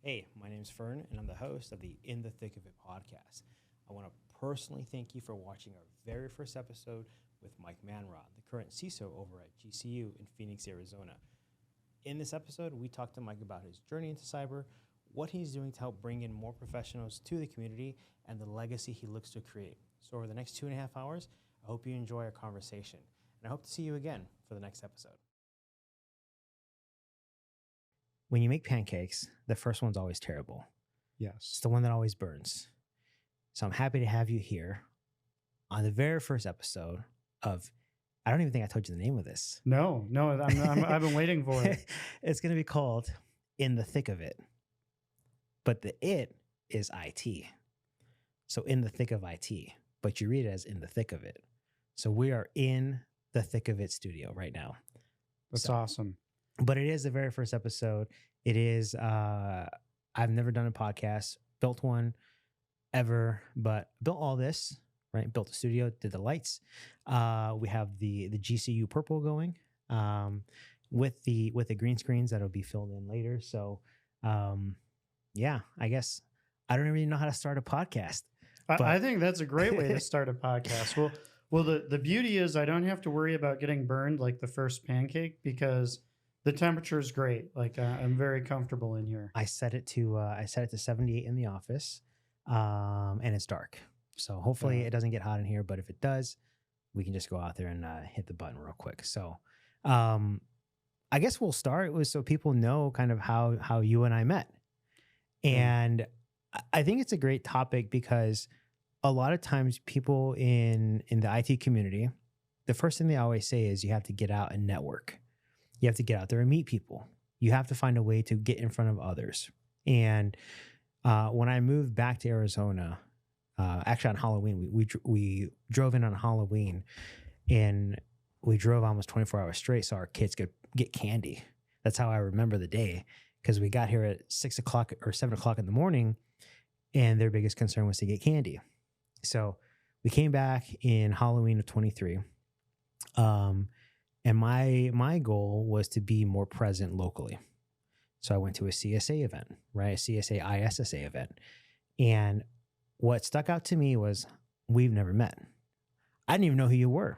Hey, my name's Fern, and I'm the host of the In the Thick of It podcast. I want to personally thank you for watching our very first episode with Mike Manrod, the current CISO over at GCU in Phoenix, Arizona. In this episode, we talked to Mike about his journey into cyber, what he's doing to help bring in more professionals to the community, and the legacy he looks to create. So over the next 2.5 hours, I hope you enjoy our conversation, and I hope to see you again for the next episode. When you make pancakes, the first one's always terrible. Yes. It's the one that always burns. So I'm happy to have you here on the very first episode of, I don't even think I told you the name of this. No, I've been waiting for it. It's going to be called In the Thick of It. But the it is IT. So in the thick of IT, but you read it as in the thick of it. So we are in the thick of it studio right now. That's awesome. But it is the very first episode. It is, I've never done a podcast, built one ever, but built all this, right? Built the studio, did the lights. We have the GCU purple going with the green screens that'll be filled in later. So yeah, I guess I don't even know how to start a podcast. I think that's a great way to start a podcast. Well, the beauty is I don't have to worry about getting burned like the first pancake because the temperature is great. Like I'm very comfortable in here. I set it to 78 in the office, and it's dark. So hopefully it doesn't get hot in here. But if it does, we can just go out there and hit the button real quick. So I guess we'll start with so people know kind of how you and I met. And I think it's a great topic because a lot of times people in the IT community, the first thing they always say is you have to get out and network. You have to get out there and meet people. You have to find a way to get in front of others. And when I moved back to Arizona, actually on Halloween, we drove in on Halloween, and we drove almost 24 hours straight so our kids could get candy. That's how I remember the day, because we got here at 6 o'clock or 7 o'clock in the morning, and their biggest concern was to get candy. So we came back in Halloween of 23. And my goal was to be more present locally. So I went to a CSA event, right? A CSA ISSA event. And what stuck out to me was we've never met. I didn't even know who you were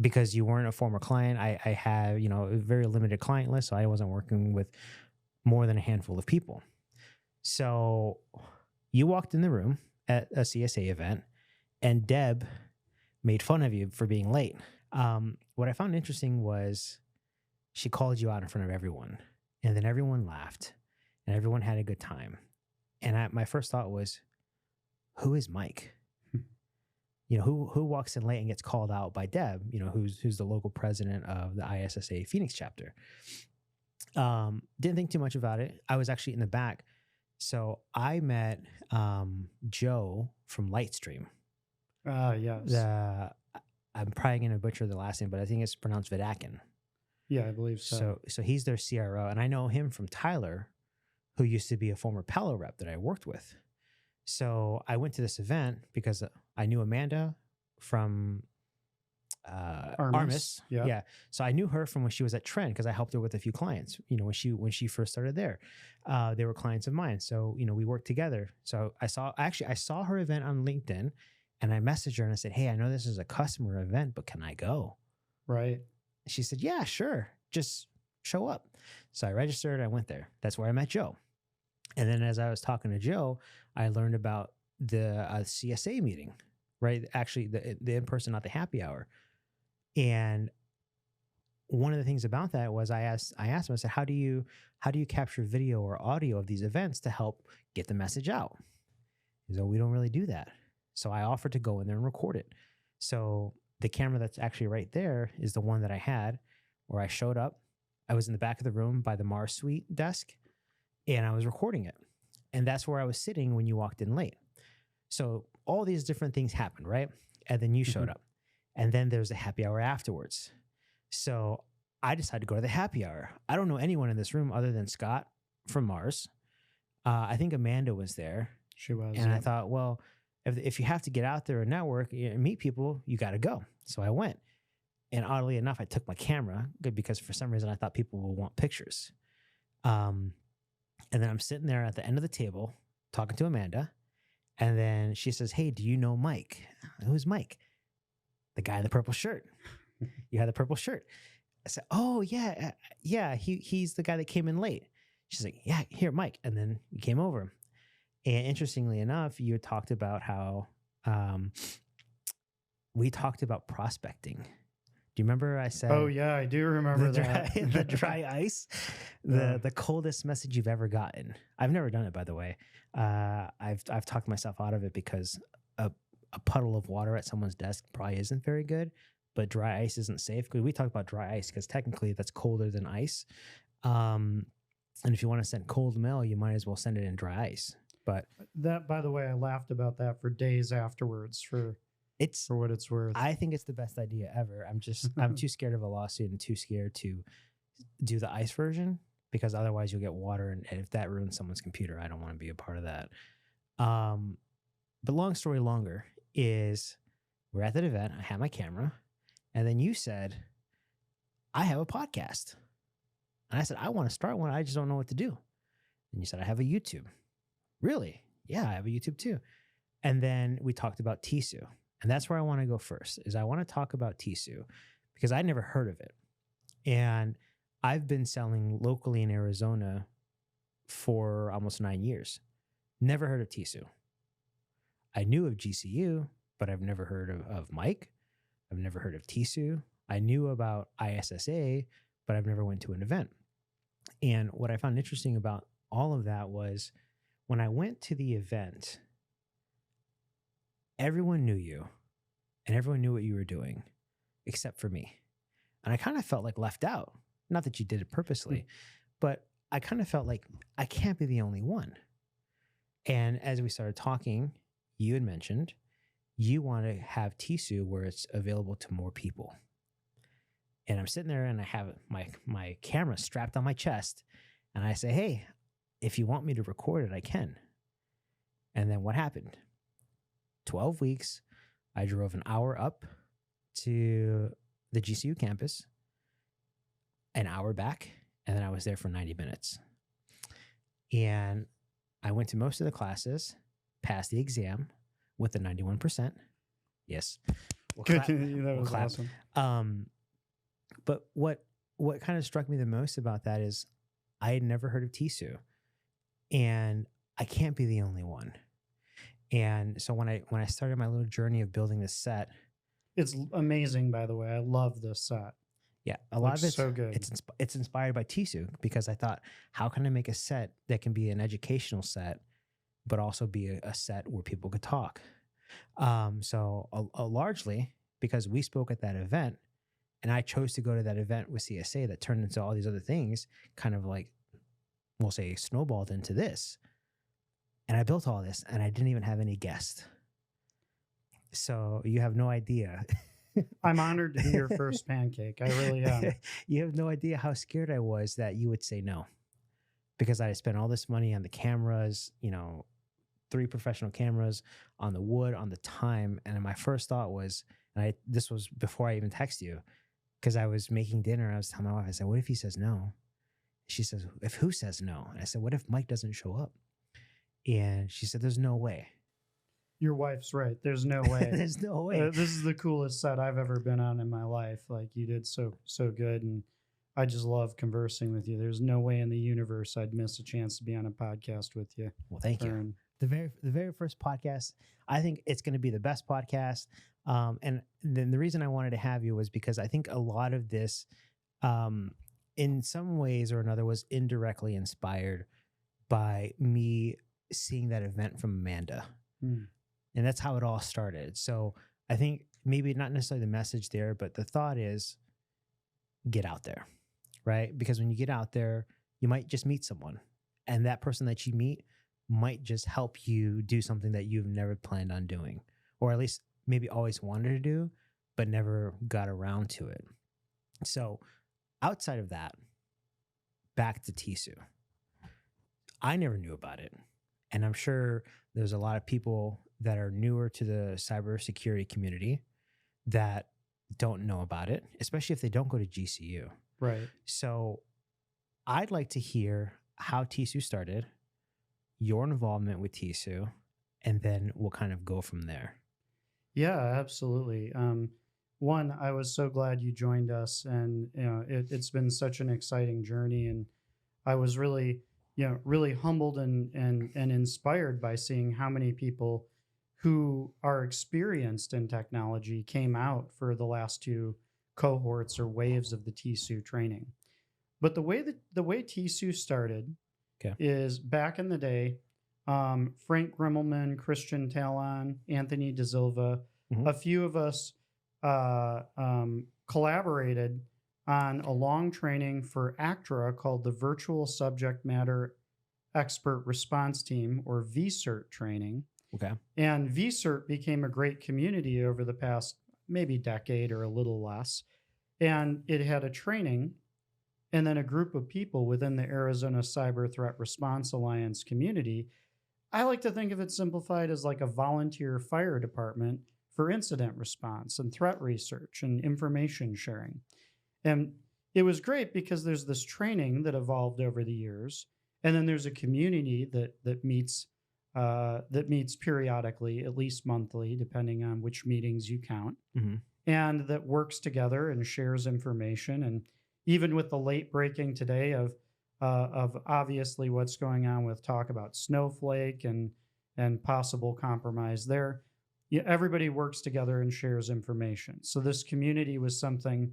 because you weren't a former client. I have, a very limited client list, so I wasn't working with more than a handful of people. So you walked in the room at a CSA event, and Deb made fun of you for being late. What I found interesting was she called you out in front of everyone, and then everyone laughed and everyone had a good time. And my first thought was, who is Mike? Who walks in late and gets called out by Deb, who's the local president of the ISSA Phoenix chapter. Didn't think too much about it. I was actually in the back. So I met Joe from Lightstream. Yes. I'm probably going to butcher the last name, but I think it's pronounced Vidakin. Yeah, I believe so. So he's their CRO, and I know him from Tyler, who used to be a former Palo rep that I worked with. So I went to this event because I knew Amanda from Armis. Yeah. So I knew her from when she was at Trend because I helped her with a few clients. When she first started there, they were clients of mine. So we worked together. So I saw her event on LinkedIn. And I messaged her and I said, hey, I know this is a customer event, but can I go? Right. She said, yeah, sure. Just show up. So I registered. I went there. That's where I met Joe. And then as I was talking to Joe, I learned about the CSA meeting, right? Actually, the in-person, not the happy hour. And one of the things about that was I asked him, I said, how do you capture video or audio of these events to help get the message out? He said, we don't really do that. So I offered to go in there and record it. So the camera that's actually right there is the one that I had where I showed up. I was in the back of the room by the Mars Suite desk, and I was recording it. And that's where I was sitting when you walked in late. So all these different things happened, right? And then you showed up. And then there's a happy hour afterwards. So I decided to go to the happy hour. I don't know anyone in this room other than Scott from Mars. I think Amanda was there. She was. And I thought, well, if you have to get out there and network and meet people, you got to go. So I went. And oddly enough, I took my camera because for some reason I thought people would want pictures. And then I'm sitting there at the end of the table talking to Amanda. And then she says, hey, do you know Mike? Who's Mike? The guy in the purple shirt. You had the purple shirt. I said, oh, yeah. Yeah, he's the guy that came in late. She's like, yeah, here, Mike. And then you came over. And interestingly enough, you had talked about how we talked about prospecting. Do you remember I said? Oh, yeah, I do remember that. The dry ice, the coldest message you've ever gotten. I've never done it, by the way. I've talked myself out of it because a puddle of water at someone's desk probably isn't very good, but dry ice isn't safe. Because we talk about dry ice because technically that's colder than ice. And if you want to send cold mail, you might as well send it in dry ice. But that, by the way, I laughed about that for days afterwards for what it's worth. I think it's the best idea ever. I'm too scared of a lawsuit and too scared to do the ice version because otherwise you'll get water. And if that ruins someone's computer, I don't want to be a part of that. But long story longer is we're at that event. I had my camera and then you said, I have a podcast. And I said, I want to start one. I just don't know what to do. And you said, I have a YouTube. Really? Yeah, I have a YouTube too. And then we talked about TISU. And that's where I want to go first, is I want to talk about TISU because I'd never heard of it. And I've been selling locally in Arizona for almost 9 years. Never heard of TISU. I knew of GCU, but I've never heard of Mike. I've never heard of TISU. I knew about ISSA, but I've never went to an event. And what I found interesting about all of that was when I went to the event, everyone knew you and everyone knew what you were doing except for me. And I kind of felt like left out. Not that you did it purposely, but I kind of felt like I can't be the only one. And as we started talking, you had mentioned you want to have TISU where it's available to more people. And I'm sitting there and I have my camera strapped on my chest and I say, hey, if you want me to record it, I can. And then what happened? 12 weeks, I drove an hour up to the GCU campus, an hour back, and then I was there for 90 minutes. And I went to most of the classes, passed the exam with a 91%. Yes. Good. That was awesome. But what kind of struck me the most about that is I had never heard of TISU, and I can't be the only one. And so when I started my little journey of building this set, it's amazing. By the way, I love this set. Yeah, a lot of it's so good. It's inspired by TISU because I thought, how can I make a set that can be an educational set, but also be a set where people could talk? So largely because we spoke at that event, and I chose to go to that event with CSA that turned into all these other things, kind of like, we'll say, snowballed into this. And I built all this, and I didn't even have any guests. So you have no idea. I'm honored to be your first pancake. I really am. You have no idea how scared I was that you would say no. Because I spent all this money on the cameras, 3 professional cameras, on the wood, on the time. And my first thought was, and this was before I even texted you, because I was making dinner. I was telling my wife, I said, what if he says no? She says, if who says no? And I said, what if Mike doesn't show up? And she said, there's no way. Your wife's right. There's no way. There's no way. This is the coolest set I've ever been on in my life. Like, you did so good. And I just love conversing with you. There's no way in the universe I'd miss a chance to be on a podcast with you. Well, thank you. The very first podcast, I think it's going to be the best podcast. And then the reason I wanted to have you was because I think a lot of this, in some ways or another, was indirectly inspired by me seeing that event from Amanda. And that's how it all started. So I think maybe not necessarily the message there, but the thought is get out there, right? Because when you get out there, you might just meet someone, and that person that you meet might just help you do something that you've never planned on doing, or at least maybe always wanted to do, but never got around to it. So outside of that, back to TISU. I never knew about it. And I'm sure there's a lot of people that are newer to the cybersecurity community that don't know about it, especially if they don't go to GCU. Right. So I'd like to hear how TISU started, your involvement with TISU, and then we'll kind of go from there. Yeah, absolutely. One, I was so glad you joined us, and it's been such an exciting journey, and I was really, really humbled and inspired by seeing how many people who are experienced in technology came out for the last two cohorts or waves of the TISU training. But the way TISU started Okay. is back in the day. Frank Grimmelman, Christian Talon, Anthony De Silva, a few of us collaborated on a long training for ACTRA called the Virtual Subject Matter Expert Response Team, or VCERT training. Okay. And VCERT became a great community over the past maybe decade or a little less. And it had a training and then a group of people within the Arizona Cyber Threat Response Alliance community. I like to think of it simplified as like a volunteer fire department for incident response and threat research and information sharing. And it was great because there's this training that evolved over the years, and then there's a community that meets periodically, at least monthly, depending on which meetings you count, and that works together and shares information. And even with the late breaking today of obviously what's going on with talk about Snowflake and possible compromise there, everybody works together and shares information. So this community was something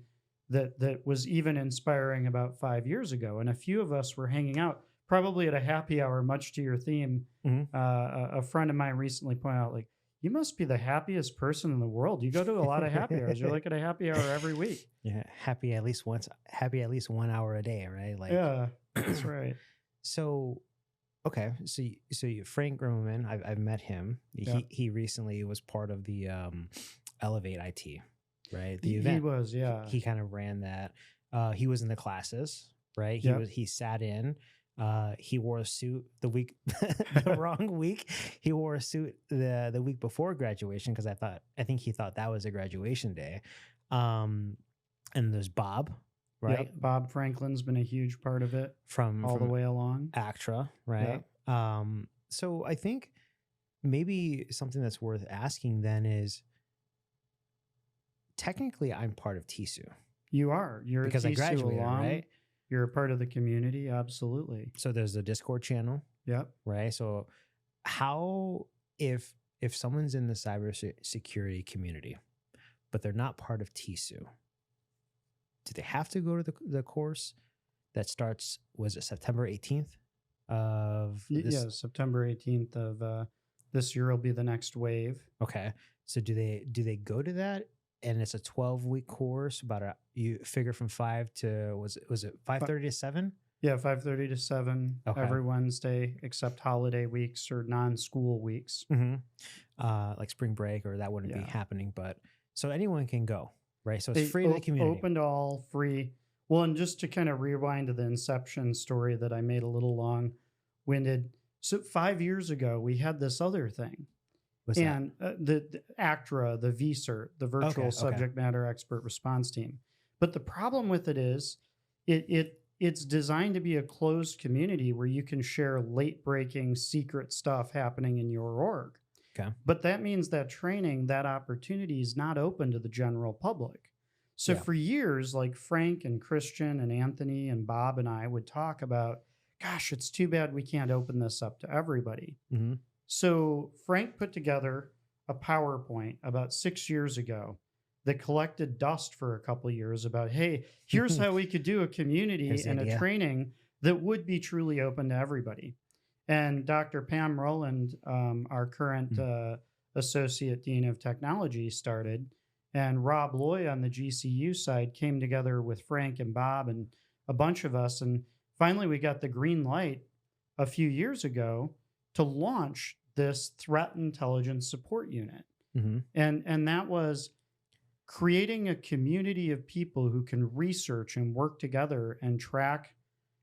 that was even inspiring about 5 years ago. And a few of us were hanging out, probably at a happy hour, much to your theme. A friend of mine recently pointed out, like, you must be the happiest person in the world. You go to a lot of happy hours. You're like at a happy hour every week. Yeah, happy at least 1 hour a day, right? Like, yeah, that's right. So, okay, so you, Frank Grimmelman, I've met him. Yeah. He recently was part of the Elevate IT, right? The event. He was, yeah. He kind of ran that. He was in the classes, right? He sat in. He wore a suit the week, the wrong week. He wore a suit the week before graduation because I think he thought that was a graduation day. And there's Bob, right? Yep. Bob Franklin's been a huge part of it from the way along. ACTRA, right? Yep. So I think maybe something that's worth asking then is, technically I'm part of TISU. You are. You're because a TISU I graduated, alum. right? You're a part of the community, absolutely. So there's a Discord channel. Yep. Right. So how, if someone's in the cybersecurity community, but they're not part of TISU, do they have to go to the course that starts, was it September 18th of this? Yeah, September 18th of this year will be the next wave. Okay. So do they go to that? And it's a 12-week course, you figure from 5 to, was it 5:30 to 7? Yeah, 5:30 to 7 Okay. every Wednesday, except holiday weeks or non-school weeks. Like spring break, or that wouldn't be happening. But so anyone can go, right? So it's They free to the community. Open to all, free. Well, and just to kind of rewind to the inception story that I made a little long-winded. So 5 years ago, we had this other thing. What's and the ACTRA, the VCERT, the Virtual Subject Matter Expert Response Team. But the problem with it is it's designed to be a closed community where you can share late-breaking secret stuff happening in your org. Okay. But that means that training, that opportunity is not open to the general public. So for years, like Frank and Christian and Anthony and Bob and I would talk about, gosh, it's too bad we can't open this up to everybody. So Frank put together a PowerPoint about 6 years ago that collected dust for a couple of years about, hey, here's how we could do a community and a training that would be truly open to everybody. And Dr. Pam Rowland, our current Associate Dean of Technology, started, and Rob Loy on the GCU side came together with Frank and Bob and a bunch of us. And finally, we got the green light a few years ago to launch this threat intelligence support unit. And that was creating a community of people who can research and work together and track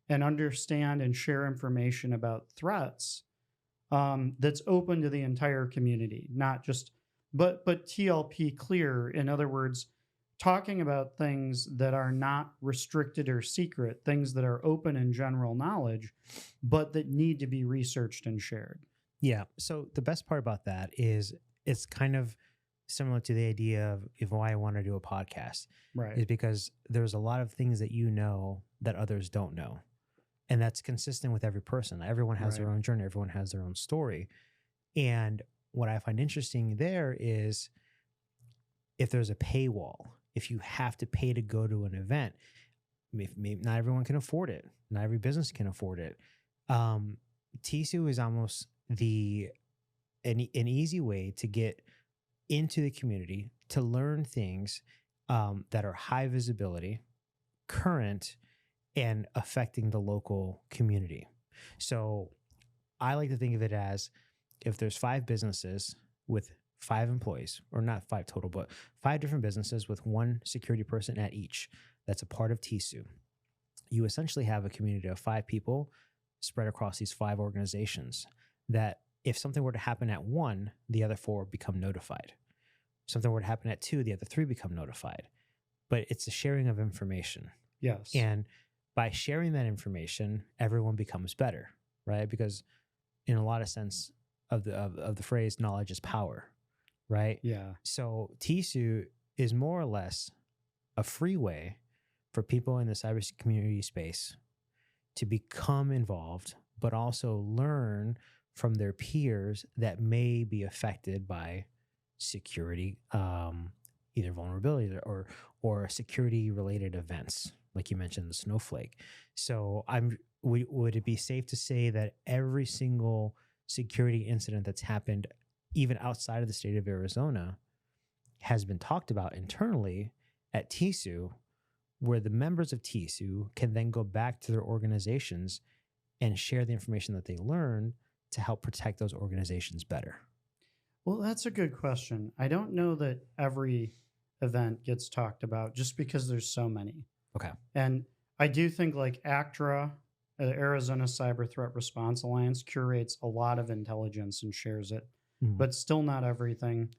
and understand and share information about threats that's open to the entire community, not just, but TLP clear. In other words, talking about things that are not restricted or secret, things that are open and general knowledge, but that need to be researched and shared. Yeah. So the best part about that is it's kind of similar to the idea of if why I want to do a podcast Right. is because there's a lot of things that you know that others don't know. And that's consistent with every person. Everyone has their Right. own journey, everyone has their own story. And what I find interesting there is if there's a paywall, if you have to pay to go to an event, maybe not everyone can afford it. Not every business can afford it. TISU is almost an easy way to get into the community to learn things that are high visibility, current, and affecting the local community. So I like to think of it as if there's 5 businesses with 5 employees, or not 5 total, but 5 different businesses with 1 security person at each that's a part of TISU. You essentially have a community of 5 people spread across these 5 organizations that if something were to happen at 1, the other 4 become notified. If something were to happen at 2, the other 3 become notified. But it's a sharing of information. Yes. And by sharing that information, everyone becomes better, right? Because in a lot of sense of the phrase, knowledge is power, right? Yeah. So TISU is more or less a free way for people in the cybersecurity community space to become involved, but also learn from their peers that may be affected by security, either vulnerabilities or security related events, like you mentioned, the snowflake. So would it be safe to say that every single security incident that's happened, even outside of the state of Arizona, has been talked about internally at TISU, where the members of TISU can then go back to their organizations and share the information that they learn to help protect those organizations better? Well, that's a good question. I don't know that every event gets talked about just because there's so many. Okay. And I do think like ACTRA, Arizona Cyber Threat Response Alliance, curates a lot of intelligence and shares it, but still not everything.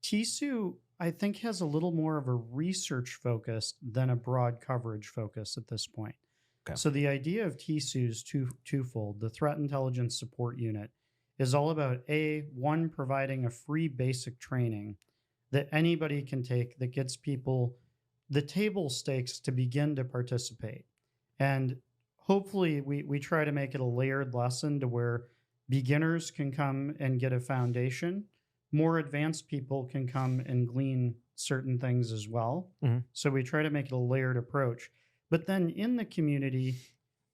TISU, I think, has a little more of a research focus than a broad coverage focus at this point. Okay. So the idea of TISU is twofold. The Threat Intelligence Support Unit is all about one, providing a free basic training that anybody can take that gets people the table stakes to begin to participate. And hopefully we try to make it a layered lesson to where beginners can come and get a foundation. More advanced people can come and glean certain things as well. Mm-hmm. So we try to make it a layered approach. But then in the community,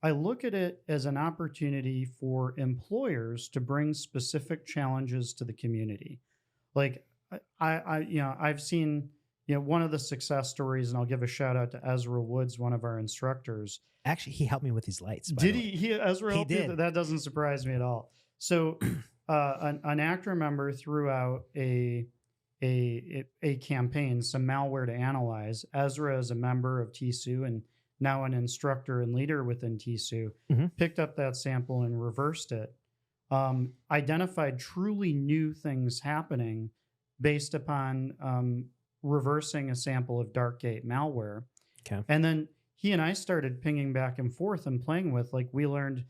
I look at it as an opportunity for employers to bring specific challenges to the community. Like I've seen, one of the success stories, and I'll give a shout out to Ezra Woods, one of our instructors. Actually, he helped me with these lights. Did he? Ezra helped you? did. That doesn't surprise me at all. So an ACTRA member threw out a campaign, some malware to analyze. Ezra is a member of TISU and now an instructor and leader within TISU, picked up that sample and reversed it, identified truly new things happening based upon reversing a sample of Darkgate malware. Okay. And then he and I started pinging back and forth and playing with, we learned,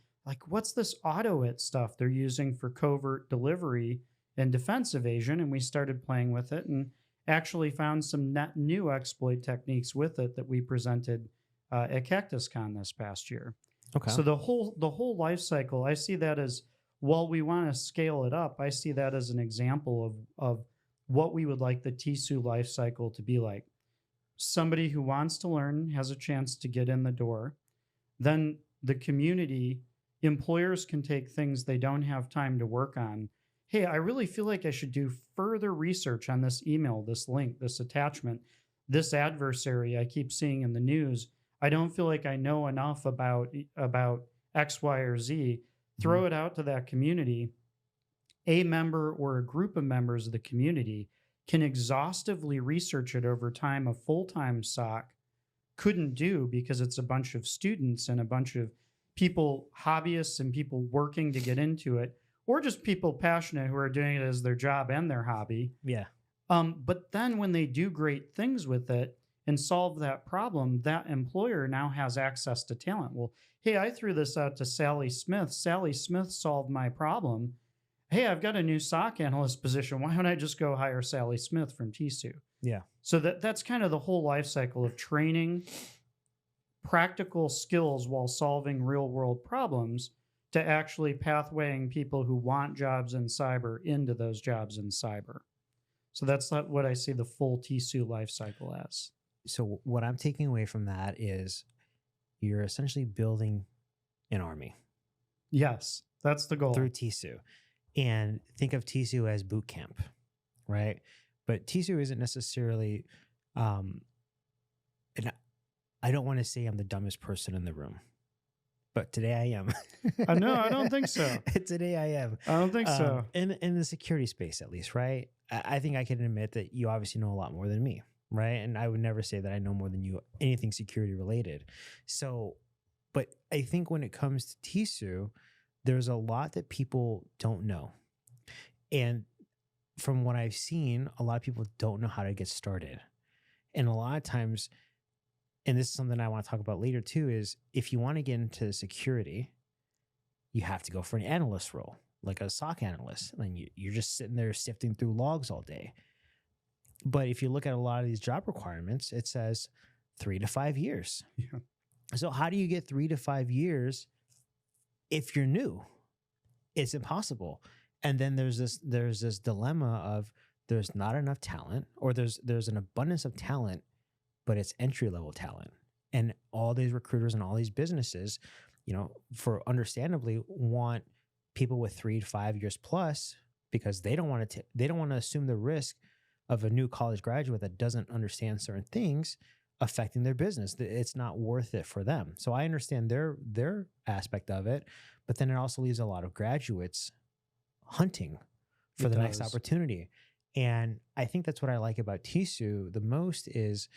what's this auto-it stuff they're using for covert delivery and defense evasion? And we started playing with it and actually found some net new exploit techniques with it that we presented at CactusCon this past year. Okay. So the whole life cycle, I see that as, while we want to scale it up, I see that as an example of what we would like the TISU life cycle to be like. Somebody who wants to learn has a chance to get in the door. Then the community, employers can take things they don't have time to work on. Hey, I really feel like I should do further research on this email, this link, this attachment, this adversary I keep seeing in the news. I don't feel like I know enough about X, Y, or Z. Throw it out to that community. A member or a group of members of the community can exhaustively research it over time. A full-time SOC couldn't do, because it's a bunch of students and a bunch of people, hobbyists and people working to get into it, or just people passionate who are doing it as their job and their hobby. Yeah. But then when they do great things with it, and solve that problem, that employer now has access to talent. Well, hey, I threw this out to Sally Smith. Sally Smith solved my problem. Hey, I've got a new SOC analyst position. Why don't I just go hire Sally Smith from TISU? Yeah. So that's kind of the whole life cycle of training practical skills while solving real world problems to actually pathwaying people who want jobs in cyber into those jobs in cyber. So that's not what I see the full TISU life cycle as. So what I'm taking away from that is you're essentially building an army. Yes, that's the goal. Through TISU. And think of TISU as boot camp, right? But TISU isn't necessarily, and I don't want to say I'm the dumbest person in the room, but today I am. No, I don't think so. Today I am. I don't think so. In the security space, at least, right? I think I can admit that you obviously know a lot more than me, right? And I would never say that I know more than you, anything security related. So, but I think when it comes to TISU, there's a lot that people don't know. And from what I've seen, a lot of people don't know how to get started. And a lot of times, and this is something I want to talk about later too, is if you want to get into security, you have to go for an analyst role, like a SOC analyst. And you're just sitting there sifting through logs all day. But if you look at a lot of these job requirements, it says 3 to 5 years. Yeah. So how do you get 3 to 5 years if you're new? It's impossible. And then there's this dilemma of there's not enough talent, or there's an abundance of talent, but it's entry level talent. And all these recruiters and all these businesses, for understandably want people with 3 to 5 years plus, because they don't want to assume the risk of a new college graduate that doesn't understand certain things affecting their business. It's not worth it for them. So I understand their aspect of it, but then it also leaves a lot of graduates hunting for the next opportunity. And I think that's what I like about TISU the most is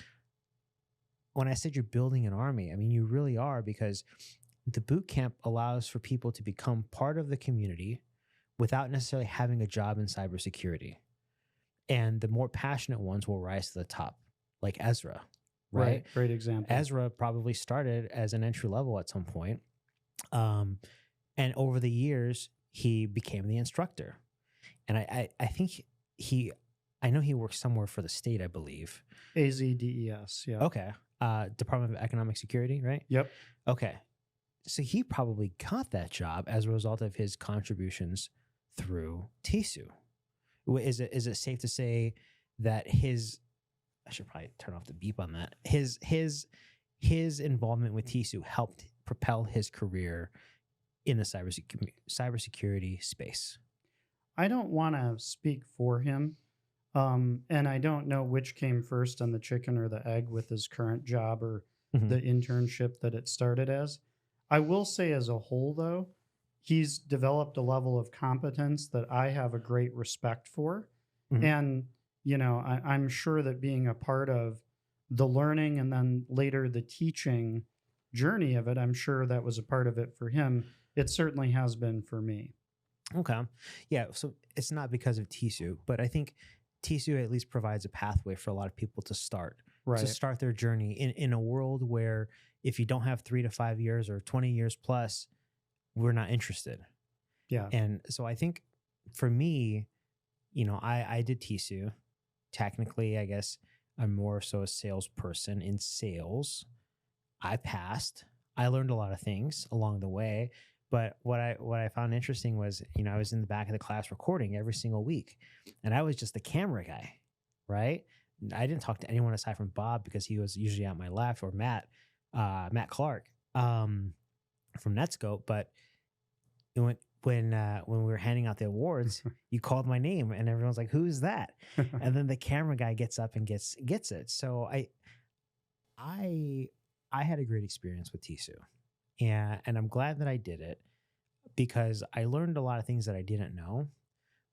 when I said you're building an army, I mean, you really are, because the boot camp allows for people to become part of the community without necessarily having a job in cybersecurity. And the more passionate ones will rise to the top, like Ezra, right? Great example. Ezra probably started as an entry level at some point. And over the years, he became the instructor. And I think I know he works somewhere for the state, I believe. AZDES, yeah. Okay. Department of Economic Security, right? Yep. Okay. So he probably got that job as a result of his contributions through TISU. Is it safe to say that I should probably turn off the beep on that. His involvement with TISU helped propel his career in the cybersecurity space? I don't want to speak for him. And I don't know which came first on the chicken or the egg with his current job or the internship that it started as. I will say as a whole, though, he's developed a level of competence that I have a great respect for. And, I'm sure that being a part of the learning and then later the teaching journey of it, I'm sure that was a part of it for him. It certainly has been for me. Okay. Yeah. So it's not because of TISU, but I think TISU at least provides a pathway for a lot of people to start their journey in a world where if you don't have 3 to 5 years or 20 years plus, we're not interested. Yeah. And so I think for me, I did TISU. Technically, I guess I'm more so a salesperson in sales. I passed. I learned a lot of things along the way. But what I found interesting was, I was in the back of the class recording every single week, and I was just the camera guy, right? I didn't talk to anyone aside from Bob because he was usually at my left, or Matt Clark from Netscope. But when we were handing out the awards, you called my name, and everyone's like, "Who's that?" And then the camera guy gets up and gets it. So I had a great experience with TISU. And I'm glad that I did it because I learned a lot of things that I didn't know,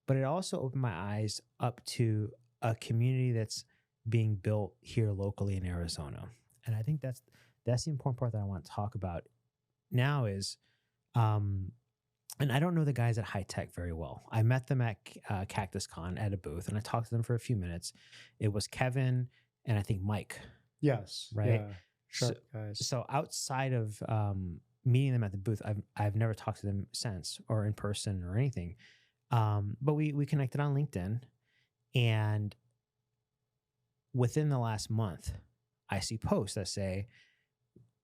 but it also opened my eyes up to a community that's being built here locally in Arizona. And I think that's the important part that I want to talk about now is, and I don't know the guys at High Tech very well. I met them at Cactus Con at a booth, and I talked to them for a few minutes. It was Kevin and I think Mike. Yes. right? Yeah. Sharp guys. So outside of meeting them at the booth, I've never talked to them since or in person or anything. But we connected on LinkedIn, and within the last month, I see posts that say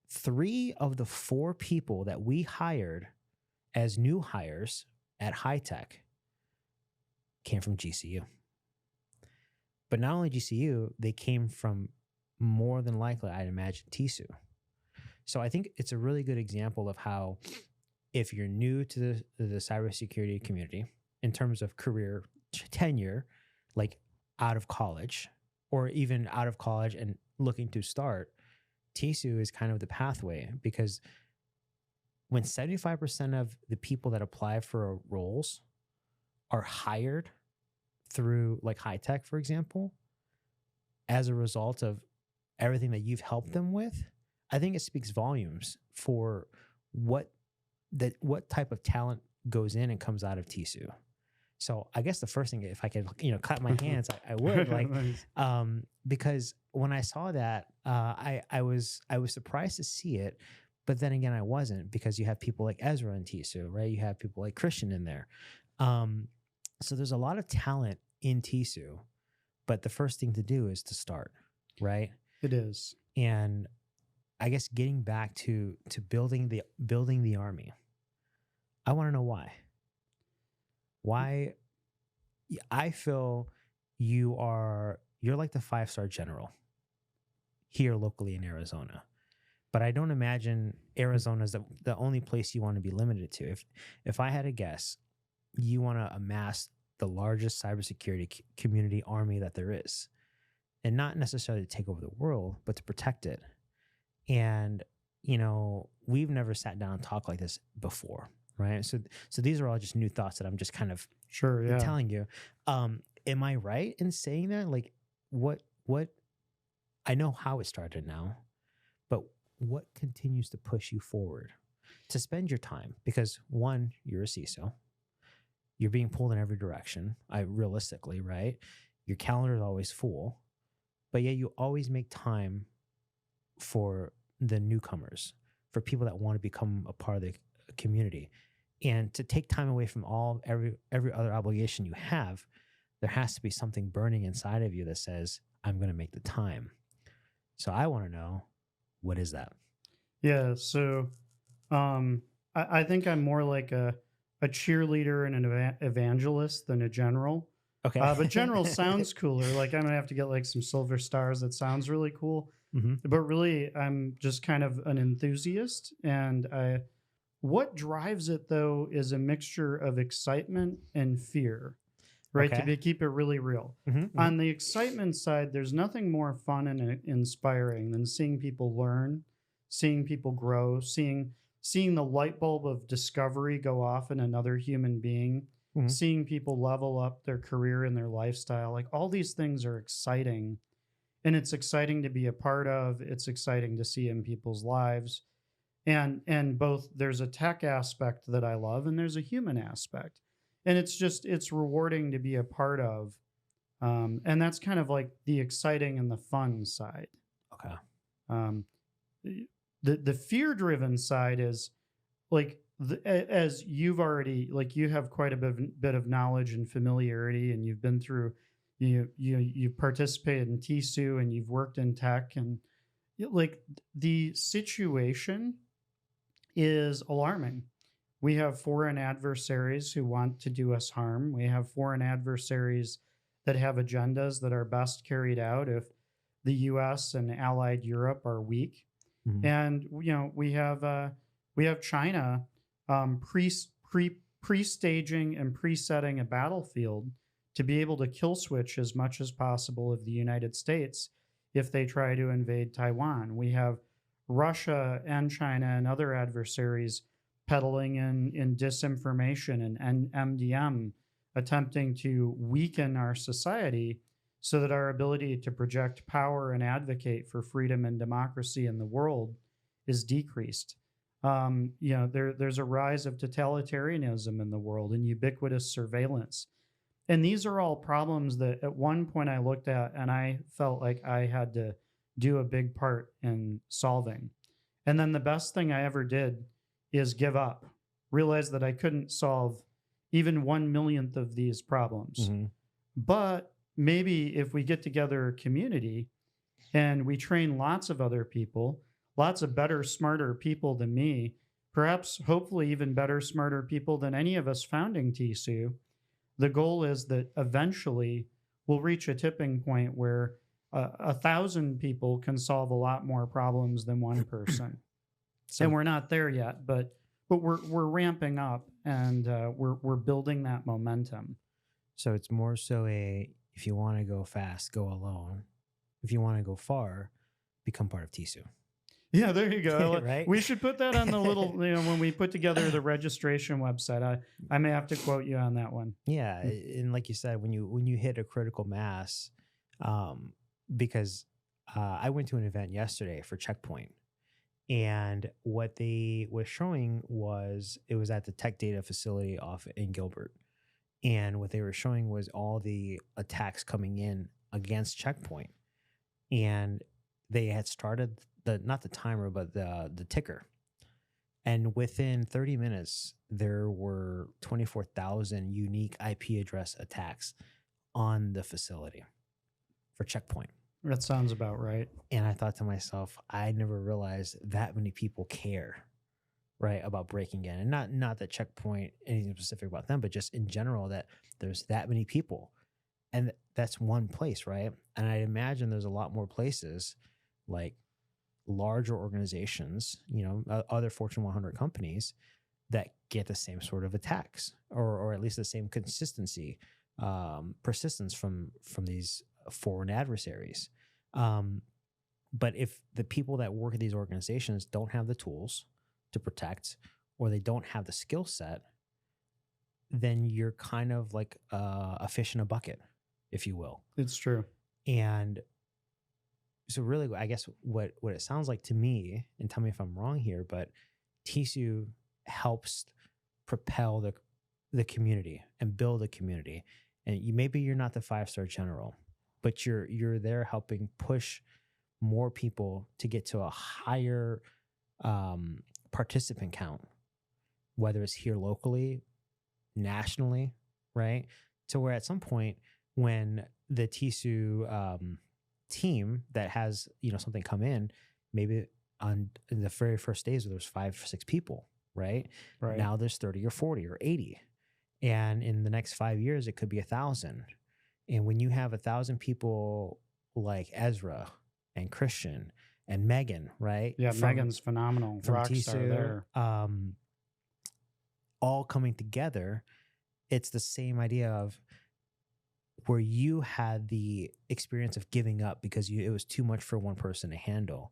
3 of the 4 people that we hired as new hires at High Tech came from GCU. But not only GCU, they came from, more than likely, I'd imagine, TISU. So I think it's a really good example of how, if you're new to the cybersecurity community in terms of career tenure, like out of college or even out of college and looking to start, TISU is kind of the pathway, because when 75% of the people that apply for roles are hired through like High Tech, for example, as a result of everything that you've helped them with, I think it speaks volumes for what type of talent goes in and comes out of TISU. So I guess the first thing, if I could, clap my hands, I would like, Nice. because when I saw that, I was surprised to see it, but then again, I wasn't, because you have people like Ezra in TISU, right? You have people like Christian in there. So there's a lot of talent in TISU, but the first thing to do is to start, right? It is. And I guess getting back to building the army, I want to know why. Why? I feel you're like the 5-star general here locally in Arizona, but I don't imagine Arizona is the only place you want to be limited to. If I had to guess, you want to amass the largest cybersecurity community army that there is, and not necessarily to take over the world, but to protect it. And we've never sat down and talked like this before, right? So these are all just new thoughts that I'm just kind of Sure. Yeah. telling you. Am I right in saying that? Like, what I know how it started now, but what continues to push you forward to spend your time? Because one, you're a CISO. You're being pulled in every direction. Realistically, right? Your calendar is always full, but yet you always make time for the newcomers, for people that want to become a part of the community. And to take time away from every other obligation you have, there has to be something burning inside of you that says, I'm going to make the time. So I want to know, what is that? Yeah. So I think I'm more like a cheerleader and an evangelist than a general. Okay. But general sounds cooler. Like, I'm going to have to get like some silver stars. That sounds really cool. Mm-hmm. But really, I'm just kind of an enthusiast. And what drives it, though, is a mixture of excitement and fear, right? Okay. Keep it really real. Mm-hmm. On the excitement side, there's nothing more fun and inspiring than seeing people learn, seeing people grow, seeing the light bulb of discovery go off in another human being, Mm-hmm. seeing people level up their career and their lifestyle. Like, all these things are exciting, and it's exciting to be a part of. It's exciting to see in people's lives. And both, there's a tech aspect that I love, and there's a human aspect. And it's rewarding to be a part of. And that's kind of like the exciting and the fun side. Okay. The fear-driven side is like, as you've already, like, you have quite a bit of knowledge and familiarity, and you've been through, you participated in TISU, and you've worked in tech, and like, the situation is alarming. We have foreign adversaries who want to do us harm. We have foreign adversaries that have agendas that are best carried out if the U.S. and allied Europe are weak. Mm-hmm. And we have China pre-staging and pre-setting a battlefield to be able to kill switch as much as possible of the United States if they try to invade Taiwan. We have Russia and China and other adversaries peddling in disinformation and MDM, attempting to weaken our society so that our ability to project power and advocate for freedom and democracy in the world is decreased. There's a rise of totalitarianism in the world and ubiquitous surveillance. And these are all problems that at one point I looked at and I felt like I had to do a big part in solving. And then the best thing I ever did is give up, realize that I couldn't solve even 1/1,000,000th of these problems. Mm-hmm. But maybe if we get together a community and we train lots of other people, lots of better, smarter people than me, perhaps, hopefully, even better, smarter people than any of us founding TISU, the goal is that eventually we'll reach a tipping point where 1,000 people can solve a lot more problems than one person. So, And we're not there yet, but we're ramping up, and we're building that momentum. so it's more so if you want to go fast, go alone. If you want to go far, become part of TISU. Yeah, there you go. Right? We should put that on the little, when we put together the registration website. I may have to quote you on that one. Yeah, and like you said, when you hit a critical mass, because I went to an event yesterday for Checkpoint, and what they was showing was it was at the Tech Data facility off in Gilbert, and what they were showing was all the attacks coming in against Checkpoint, and they had started not the timer but the ticker, and within 30 minutes there were 24,000 unique IP address attacks on the facility for Checkpoint. That sounds about right. And I thought to myself, I never realized that many people care, right, about breaking in. And not that Checkpoint, anything specific about them, but just in general that there's that many people. And that's one place, right? And I imagine there's a lot more places, like larger organizations, other Fortune 100 companies that get the same sort of attacks, or at least the same consistency, persistence from these foreign adversaries. But if the people that work at these organizations don't have the tools to protect, or they don't have the skill set, then you're kind of like a fish in a bucket, if you will. It's true. And so really, I guess what it sounds like to me, and tell me if I'm wrong here, but TISU helps propel the community and build a community. And maybe you're not the 5-star general, but you're there helping push more people to get to a higher participant count, whether it's here locally, nationally, right? To where at some point when the TISU team that has something come in, maybe in the very first days there's 5 or 6 people, right? Now there's 30 or 40 or 80, and in the next 5 years it could be 1,000. And when you have 1,000 people like Ezra and Christian and Megan, right? Yeah, Megan's phenomenal. From Rock star TISU, there. all coming together, it's the same idea of where you had the experience of giving up because it was too much for one person to handle.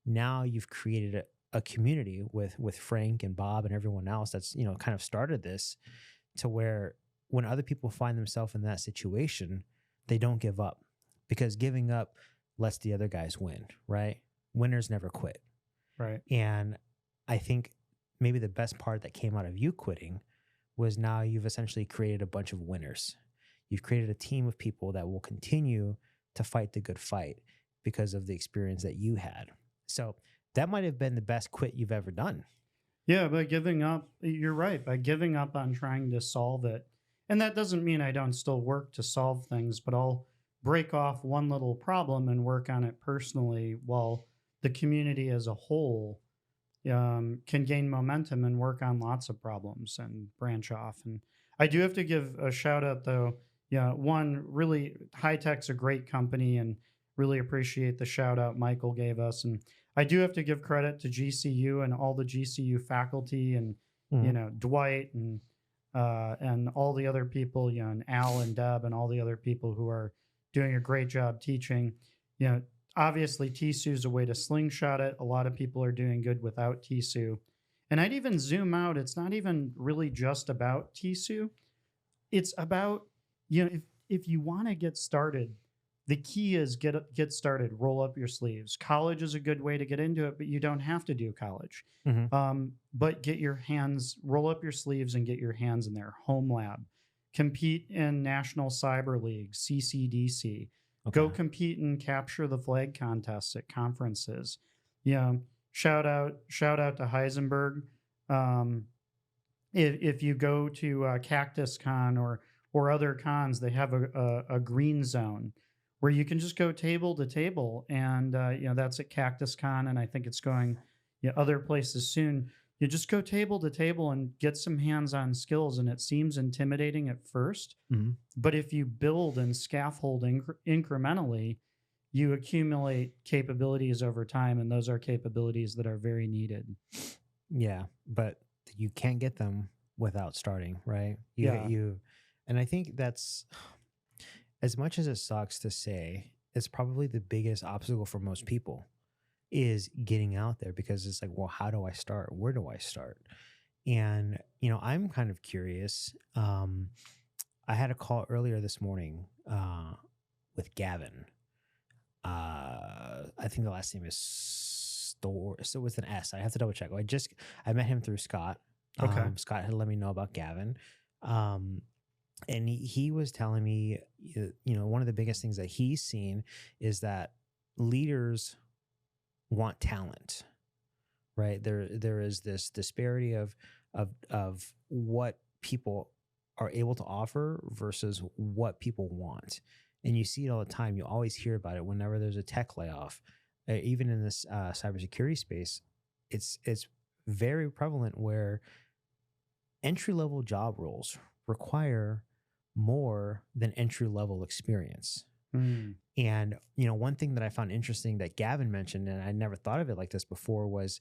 Now you've created a community with Frank and Bob and everyone else that's kind of started this, to where when other people find themselves in that situation, they don't give up, because giving up lets the other guys win, right? Winners never quit. Right. And I think maybe the best part that came out of you quitting was now you've essentially created a bunch of winners. You've created a team of people that will continue to fight the good fight because of the experience that you had. So that might have been the best quit you've ever done. Yeah, by giving up, you're right, by giving up on trying to solve it. And that doesn't mean I don't still work to solve things, but I'll break off one little problem and work on it personally, while the community as a whole can gain momentum and work on lots of problems and branch off. And I do have to give a shout out, though. Yeah, one, really, High Tech's a great company, and really appreciate the shout out Michael gave us. And I do have to give credit to GCU and all the GCU faculty, and Dwight and all the other people, and Al and Deb and all the other people who are doing a great job teaching. Obviously TISU is a way to slingshot it. A lot of people are doing good without TISU. And I'd even zoom out. It's not even really just about TISU. It's about, if you want to get started, the key is get started, roll up your sleeves. College is a good way to get into it, but you don't have to do college. Mm-hmm. But roll up your sleeves and get your hands in there. Home lab, compete in National Cyber League, CCDC, Go compete and capture the flag contests at conferences. Yeah, shout out to Heisenberg. If you go to Cactus Con or other cons, they have a green zone where you can just go table to table, and that's at Cactus Con, and I think it's going other places soon. You just go table to table and get some hands-on skills, and it seems intimidating at first, but if you build and scaffold incrementally, you accumulate capabilities over time, and those are capabilities that are very needed. Yeah, but you can't get them without starting, right? And I think that's, as much as it sucks to say, it's probably the biggest obstacle for most people is getting out there, because it's like, well, how do I start? Where do I start? And, I'm kind of curious. I had a call earlier this morning with Gavin. I think the last name is Store. So with an S. I have to double check. I met him through Scott. Okay. Scott had let me know about Gavin. And he was telling me, one of the biggest things that he's seen is that leaders want talent, right? There is this disparity of what people are able to offer versus what people want. And you see it all the time. You always hear about it whenever there's a tech layoff. Even in this cybersecurity space, it's very prevalent where entry-level job roles require more than entry-level experience. And, one thing that I found interesting that Gavin mentioned, and I never thought of it like this before, was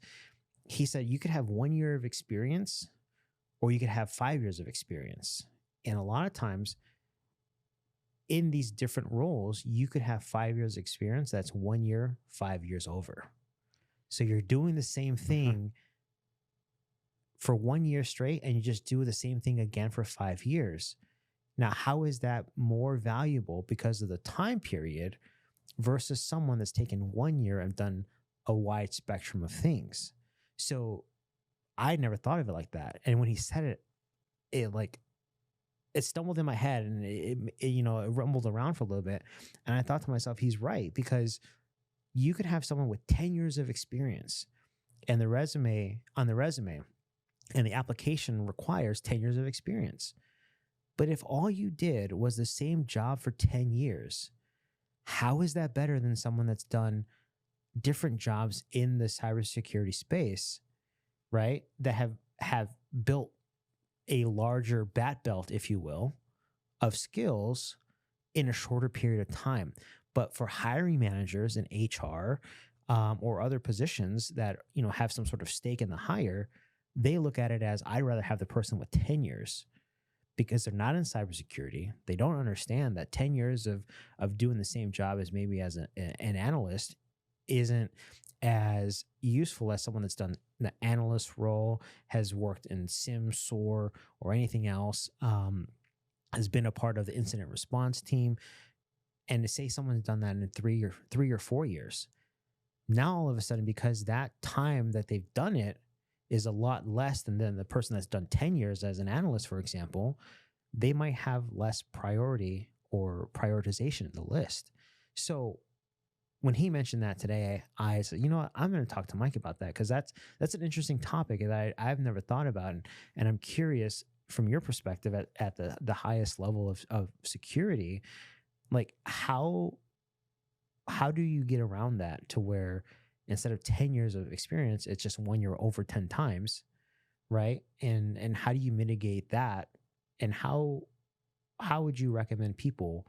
he said you could have 1 year of experience or you could have 5 years of experience. And a lot of times in these different roles, you could have 5 years experience. That's 1 year, 5 years over. So you're doing the same thing for 1 year straight, and you just do the same thing again for 5 years. Now, how is that more valuable because of the time period versus someone that's taken 1 year and done a wide spectrum of things? So I never thought of it like that. And when he said it stumbled in my head, and it rumbled around for a little bit. And I thought to myself, he's right, because you could have someone with 10 years of experience and the resume and the application requires 10 years of experience. But if all you did was the same job for 10 years, how is that better than someone that's done different jobs in the cybersecurity space, right? That have built a larger bat belt, if you will, of skills in a shorter period of time. But for hiring managers in HR or other positions that have some sort of stake in the hire, they look at it as, I'd rather have the person with 10 years, because they're not in cybersecurity. They don't understand that 10 years of doing the same job as maybe as an analyst isn't as useful as someone that's done the analyst role, has worked in SIM, SOAR, or anything else, has been a part of the incident response team. And to say someone's done that in 3 or 4 years, now all of a sudden, because that time that they've done it is a lot less than the person that's done 10 years as an analyst, for example, they might have less priority or prioritization in the list. So when he mentioned that today, I said, what, I'm going to talk to Mike about that, because that's an interesting topic that I've never thought about. And I'm curious from your perspective at the highest level of security, like how do you get around that to where instead of 10 years of experience, it's just 1 year over 10 times, right? And how do you mitigate that? And how would you recommend people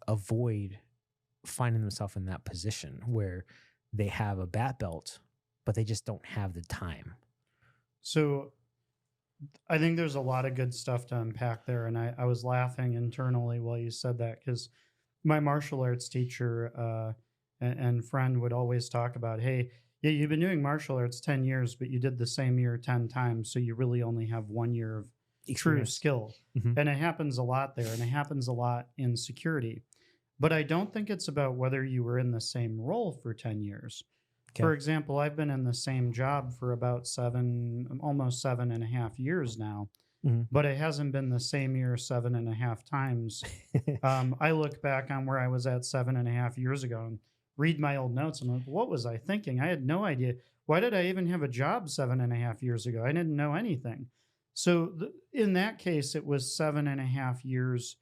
avoid finding themselves in that position where they have a bat belt, but they just don't have the time? So I think there's a lot of good stuff to unpack there. And I was laughing internally while you said that, because my martial arts teacher and friend would always talk about, hey, yeah, you've been doing martial arts 10 years, but you did the same year 10 times. So you really only have 1 year of true skill. And it happens a lot there. And it happens a lot in security. But I don't think it's about whether you were in the same role for 10 years. Okay. For example, I've been in the same job for about almost 7.5 years now. Mhm. but it hasn't been the same year 7.5 times. I look back on where I was at 7.5 years ago and read my old notes. I'm like, what was I thinking? I had no idea. Why did I even have a job 7.5 years ago? I didn't know anything. So in that case, it was 7.5 years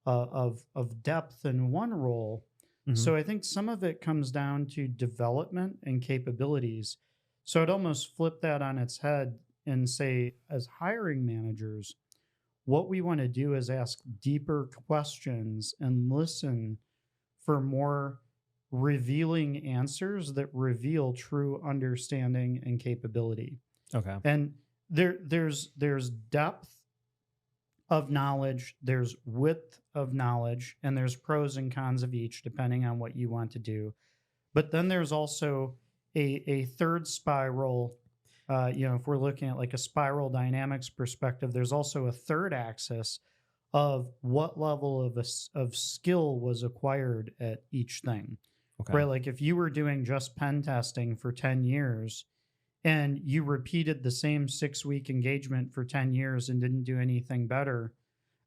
of depth in one role. Mhm. So I think some of it comes down to development and capabilities. So I'd almost flip that on its head and say, as hiring managers, what we want to do is ask deeper questions and listen for more revealing answers that reveal true understanding and capability. Okay. And there's depth of knowledge, there's width of knowledge, and there's pros and cons of each depending on what you want to do. But then there's also a third spiral. If we're looking at like a spiral dynamics perspective, there's also a third axis of what level of skill was acquired at each thing. Okay. Right? Like if you were doing just pen testing for 10 years and you repeated the same 6-week engagement for 10 years and didn't do anything better,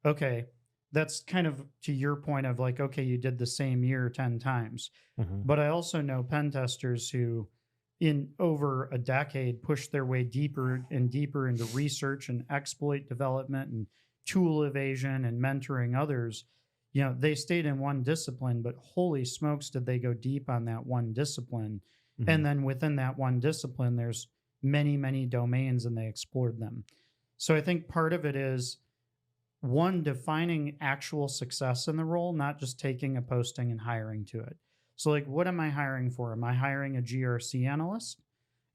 okay, that's kind of to your point of like, okay, you did the same year 10 times. Mhm. But I also know pen testers who, in over a decade, push their way deeper and deeper into research and exploit development and tool evasion and mentoring others. They stayed in one discipline, but holy smokes, did they go deep on that one discipline. Mhm. And then within that one discipline, there's many, many domains and they explored them. So I think part of it is one, defining actual success in the role, not just taking a posting and hiring to it. So, like, what am I hiring for? Am I hiring a GRC analyst?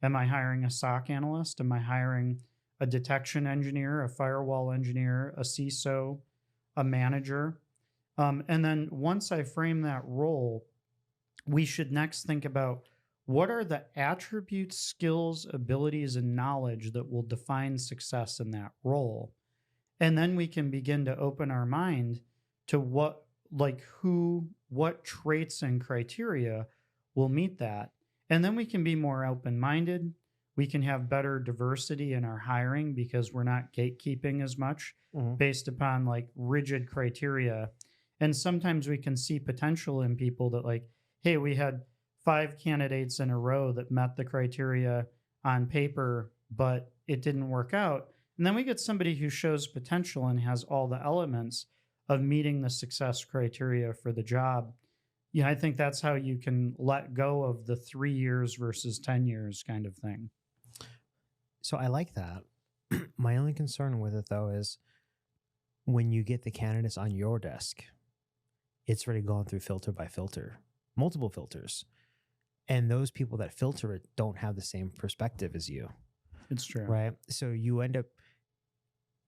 Am I hiring a SOC analyst? Am I hiring a detection engineer, a firewall engineer, a CISO, a manager? And then once I frame that role, we should next think about what are the attributes, skills, abilities, and knowledge that will define success in that role. And then we can begin to open our mind to what traits and criteria will meet that. And then we can be more open-minded. We can have better diversity in our hiring because we're not gatekeeping as much Mhm. based upon like rigid criteria. And sometimes we can see potential in people that like, hey, we had 5 candidates in a row that met the criteria on paper, but it didn't work out. And then we get somebody who shows potential and has all the elements of meeting the success criteria for the job. Yeah, I think that's how you can let go of the 3 years versus 10 years kind of thing. So I like that. My only concern with it, though, is when you get the candidates on your desk, it's already gone through filter by filter, multiple filters. And those people that filter it don't have the same perspective as you, It's true. right? So you end up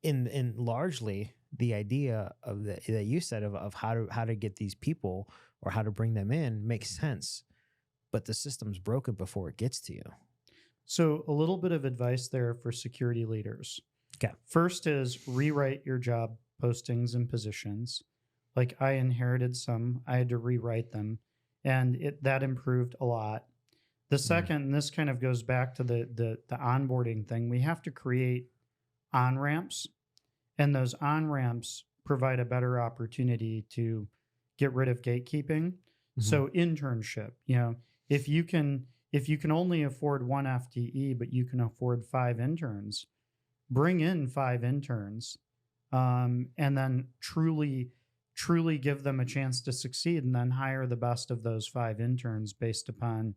in largely the idea of that you said of how to get these people or how to bring them in makes sense, but the system's broken before it gets to you. So a little bit of advice there for security leaders. Okay. First is rewrite your job postings and positions. Like I inherited some, I had to rewrite them, and that improved a lot. The second, and this kind of goes back to the onboarding thing, we have to create on-ramps, and those on-ramps provide a better opportunity to get rid of gatekeeping. Mhm. So internship, if you can only afford 1 FTE, but you can afford 5 interns, bring in 5 interns, and then truly give them a chance to succeed, and then hire the best of those 5 interns based upon,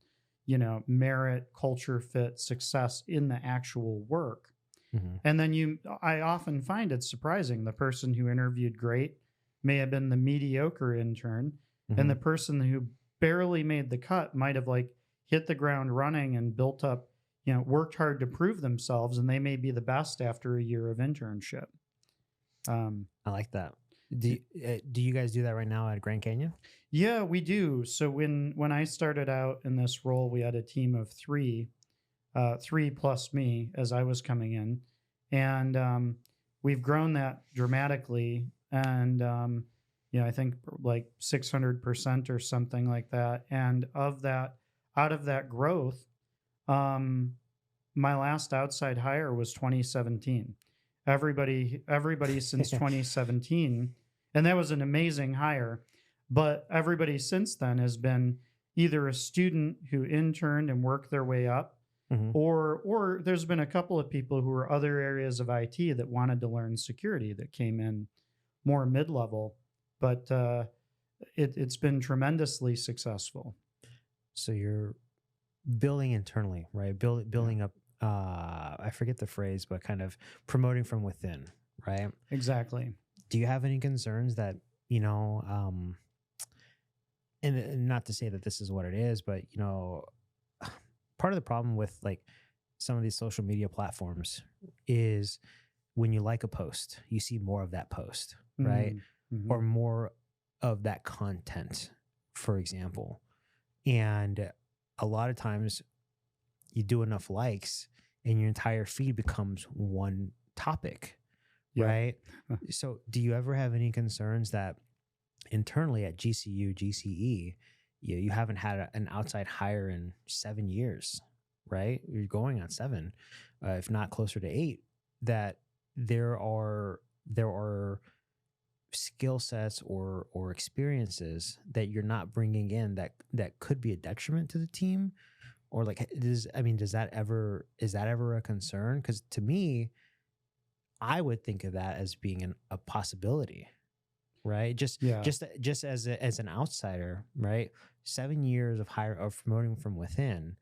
merit, culture fit, success in the actual work. Mm-hmm. And then I often find it surprising. The person who interviewed great may have been the mediocre intern, Mm-hmm. and the person who barely made the cut might have like hit the ground running and built up, worked hard to prove themselves, and they may be the best after a year of internship. I like that. Do you guys do that right now at Grand Canyon? Yeah, we do. So when I started out in this role, we had a team of 3 plus me as I was coming in, and we've grown that dramatically. And I think like 600% or something like that. And out of that growth, my last outside hire was 2017. everybody since 2017, and that was an amazing hire. But everybody since then has been either a student who interned and worked their way up, Mhm. or there's been a couple of people who are other areas of IT that wanted to learn security that came in more mid-level. But it's been tremendously successful. So you're building internally, right? Building up. I forget the phrase, but kind of promoting from within, right? Exactly. Do you have any concerns that and not to say that this is what it is, but part of the problem with like some of these social media platforms is when you like a post, you see more of that post, right? Mm-hmm. Or more of that content, for example. And a lot of times you do enough likes and your entire feed becomes one topic, Yeah. right? So do you ever have any concerns that internally at GCU, GCE, you haven't had an outside hire in 7 years, right? You're going on 7, if not closer to 8, that there are skill sets or experiences that you're not bringing in that could be a detriment to the team? Or like, is that ever a concern? Because to me, I would think of that as being a possibility, right? Just as an outsider, right? 7 years of promoting from within,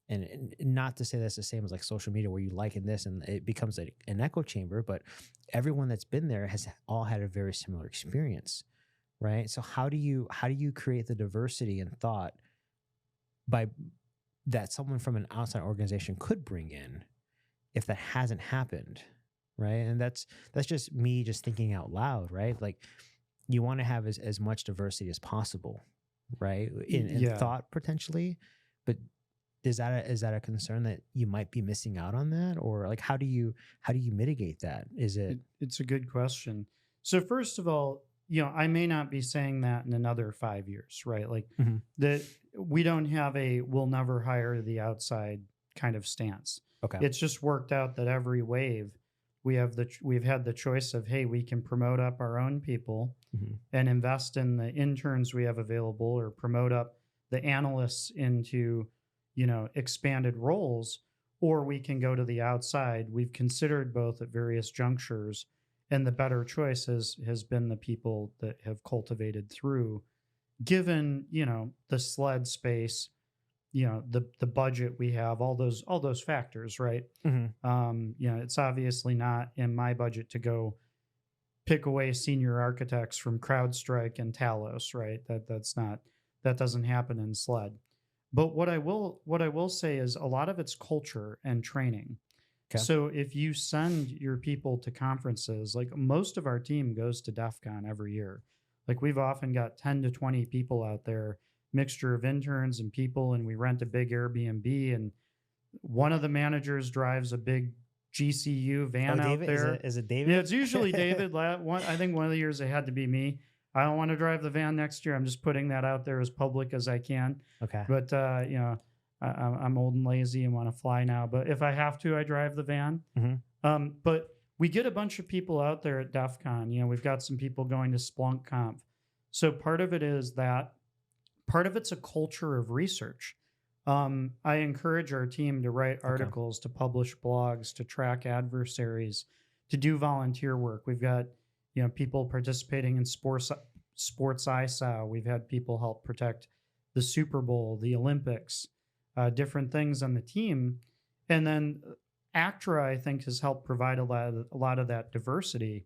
and not to say that's the same as like social media where you like in this and it becomes an echo chamber, but everyone that's been there has all had a very similar experience, right? So how do you create the diversity in thought by that someone from an outside organization could bring in if that hasn't happened, right? And that's just me just thinking out loud, right? Like you want to have as much diversity as possible, right? In thought potentially, but is that a concern that you might be missing out on that? Or like how do you mitigate that? It's a good question. So first of all, I may not be saying that in another 5 years, right? Like Mhm. that we don't have a we'll never hire the outside kind of stance. Okay. It's just worked out that every wave we've had the choice of, hey, we can promote up our own people Mhm. and invest in the interns we have available, or promote up the analysts into expanded roles, or we can go to the outside. We've considered both at various junctures, and the better choice has been the people that have cultivated through, given the SLED space, the budget we have, all those factors, right? Mhm. It's obviously not in my budget to go pick away senior architects from CrowdStrike and Talos, right? That doesn't happen in SLED. But what I will say is a lot of it's culture and training. Okay. So if you send your people to conferences, like most of our team goes to DEF CON every year. Like we've often got 10 to 20 people out there, mixture of interns and people, and we rent a big Airbnb, and one of the managers drives a big GCU van out David? there. Is it David? Yeah, it's usually David. I think one of the years it had to be me. I don't want to drive the van next year. I'm just putting that out there as public as I can. Okay. But I'm old and lazy and want to fly now. But if I have to, I drive the van. Mhm. But we get a bunch of people out there at DEF CON. We've got some people going to Splunk Conf. So part of it is that. Part of it's a culture of research. I encourage our team to write articles, to publish blogs, to track adversaries, to do volunteer work. We've got people participating in sports ISO. We've had people help protect the Super Bowl, the Olympics, different things on the team. And then ACTRA, I think, has helped provide a lot of that diversity,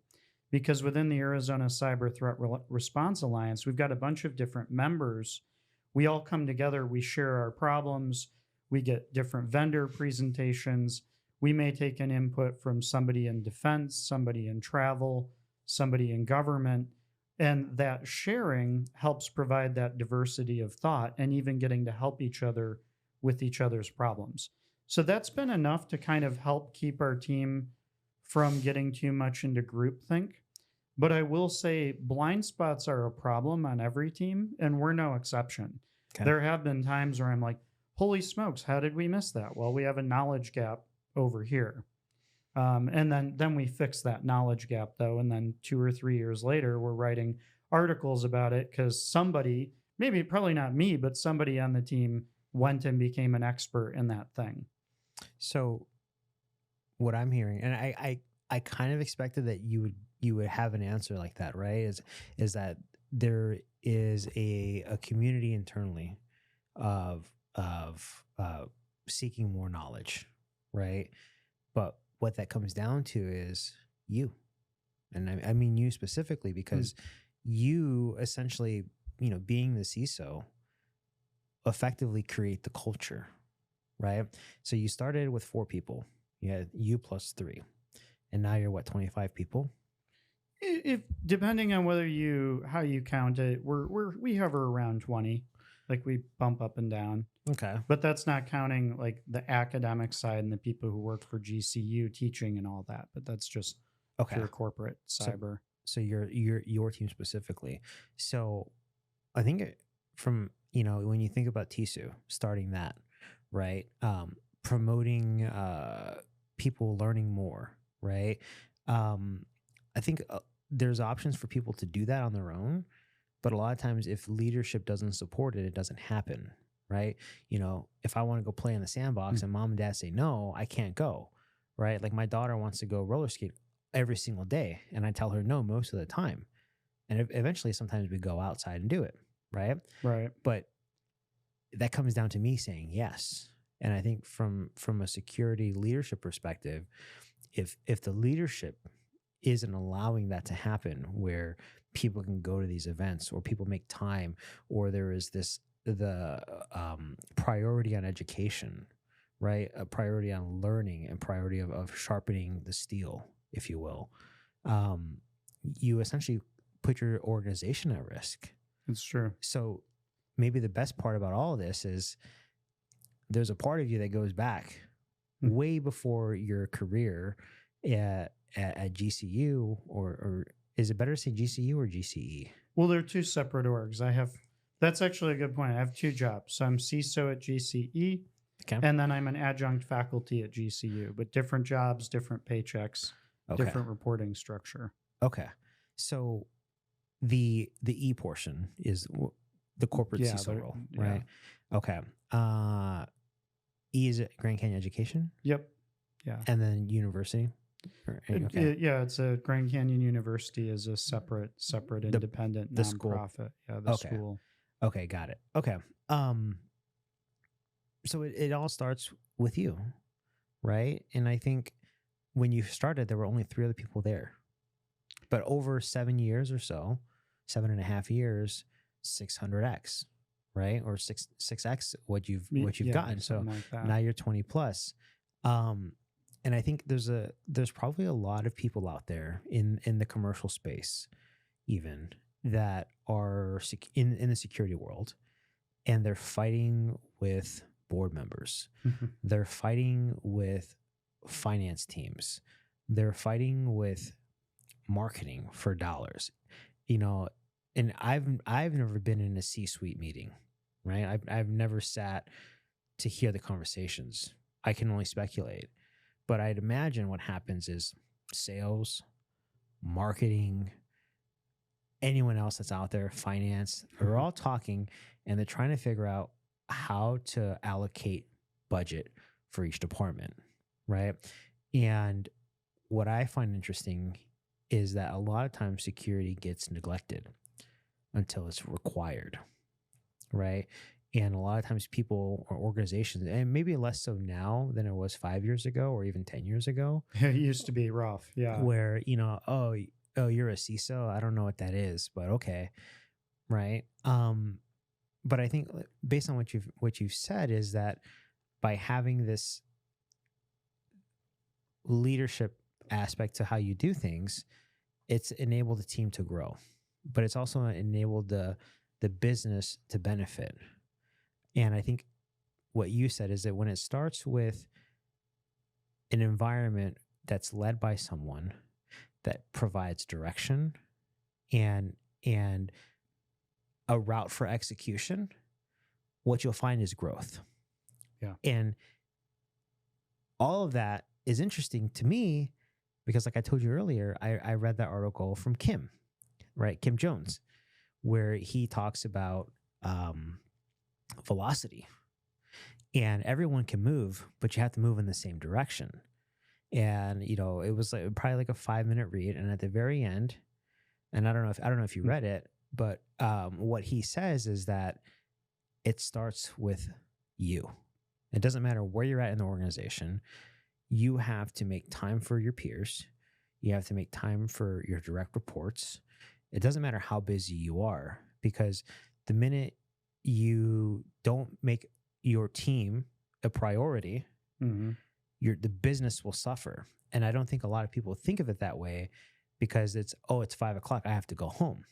because within the Arizona Cyber Threat Response Alliance, we've got a bunch of different members. We all come together, we share our problems, we get different vendor presentations. We may take an input from somebody in defense, somebody in travel, somebody in government, and that sharing helps provide that diversity of thought and even getting to help each other with each other's problems. So that's been enough to kind of help keep our team from getting too much into groupthink. But I will say blind spots are a problem on every team, and we're no exception. Okay. There have been times where I'm like, holy smokes, how did we miss that? Well, we have a knowledge gap over here. And then we fixed that knowledge gap though. And then 2 or 3 years later, we're writing articles about it because somebody, maybe probably not me, but somebody on the team went and became an expert in that thing. So what I'm hearing, and I kind of expected that you would have an answer like that, right? Is that there is a community internally of seeking more knowledge, right? But what that comes down to is you, and I mean you specifically because you essentially, being the CISO, effectively create the culture, right? So you started with 4 people, you had you plus 3, and now you're what, 25 people? If depending on how you count it, we hover around 20. Like we bump up and down. Okay. But that's not counting like the academic side and the people who work for GCU teaching and all that. But that's just pure corporate cyber. So your team specifically. So I think from, when you think about TISU, starting that, right? Promoting people learning more, right? I think there's options for people to do that on their own. But a lot of times if leadership doesn't support it, it doesn't happen, right? If I want to go play in the sandbox and mom and dad say, no, I can't go, right? Like my daughter wants to go roller skate every single day. And I tell her no most of the time. And eventually sometimes we go outside and do it, right? Right. But that comes down to me saying yes. And I think from a security leadership perspective, if the leadership isn't allowing that to happen where people can go to these events or people make time, or there is the priority on education, right? A priority on learning and priority of sharpening the steel, if you will. You essentially put your organization at risk. It's true. So maybe the best part about all of this is there's a part of you that goes back way before your career at GCU, or is it better to say GCU or GCE? Well, they're 2 separate orgs. That's actually a good point. I have 2 jobs. So I'm CISO at GCE, and then I'm an adjunct faculty at GCU, but different jobs, different paychecks, different reporting structure. Okay. So the E portion is the corporate CISO role, right? Yeah. Okay. E is it Grand Canyon Education? Yep. Yeah. And then university? It's a Grand Canyon University is a separate independent nonprofit. School. Yeah, the school. Okay, got it. Okay. So it all starts with you, right? And I think when you started, there were only 3 other people there. But over 7 years or so, 7.5 years, 600x, right? Or 6x what you've gotten. So like now you're 20 plus. And I think there's probably a lot of people out there in the commercial space, even that are in the security world, and they're fighting with board members. They're fighting with finance teams. They're fighting with marketing for dollars, and I've never been in a C-suite meeting, right? I've never sat to hear the conversations. I can only speculate. But I'd imagine what happens is sales, marketing, anyone else that's out there, finance, are all talking and they're trying to figure out how to allocate budget for each department, right? And what I find interesting is that a lot of times security gets neglected until it's required, right? And a lot of times people or organizations, and maybe less so now than it was 5 years ago or even 10 years ago. It used to be rough. Yeah. Where, oh, you're a CISO. I don't know what that is, but okay. Right. But I think based on what you've said is that by having this leadership aspect to how you do things, it's enabled the team to grow, but it's also enabled the business to benefit. And I think what you said is that when it starts with an environment that's led by someone that provides direction and a route for execution, what you'll find is growth. Yeah. And all of that is interesting to me because, like I told you earlier, I read that article from Kim, right? Kim Jones, where he talks about velocity, and everyone can move, but you have to move in the same direction. And you know, it was like probably like a 5-minute read, and at the very end, and I don't know if you read it, but what he says is that it starts with you. It doesn't matter where you're at in the organization. You have to make time for your peers. You have to make time for your direct reports. It doesn't matter how busy you are, because the minute you don't make your team a priority, the business will suffer. And I don't think a lot of people think of it that way, because it's 5 o'clock. I have to go home.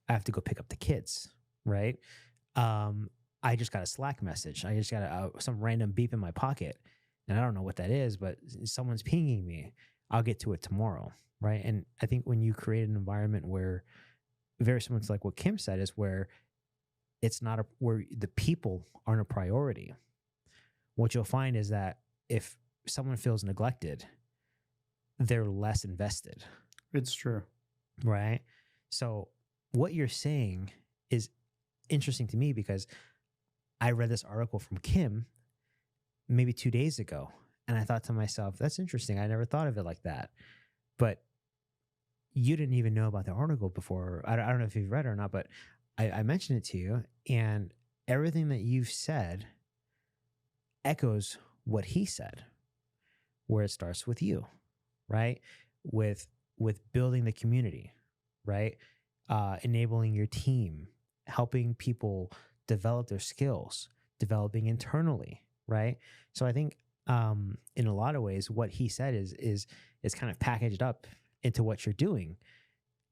I have to go pick up the kids, right? I just got a Slack message. I just got some random beep in my pocket, and I don't know what that is, but someone's pinging me. I'll get to it tomorrow, right? And I think when you create an environment where, very similar to like what Kim said, is where it's not where the people aren't a priority, what you'll find is that if someone feels neglected, they're less invested. It's true. Right? So what you're saying is interesting to me, because I read this article from Kim maybe 2 days ago, and I thought to myself, that's interesting. I never thought of it like that. But you didn't even know about the article before. I don't know if you've read it or not, but I mentioned it to you, and everything that you've said echoes what he said, where it starts with you, right? With building the community, right? Enabling your team, helping people develop their skills, developing internally, right? So I think in a lot of ways, what he said is kind of packaged up into what you're doing.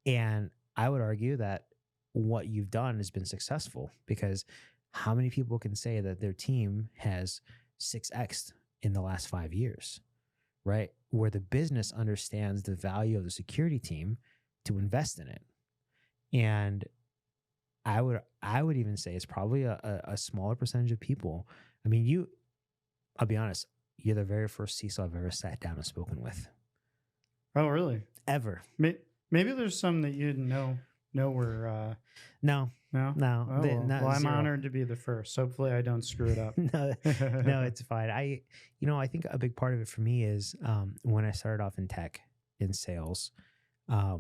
And I would argue that what you've done has been successful, because how many people can say that their team has 6x'd in the last 5 years, right? Where the business understands the value of the security team to invest in it. And I would even say it's probably a smaller percentage of people. I mean, I'll be honest, you're the very first CISO I've ever sat down and spoken with. Oh, really? Ever. Maybe there's some that you didn't know were... No. No? No. Oh, well, I'm honored to be the first. Hopefully I don't screw it up. No, it's fine. I think a big part of it for me is when I started off in tech, in sales, I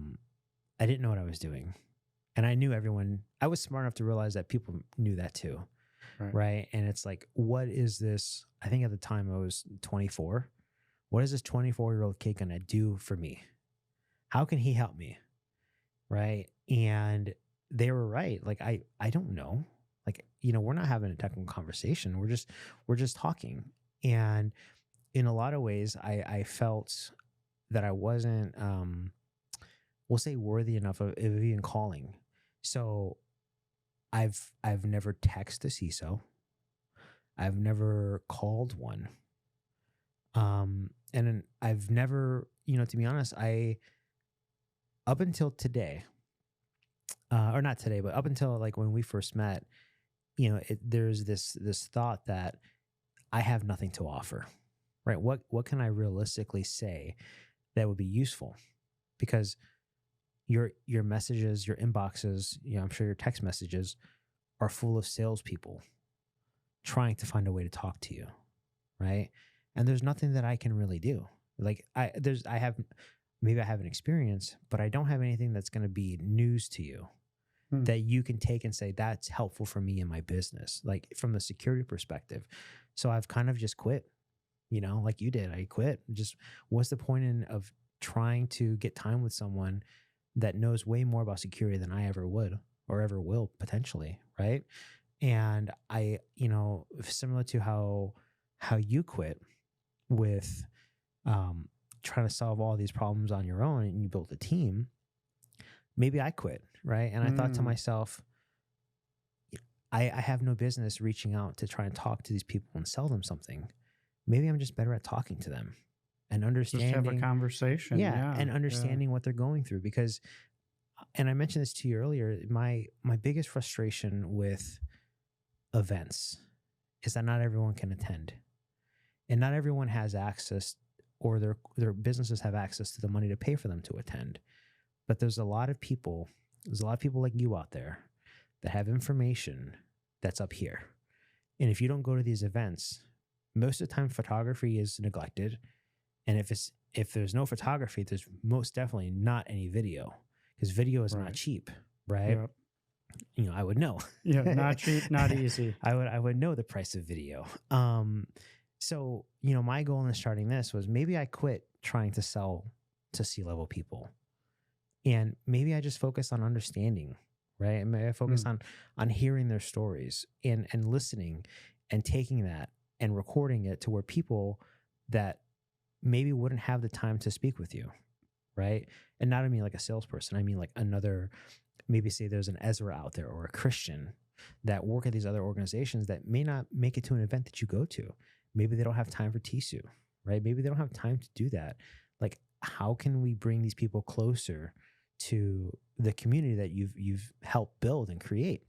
didn't know what I was doing. And I knew everyone. I was smart enough to realize that people knew that too. Right? And it's like, what is this? I think at the time I was 24. What is this 24-year-old kid going to do for me? How can he help me? Right? And they were right. Like, I don't know. Like, we're not having a technical conversation. We're just talking. And in a lot of ways, I felt that I wasn't, we'll say, worthy enough of even calling. So I've never texted a CISO. I've never called one. And I've never, to be honest, up until today, or not today, but up until like when we first met, there's this thought that I have nothing to offer, right? What can I realistically say that would be useful? Because your messages, your inboxes, I'm sure your text messages are full of salespeople trying to find a way to talk to you, right? And there's nothing that I can really do. Like maybe I have an experience, but I don't have anything that's going to be news to you that you can take and say, that's helpful for me in my business, like from the security perspective. So I've kind of just quit, like you did. I quit. Just what's the point of trying to get time with someone that knows way more about security than I ever would or ever will potentially, right? And I, similar to how you quit with trying to solve all these problems on your own and you built a team, maybe I quit, right? And I thought to myself, I have no business reaching out to try and talk to these people and sell them something. Maybe I'm just better at talking to them and understanding. Just have a conversation. Yeah, and understanding what they're going through. Because, and I mentioned this to you earlier, my biggest frustration with events is that not everyone can attend. And not everyone has access or their businesses have access to the money to pay for them to attend. But there's a lot of people like you out there that have information that's up here. And if you don't go to these events, most of the time photography is neglected. And if there's no photography, there's most definitely not any video, because video is not cheap, right? Yep. You know, I would know. Yeah, not cheap, not easy. I would know the price of video. So, you know, my goal in starting this was maybe I quit trying to sell to C-level people. And maybe I just focus on understanding, right? And maybe I focus on hearing their stories and listening and taking that and recording it to where people that maybe wouldn't have the time to speak with you, right? And not I mean like a salesperson. I mean like another, maybe say there's an Ezra out there or a Christian that work at these other organizations that may not make it to an event that you go to. Maybe they don't have time for TISU, right? Maybe they don't have time to do that. Like, how can we bring these people closer to the community that you've helped build and create?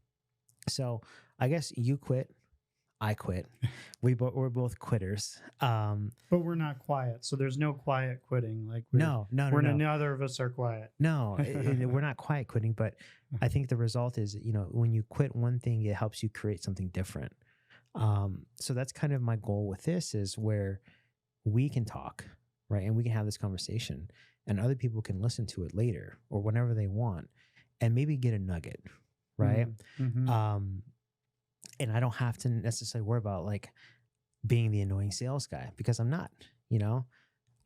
So I guess you quit, I quit. We're both quitters. But we're not quiet. So there's no quiet quitting. Like no. Neither of us are quiet. No, we're not quiet quitting, but I think the result is, you know, when you quit one thing, it helps you create something different. So that's kind of my goal with this, is where we can talk, right? And we can have this conversation and other people can listen to it later or whenever they want and maybe get a nugget, right? Mm-hmm. And I don't have to necessarily worry about like being the annoying sales guy, because I'm not. You know,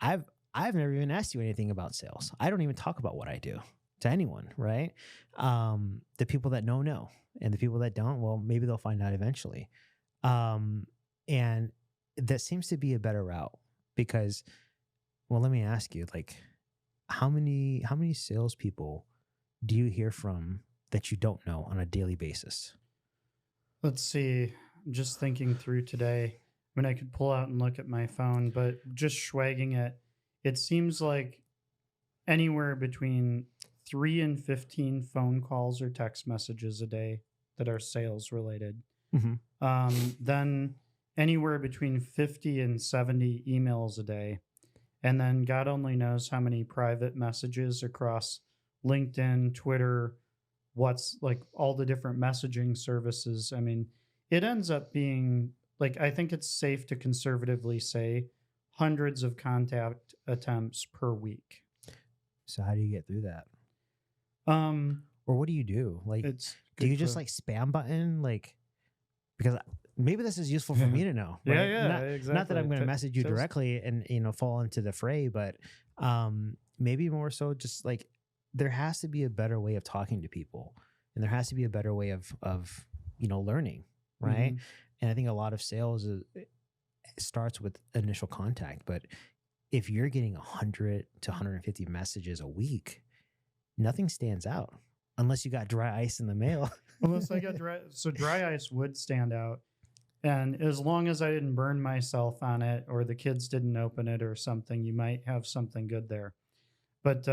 I've never even asked you anything about sales. I don't even talk about what I do to anyone, right? The people that know, and the people that don't, well, maybe they'll find out eventually. And that seems to be a better route, because, well, let me ask you, like, how many salespeople do you hear from that you don't know on a daily basis? Let's see. I'm just thinking through today. I mean, I could pull out and look at my phone, but just schwagging it, it seems like anywhere between 3 and 15 phone calls or text messages a day that are sales related. Mm-hmm. Then anywhere between 50 and 70 emails a day. And then God only knows how many private messages across LinkedIn, Twitter, what's like all the different messaging services. I mean, it ends up being like, I think it's safe to conservatively say hundreds of contact attempts per week. So how do you get through that? Or what do you do? Like, do you just like spam button? Like, because maybe this is useful for me to know. Right? Yeah, exactly. Not that I'm going to message you directly and, you know, fall into the fray, but maybe more so just like, there has to be a better way of talking to people, and there has to be a better way of you know, learning, right? And I think a lot of sales starts with initial contact, but if you're getting 100 to 150 messages a week, nothing stands out unless you got dry ice in the mail. Unless I got dry ice would stand out, and as long as I didn't burn myself on it or the kids didn't open it or something, you might have something good there. But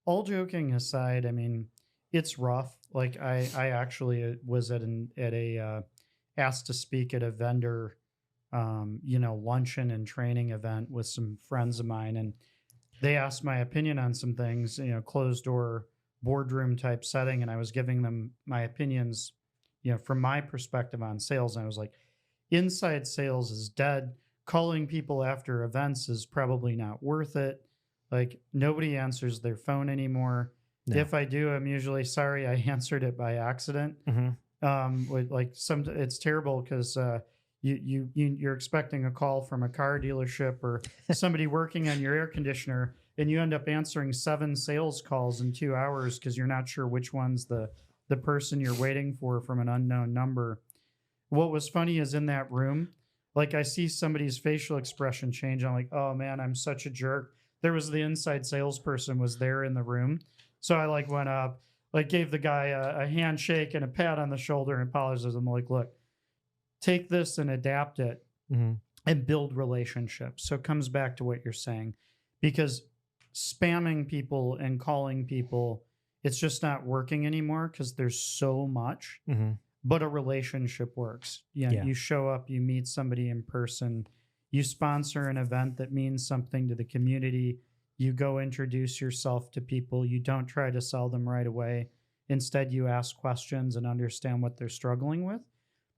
all joking aside, I mean, it's rough. Like I actually was at a asked to speak at a vendor, you know, luncheon and training event with some friends of mine, and they asked my opinion on some things, you know, closed door boardroom type setting, and I was giving them my opinions, you know, from my perspective on sales. And I was like, inside sales is dead. Calling people after events is probably not worth it. Like, nobody answers their phone anymore. No. If I do, I'm usually sorry I answered it by accident. It's terrible because you're expecting a call from a car dealership or somebody working on your air conditioner, and you end up answering 7 sales calls in 2 hours because you're not sure which one's the person you're waiting for from an unknown number. What was funny is in that room, like, I see somebody's facial expression change. I'm like, oh man, I'm such a jerk. There was the inside salesperson was there in the room. So I like went up, like gave the guy a handshake and a pat on the shoulder and apologized. I'm like, look, take this and adapt it and build relationships. So it comes back to what you're saying, because spamming people and calling people, it's just not working anymore because there's so much, but a relationship works. You show up, you meet somebody in person, You sponsor an event that means something to the community. You go introduce yourself to people. You don't try to sell them right away. Instead, you ask questions and understand what they're struggling with.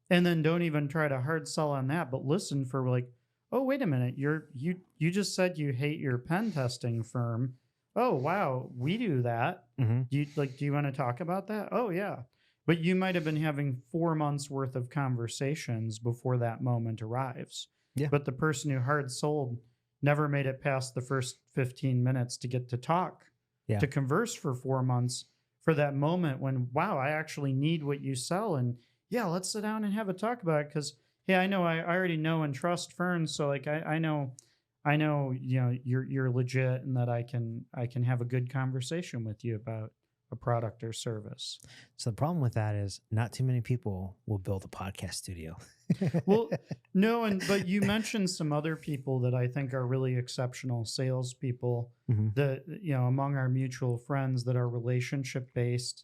And then don't even try to hard sell on that, but listen for like, oh, wait a minute, you just said you hate your pen testing firm. Oh, wow, we do that. Mm-hmm. Do you want to talk about that? Oh, yeah. But you might have been having 4 months worth of conversations before that moment arrives. Yeah. But the person who hard sold never made it past the first 15 minutes to get to talk, to converse for 4 months for that moment when, wow, I actually need what you sell. And yeah, let's sit down and have a talk about it. Cause hey, I know I already know and trust Fern. So like, I know, you're legit and that I can have a good conversation with you about a product or service. So the problem with that is not too many people will build a podcast studio. Well, no, but you mentioned some other people that I think are really exceptional salespeople. Mm-hmm. That among our mutual friends that are relationship based,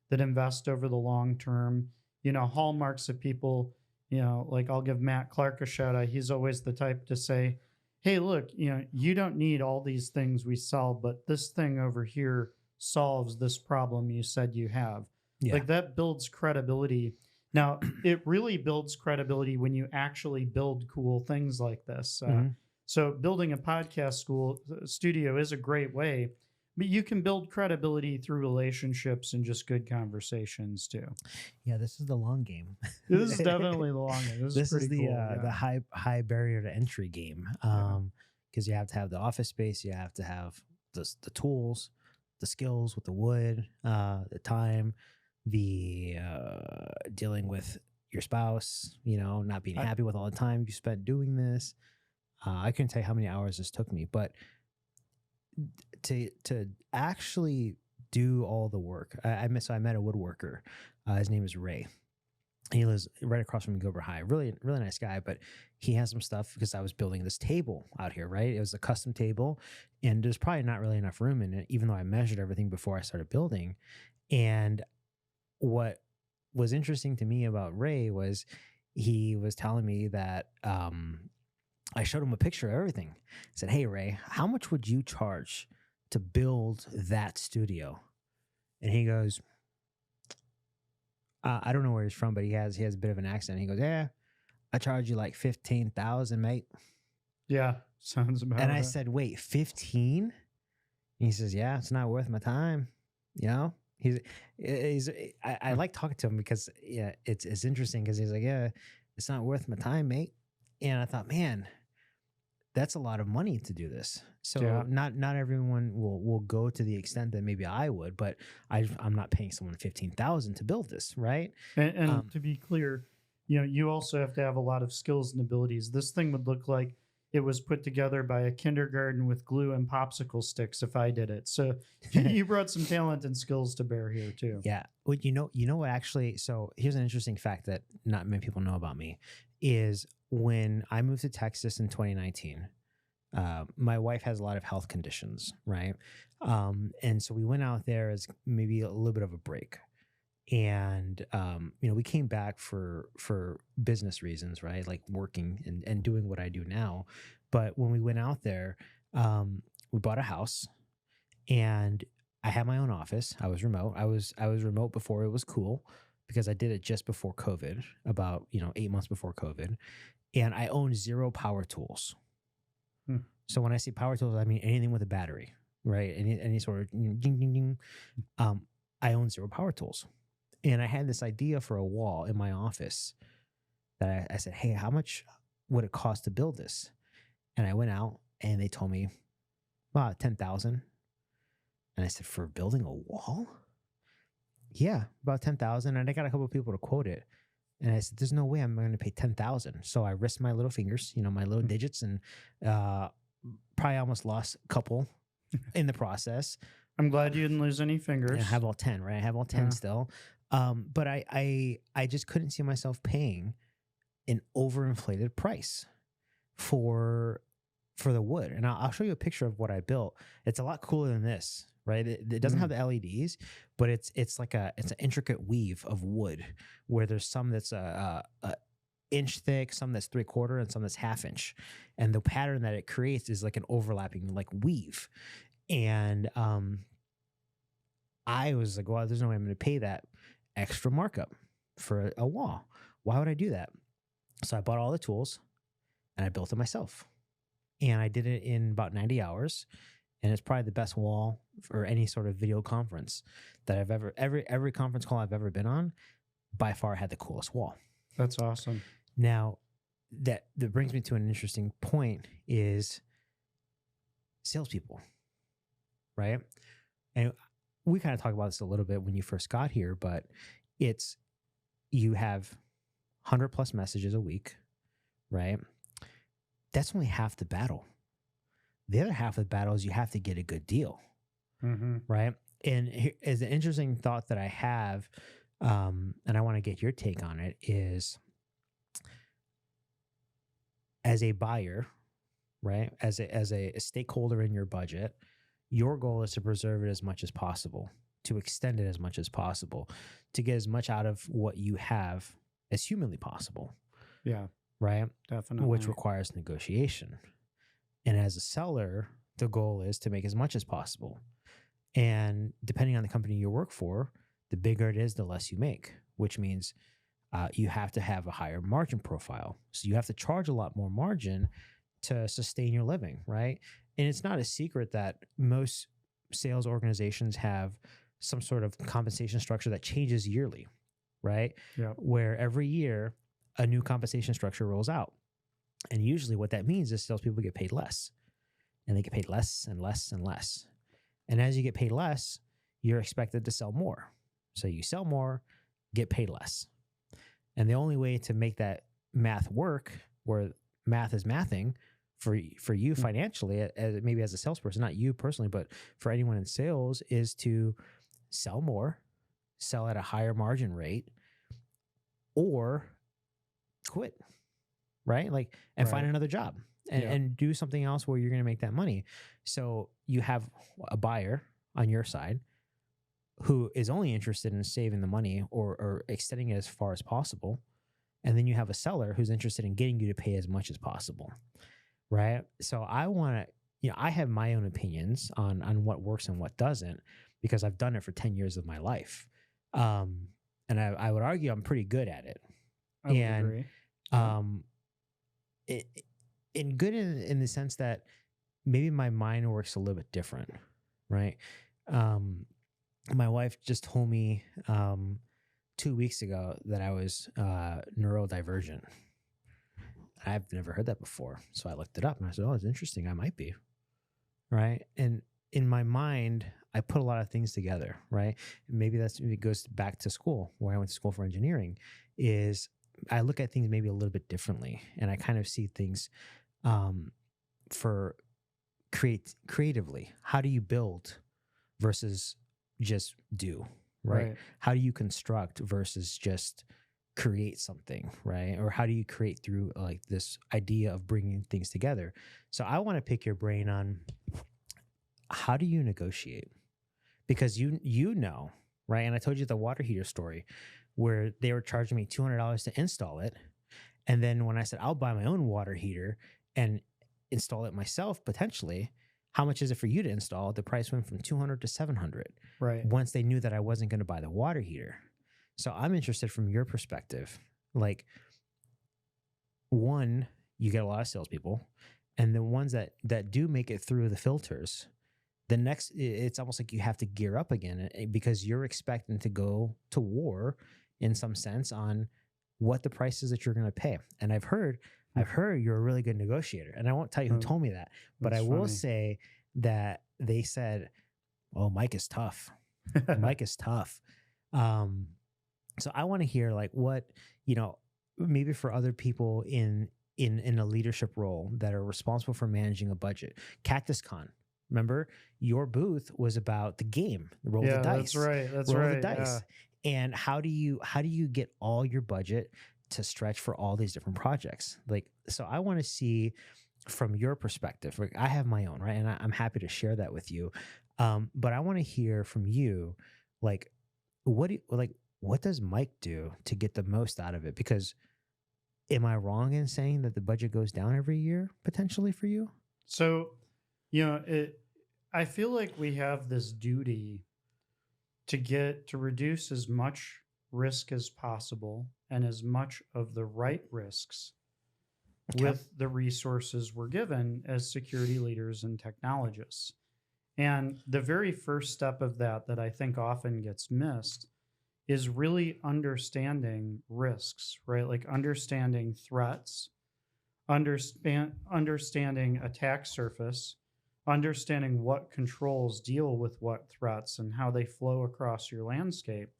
that invest over the long term. Hallmarks of people. Like I'll give Matt Clark a shout out. He's always the type to say, "Hey, look, you don't need all these things we sell, but this thing over here solves this problem you said you have." Yeah. Like that builds credibility. Now, it really builds credibility when you actually build cool things like this. So building a podcast studio is a great way, but you can build credibility through relationships and just good conversations too. Yeah, this is the long game. This is definitely the long game. This is pretty cool. The high barrier to entry game. Because you have to have the office space, you have to have the tools, the skills with the wood, the time, the dealing with your spouse, not being happy with all the time you spent doing this. I couldn't tell you how many hours this took me, but to actually do all the work, I met a woodworker. His name is Ray. He lives right across from me, Gober High. Really, really nice guy, but he has some stuff because I was building this table out here, right? It was a custom table, and there's probably not really enough room in it, even though I measured everything before I started building. And what was interesting to me about Ray was he was telling me that I showed him a picture of everything. I said, "Hey, Ray, how much would you charge to build that studio?" And he goes, I don't know where he's from, but he has a bit of an accent. He goes, "Yeah, I charge you like 15,000, mate." Yeah, sounds about And right. I said, "Wait, 15?" And he says, "Yeah, it's not worth my time." I like talking to him because it's interesting because he's like, "Yeah, it's not worth my time, mate." And I thought, man, that's a lot of money to do this. So not everyone will go to the extent that maybe I would, but I'm not paying someone 15,000 to build this, right? And to be clear, you also have to have a lot of skills and abilities. This thing would look like it was put together by a kindergarten with glue and popsicle sticks if I did it. So you brought some talent and skills to bear here too. Yeah. Well, you know what actually, so here's an interesting fact that not many people know about me is when I moved to Texas in 2019, my wife has a lot of health conditions, right? And so we went out there as maybe a little bit of a break. And, we came back for business reasons, right? Like working and doing what I do now. But when we went out there, we bought a house and I had my own office. I was remote. I was remote before it was cool because I did it just before COVID, about, 8 months before COVID. And I owned 0 power tools. So when I say power tools, I mean anything with a battery, right? Any sort of ding, ding, ding. I own 0 power tools. And I had this idea for a wall in my office that I said, "Hey, how much would it cost to build this?" And I went out and they told me about 10,000. And I said, "For building a wall?" "Yeah, about 10,000. And I got a couple of people to quote it. And I said, "There's no way I'm going to pay 10,000. So I risked my little fingers, my little digits, and probably almost lost a couple in the process. I'm glad you didn't lose any fingers. And I have all 10, right? I have all 10 still. But I just couldn't see myself paying an overinflated price for the wood. And I'll show you a picture of what I built. It's a lot cooler than this, right? It doesn't have the LEDs, but it's like it's an intricate weave of wood where there's some that's inch thick, some that's 3/4, and some that's 1/2 inch. And the pattern that it creates is like an overlapping like weave. And I was like, well, there's no way I'm going to pay that extra markup for a wall. Why would I do that? So I bought all the tools and I built it myself. And I did it in about 90 hours. And it's probably the best wall for any sort of video conference that I've every conference call I've ever been on, by far had the coolest wall. That's awesome. Now, that brings me to an interesting point is salespeople, right? And we kind of talked about this a little bit when you first got here, but it's, you have 100 plus messages a week, right? That's only half the battle. The other half of the battle is you have to get a good deal, right? And here is an interesting thought that I have, and I want to get your take on it, is as a buyer, right? As a stakeholder in your budget, your goal is to preserve it as much as possible, to extend it as much as possible, to get as much out of what you have as humanly possible. Yeah. Right? Definitely. Which requires negotiation. And as a seller, the goal is to make as much as possible. And depending on the company you work for, the bigger it is, the less you make, which means you have to have a higher margin profile. So you have to charge a lot more margin to sustain your living, right? And it's not a secret that most sales organizations have some sort of compensation structure that changes yearly, right? Yeah. Where every year a new compensation structure rolls out. And usually what that means is salespeople get paid less, and they get paid less and less and less. And as you get paid less, you're expected to sell more. So you sell more, get paid less. And the only way to make that math work, where math is mathing for you financially, maybe as a salesperson, not you personally, but for anyone in sales, is to sell more, sell at a higher margin rate, or quit, right? Like, and find another job and do something else where you're going to make that money. So you have a buyer on your side who is only interested in saving the money or extending it as far as possible. And then you have a seller who's interested in getting you to pay as much as possible, right? So I want to, I have my own opinions on what works and what doesn't, because I've done it for 10 years of my life. And I would argue I'm pretty good at it. I would agree. In good in the sense that maybe my mind works a little bit different, right? My wife just told me 2 weeks ago that I was neurodivergent. I've never heard that before. So I looked it up and I said, oh, it's interesting. I might be, right? And in my mind, I put a lot of things together, right? Maybe it goes back to school, where I went to school for engineering, is I look at things maybe a little bit differently, and I kind of see things for creatively. How do you build versus just do, right? How do you construct versus just create something, right? Or how do you create through like this idea of bringing things together? So I want to pick your brain on, how do you negotiate? Because you know, right? And I told you the water heater story where they were charging me $200 to install it. And then when I said, I'll buy my own water heater and install it myself, potentially, how much is it for you to install? The price went from $200 to $700. Right. Once they knew that I wasn't going to buy the water heater. So I'm interested from your perspective. Like, one, you get a lot of salespeople, and the ones that do make it through the filters, the next, it's almost like you have to gear up again, because you're expecting to go to war in some sense on what the price is that you're going to pay. And I've heard you're a really good negotiator, and I won't tell you who told me that, but I will say that they said, "Oh, Mike is tough. Mike is tough." So I want to hear like what, maybe for other people in a leadership role that are responsible for managing a budget. Cactus Con, remember, your booth was about the game, roll the dice. That's right. Roll the dice. Yeah. And how do you get all your budget to stretch for all these different projects? Like, so I want to see from your perspective. Like, I have my own, right? And I'm happy to share that with you. But I want to hear from you, like, what does Mike do to get the most out of it? Because am I wrong in saying that the budget goes down every year potentially for you? So, I feel like we have this duty to reduce as much risk as possible and as much of the right risks with the resources we're given as security leaders and technologists. And the very first step of that I think often gets missed is really understanding risks, right? Like understanding threats, understanding attack surface, understanding what controls deal with what threats and how they flow across your landscape.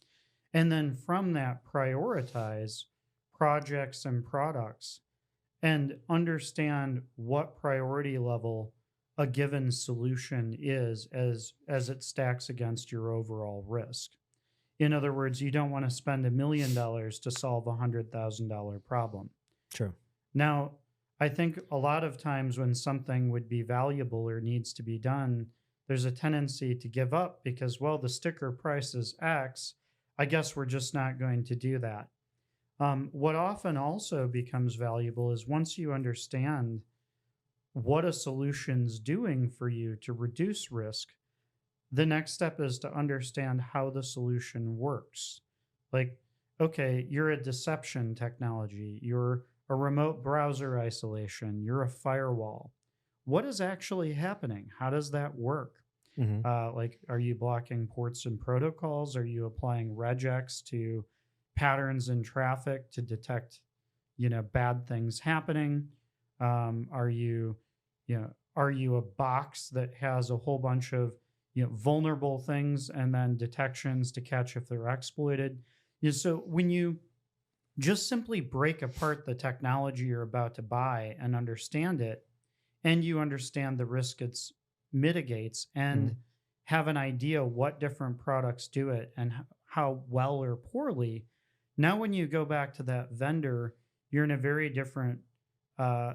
And then from that, prioritize projects and products and understand what priority level a given solution is as it stacks against your overall risk. In other words, you don't want to spend $1 million to solve a $100,000 problem. True. Now, I think a lot of times when something would be valuable or needs to be done, there's a tendency to give up because, well, the sticker price is X. I guess we're just not going to do that. What often also becomes valuable is once you understand what a solution's doing for you to reduce risk, the next step is to understand how the solution works. Like, okay, you're a deception technology, you're a remote browser isolation, you're a firewall. What is actually happening? How does that work? Like, are you blocking ports and protocols? Are you applying regex to patterns in traffic to detect, bad things happening? Are you a box that has a whole bunch of vulnerable things and then detections to catch if they're exploited? So when you just simply break apart the technology you're about to buy and understand it, and you understand the risk it mitigates and have an idea what different products do it and how well or poorly, now when you go back to that vendor, you're in a very different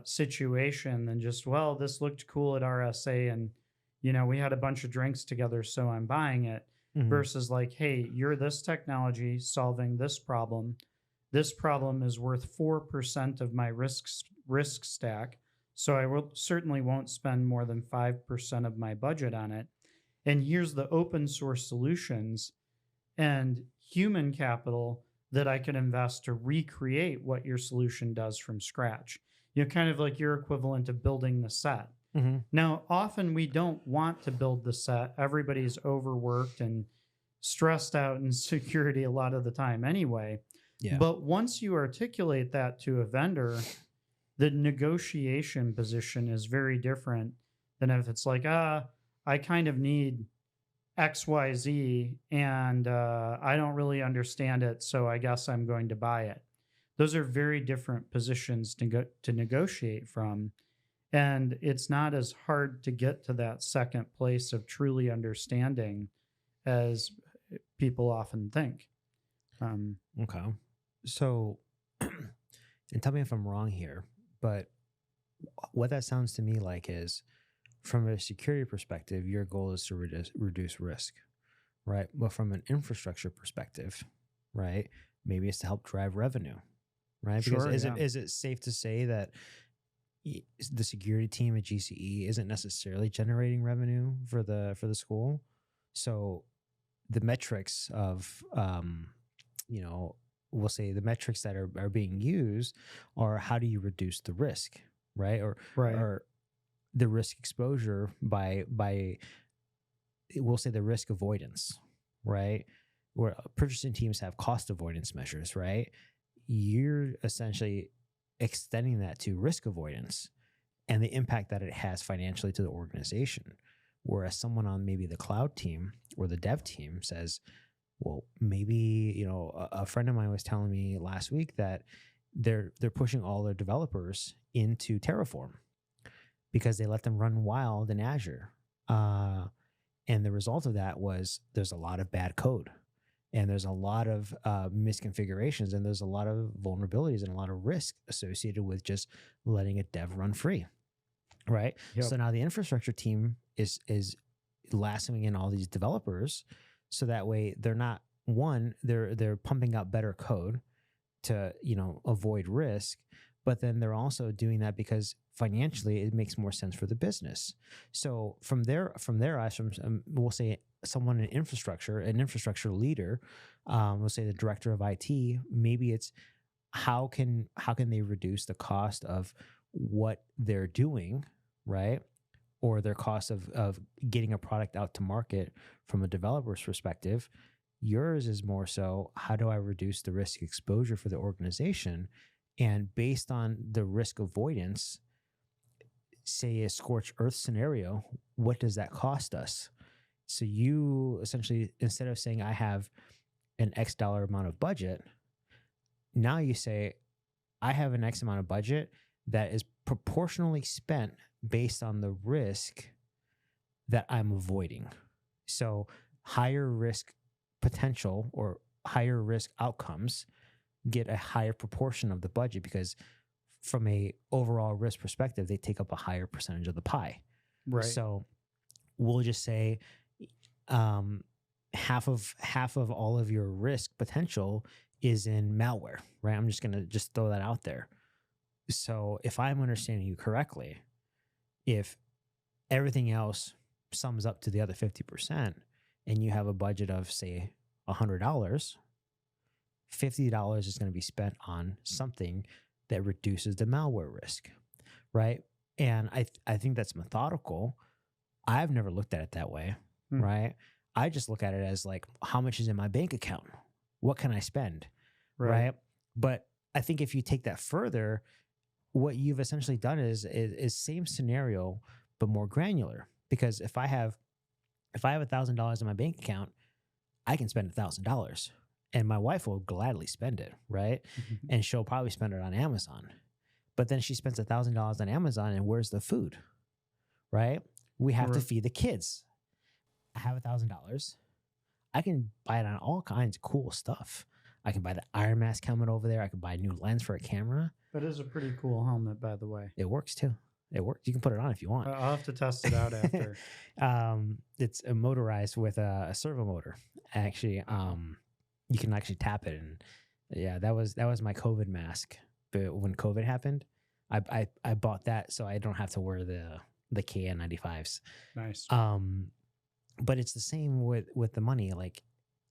situation than just, well, this looked cool at RSA and, we had a bunch of drinks together, so I'm buying it, versus like, hey, you're this technology solving this problem. This problem is worth 4% of my risk stack, so I certainly won't spend more than 5% of my budget on it. And here's the open source solutions and human capital that I can invest to recreate what your solution does from scratch. Kind of like your equivalent of building the set. Now, often we don't want to build the set. Everybody's overworked and stressed out in security a lot of the time anyway. Yeah. But once you articulate that to a vendor, the negotiation position is very different than if it's like, I kind of need XYZ and I don't really understand it, so I guess I'm going to buy it. Those are very different positions to negotiate from. And it's not as hard to get to that second place of truly understanding as people often think. Okay. So, and tell me if I'm wrong here, but what that sounds to me like is from a security perspective, your goal is to reduce risk, right? But from an infrastructure perspective, right, maybe it's to help drive revenue, right? Because is it safe to say that the security team at GCE isn't necessarily generating revenue for the school? So the metrics of, we'll say the metrics that are being used are how do you reduce the risk, right? Or the risk exposure by we'll say the risk avoidance, right? Where purchasing teams have cost avoidance measures, right? You're essentially extending that to risk avoidance and the impact that it has financially to the organization. Whereas someone on maybe the cloud team or the dev team says, well, maybe, a friend of mine was telling me last week that they're pushing all their developers into Terraform because they let them run wild in Azure. And the result of that was there's a lot of bad code and there's a lot of misconfigurations and there's a lot of vulnerabilities and a lot of risk associated with just letting a dev run free, right? Yep. So now the infrastructure team is lassoing in all these developers so that way they're not, they're pumping out better code, to, avoid risk, but then they're also doing that because financially it makes more sense for the business. So from their eyes, we'll say someone in infrastructure, an infrastructure leader, we'll say the director of IT, maybe it's how can they reduce the cost of what they're doing, right? Or their cost of getting a product out to market from a developer's perspective. Yours is more so, how do I reduce the risk exposure for the organization? And based on the risk avoidance, say a scorched earth scenario, what does that cost us? So you essentially, instead of saying I have an X dollar amount of budget, now you say I have an X amount of budget that is proportionally spent based on the risk that I'm avoiding. So higher risk potential or higher risk outcomes get a higher proportion of the budget because from a overall risk perspective, they take up a higher percentage of the pie. Right. So we'll just say half of all of your risk potential is in malware, right? I'm just going to just throw that out there. So if I'm understanding you correctly, if everything else sums up to the other 50% and you have a budget of, say, $100, $50 is going to be spent on something that reduces the malware risk, right? And I think that's methodical. I've never looked at it that way, right? I just look at it as like, how much is in my bank account? What can I spend, right? But I think if you take that further, what you've essentially done is same scenario, but more granular. Because if I have $1,000 in my bank account, I can spend $1,000 and my wife will gladly spend it, right? Mm-hmm. And she'll probably spend it on Amazon. But then she spends $1,000 on Amazon and where's the food, right? We have to feed the kids. I have $1,000. I can buy it on all kinds of cool stuff. I can buy the Iron Mask helmet over there. I can buy a new lens for a camera. That is a pretty cool helmet, by the way. It works too. It works. You can put it on if you want. I'll have to test it out after. It's motorized with a servo motor. Actually, you can actually tap it, and yeah, that was my COVID mask. But when COVID happened, I bought that so I don't have to wear the KN95s. Nice. But it's the same with the money. Like,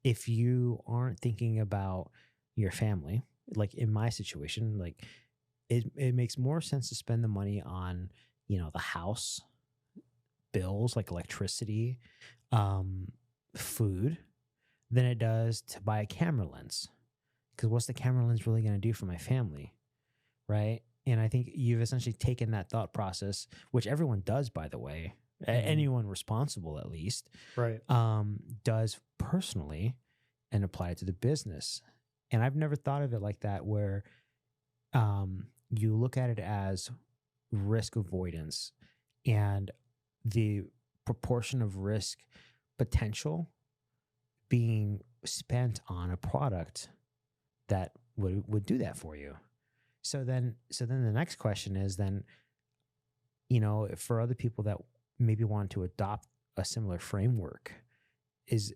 if you aren't thinking about your family, like in my situation, like it makes more sense to spend the money on, the house bills, like electricity, food, than it does to buy a camera lens. Because what's the camera lens really going to do for my family, right? And I think you've essentially taken that thought process, which everyone does, by the way, anyone responsible at least, right, does personally, and apply it to the business. And I've never thought of it like that, where you look at it as risk avoidance and the proportion of risk potential being spent on a product that would do that for you. So then the next question is then, for other people that maybe want to adopt a similar framework, is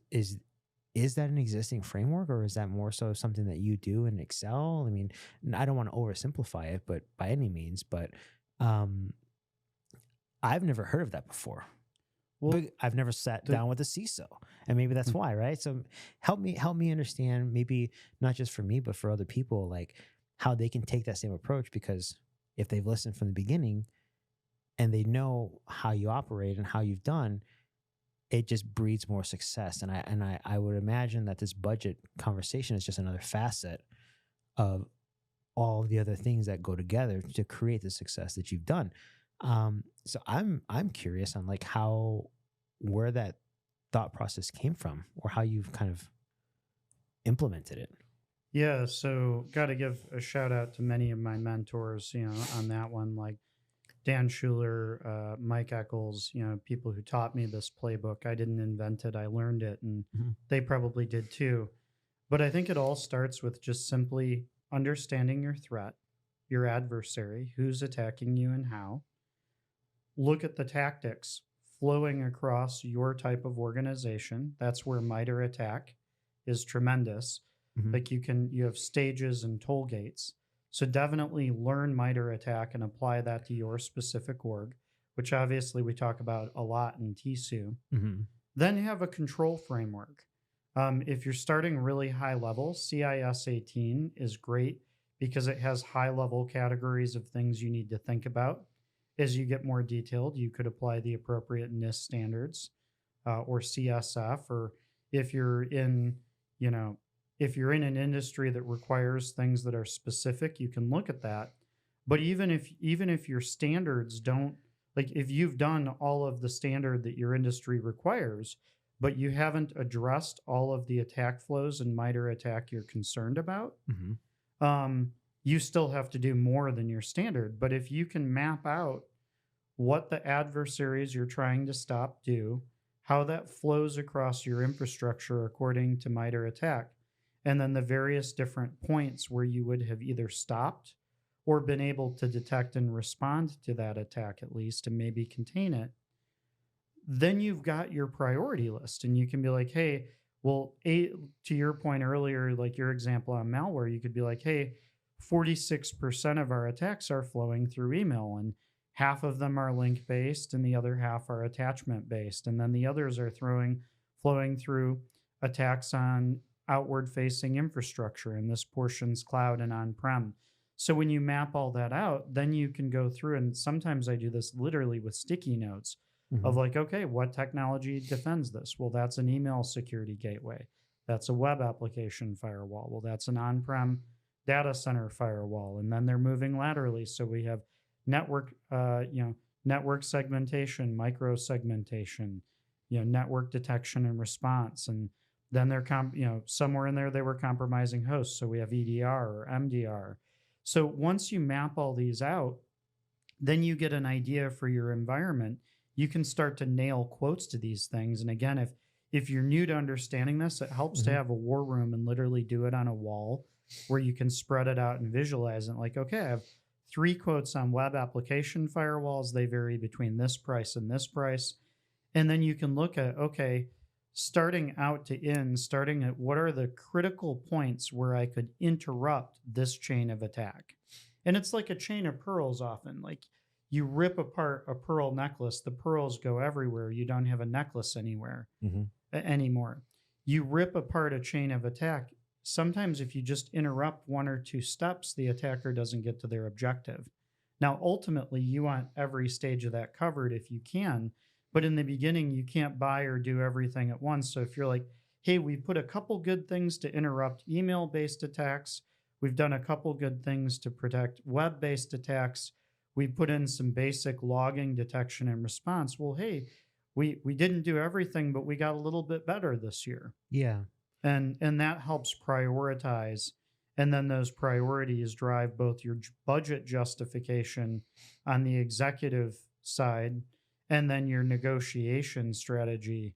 that an existing framework, or is that more so something that you do in Excel? I mean, I don't want to oversimplify it, but by any means, but I've never heard of that before. Well, I've never sat down with a CISO, and maybe that's why, right? So help me understand, maybe not just for me, but for other people, like how they can take that same approach, because if they've listened from the beginning and they know how you operate and how you've done, it just breeds more success. And I would imagine that this budget conversation is just another facet of all of the other things that go together to create the success that you've done. So I'm curious on like where that thought process came from, or how you've kind of implemented it. Yeah, so got to give a shout out to many of my mentors, on that one, like Dan Schuler, Mike Eccles, people who taught me this playbook. I didn't invent it. I learned it, and they probably did too. But I think it all starts with just simply understanding your threat, your adversary, who's attacking you and how. Look at the tactics flowing across your type of organization. That's where MITRE ATT&CK is tremendous. Like you have stages and toll gates. So definitely learn MITRE ATT&CK and apply that to your specific org, which obviously we talk about a lot in TISU. Then have a control framework. If you're starting really high level, CIS-18 is great because it has high level categories of things you need to think about. As you get more detailed, you could apply the appropriate NIST standards or CSF, or if you're in, if you're in an industry that requires things that are specific, you can look at that. But even if your standards don't, like if you've done all of the standard that your industry requires, but you haven't addressed all of the attack flows and MITRE ATT&CK you're concerned about, you still have to do more than your standard. But if you can map out what the adversaries you're trying to stop do, how that flows across your infrastructure according to MITRE ATT&CK, and then the various different points where you would have either stopped or been able to detect and respond to that attack at least and maybe contain it, then you've got your priority list. And you can be like, hey, well, to your point earlier, like your example on malware, you could be like, hey, 46% of our attacks are flowing through email, and half of them are link based and the other half are attachment based. And then the others are flowing through attacks on outward facing infrastructure, and this portion's cloud and on-prem. So when you map all that out, then you can go through, and sometimes I do this literally with sticky notes of like, okay, what technology defends this? Well, that's an email security gateway. That's a web application firewall. Well, that's an on-prem data center firewall. And then they're moving laterally. So we have network, network segmentation, micro segmentation, network detection and response. And then they're, somewhere in there, they were compromising hosts. So we have EDR or MDR. So once you map all these out, then you get an idea for your environment. You can start to nail quotes to these things. And again, if you're new to understanding this, it helps to have a war room and literally do it on a wall where you can spread it out and visualize it. Like, okay, I have 3 quotes on web application firewalls. They vary between this price and this price. And then you can look at, okay, starting out to end, starting at what are the critical points where I could interrupt this chain of attack. And it's like a chain of pearls often. Like you rip apart a pearl necklace, the pearls go everywhere. You don't have a necklace anywhere anymore. You rip apart a chain of attack. Sometimes if you just interrupt 1 or 2 steps, the attacker doesn't get to their objective. Now, ultimately, you want every stage of that covered if you can. But in the beginning, you can't buy or do everything at once. So if you're like, hey, we put a couple good things to interrupt email-based attacks. We've done a couple good things to protect web-based attacks. We put in some basic logging detection and response. Well, hey, we didn't do everything, but we got a little bit better this year. Yeah. And that helps prioritize. And then those priorities drive both your budget justification on the executive side and then your negotiation strategy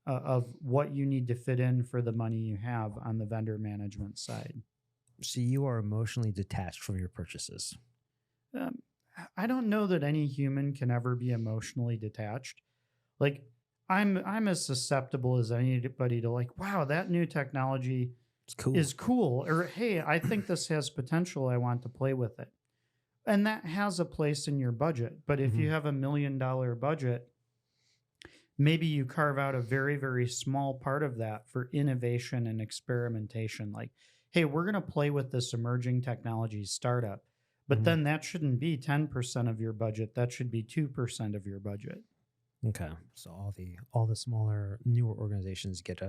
of what you need to fit in for the money you have on the vendor management side. So you are emotionally detached from your purchases. I don't know that any human can ever be emotionally detached. Like I'm as susceptible as anybody to like, wow, that new technology is cool. Or, hey, I think this has potential. I want to play with it. And that has a place in your budget. But if you have $1 million budget, maybe you carve out a very, very small part of that for innovation and experimentation. Like, hey, we're going to play with this emerging technology startup. But then that shouldn't be 10% of your budget. That should be 2% of your budget. Okay. So all the smaller, newer organizations get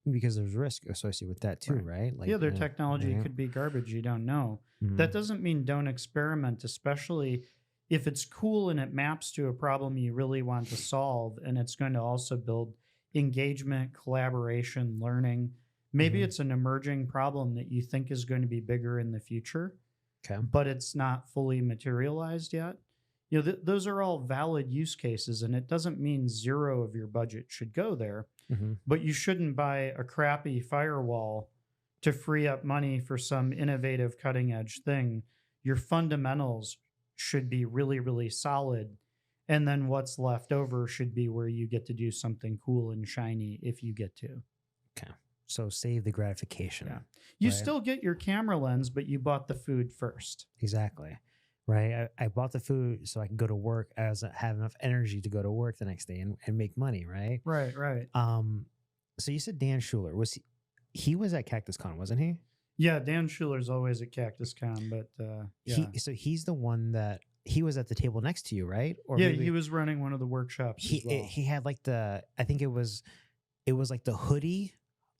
because there's risk associated with that too, right? Like, their technology could be garbage. You don't know. That doesn't mean don't experiment, especially if it's cool and it maps to a problem you really want to solve, and it's going to also build engagement, collaboration, learning. Maybe it's an emerging problem that you think is going to be bigger in the future, but it's not fully materialized yet. Those are all valid use cases, and it doesn't mean 0 of your budget should go there. But you shouldn't buy a crappy firewall to free up money for some innovative cutting edge thing. Your fundamentals should be really, really solid. And then what's left over should be where you get to do something cool and shiny if you get to. Okay. So save the gratification. Yeah. You right? still get your camera lens, but you bought the food first. Exactly. Right. I bought the food so I can go to work as I have enough energy to go to work the next day and make money. Right. Right, right. So you said Dan Schuler was he was at Cactus Con, wasn't he? Yeah, Dan Schuler's always at Cactus Con, but yeah. So he's the one that he was at the table next to you, right? Or Yeah, maybe he was running one of the workshops as well. he had like I think it was like the hoodie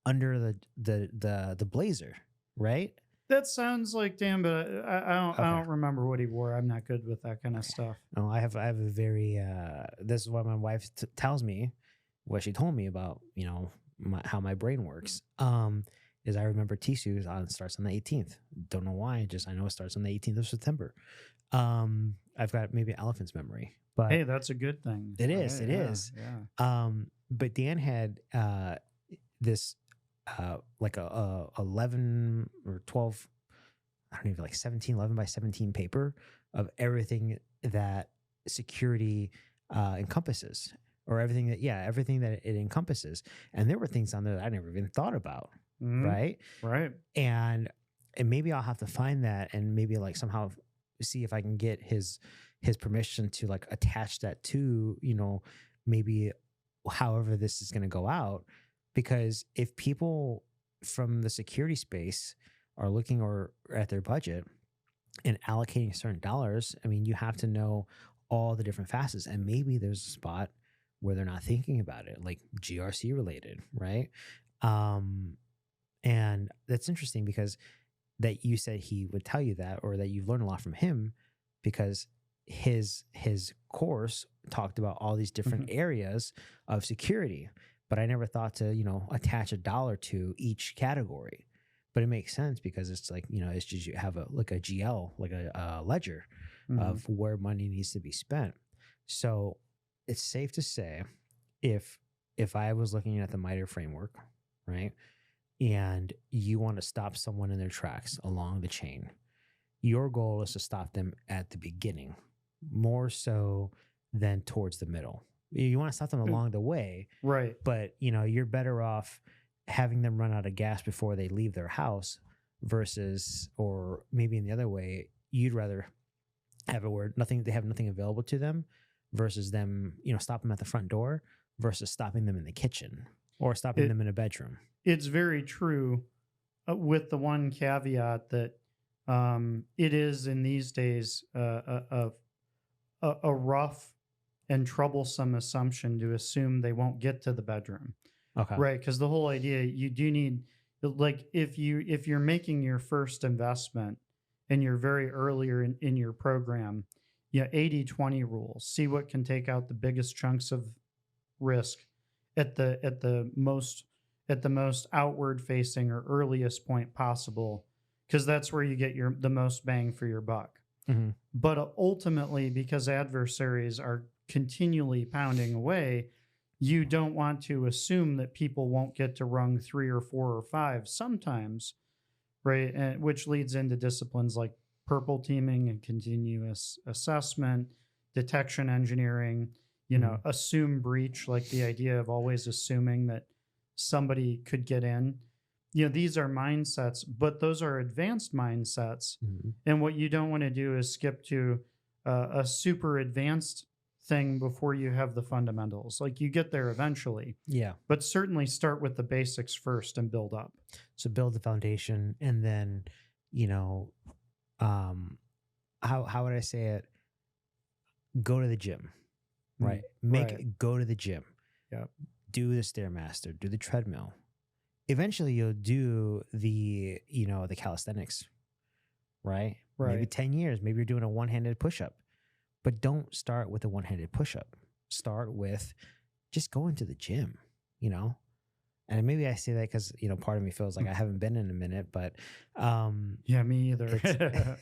under the blazer, right? That sounds like Dan, but I don't remember what he wore. I'm not good with that kind of stuff. No, I have a very this is what my wife tells me, what she told me about, how my brain works. Is I remember TISU starts on the 18th. Don't know why, just I know it starts on the 18th of September. I've got maybe elephant's memory, but hey, that's a good thing. It is. Right? It is. Yeah. But Dan had this like a 11 or 12, I don't even, like 11 by 17 paper of everything that security encompasses, or everything that it encompasses. And there were things on there that I never even thought about. Right. And maybe I'll have to find that and maybe like somehow see if I can get his permission to like attach that to, maybe however this is going to go out. Because if people from the security space are looking or at their budget and allocating certain dollars, I mean, you have to know all the different facets, and maybe there's a spot where they're not thinking about it, like GRC related, right? And that's interesting because that you said he would tell you that, or that you've learned a lot from him, because his course talked about all these different areas of security. But I never thought to, attach $1 to each category. But it makes sense because it's like, it's just you have a GL, like a ledger of where money needs to be spent. So it's safe to say if I was looking at the MITRE framework, right, and you want to stop someone in their tracks along the chain, your goal is to stop them at the beginning, more so than towards the middle. You want to stop them along the way, right? But you're better off having them run out of gas before they leave their house versus, or maybe in the other way, you'd rather have they have nothing available to them versus them, stop them at the front door versus stopping them in the kitchen or stopping them in a bedroom. It's very true, with the one caveat that it is in these days a rough and troublesome assumption to assume they won't get to the bedroom. Okay. Right. Because the whole idea, you do need, like, if you're making your first investment and you're very earlier in your program, 80-20 rules, see what can take out the biggest chunks of risk at the most outward facing or earliest point possible, because that's where you get the most bang for your buck. But ultimately, because adversaries are continually pounding away, you don't want to assume that people won't get to rung 3 or 4 or 5 sometimes, right? And which leads into disciplines like purple teaming and continuous assessment, detection engineering, assume breach, like the idea of always assuming that somebody could get in. These are mindsets, but those are advanced mindsets. And what you don't want to do is skip to a super advanced thing before you have the fundamentals. Like, you get there eventually. Yeah. But certainly start with the basics first and build up. So build the foundation, and then, how would I say it? Go to the gym, right? Go to the gym. Yeah. Do the Stairmaster, do the treadmill. Eventually you'll do the calisthenics, right? Maybe 10 years, maybe you're doing a one-handed push-up, but don't start with a one-handed push-up. Start with just going to the gym, And maybe I say that because, part of me feels like I haven't been in a minute, but yeah, me either.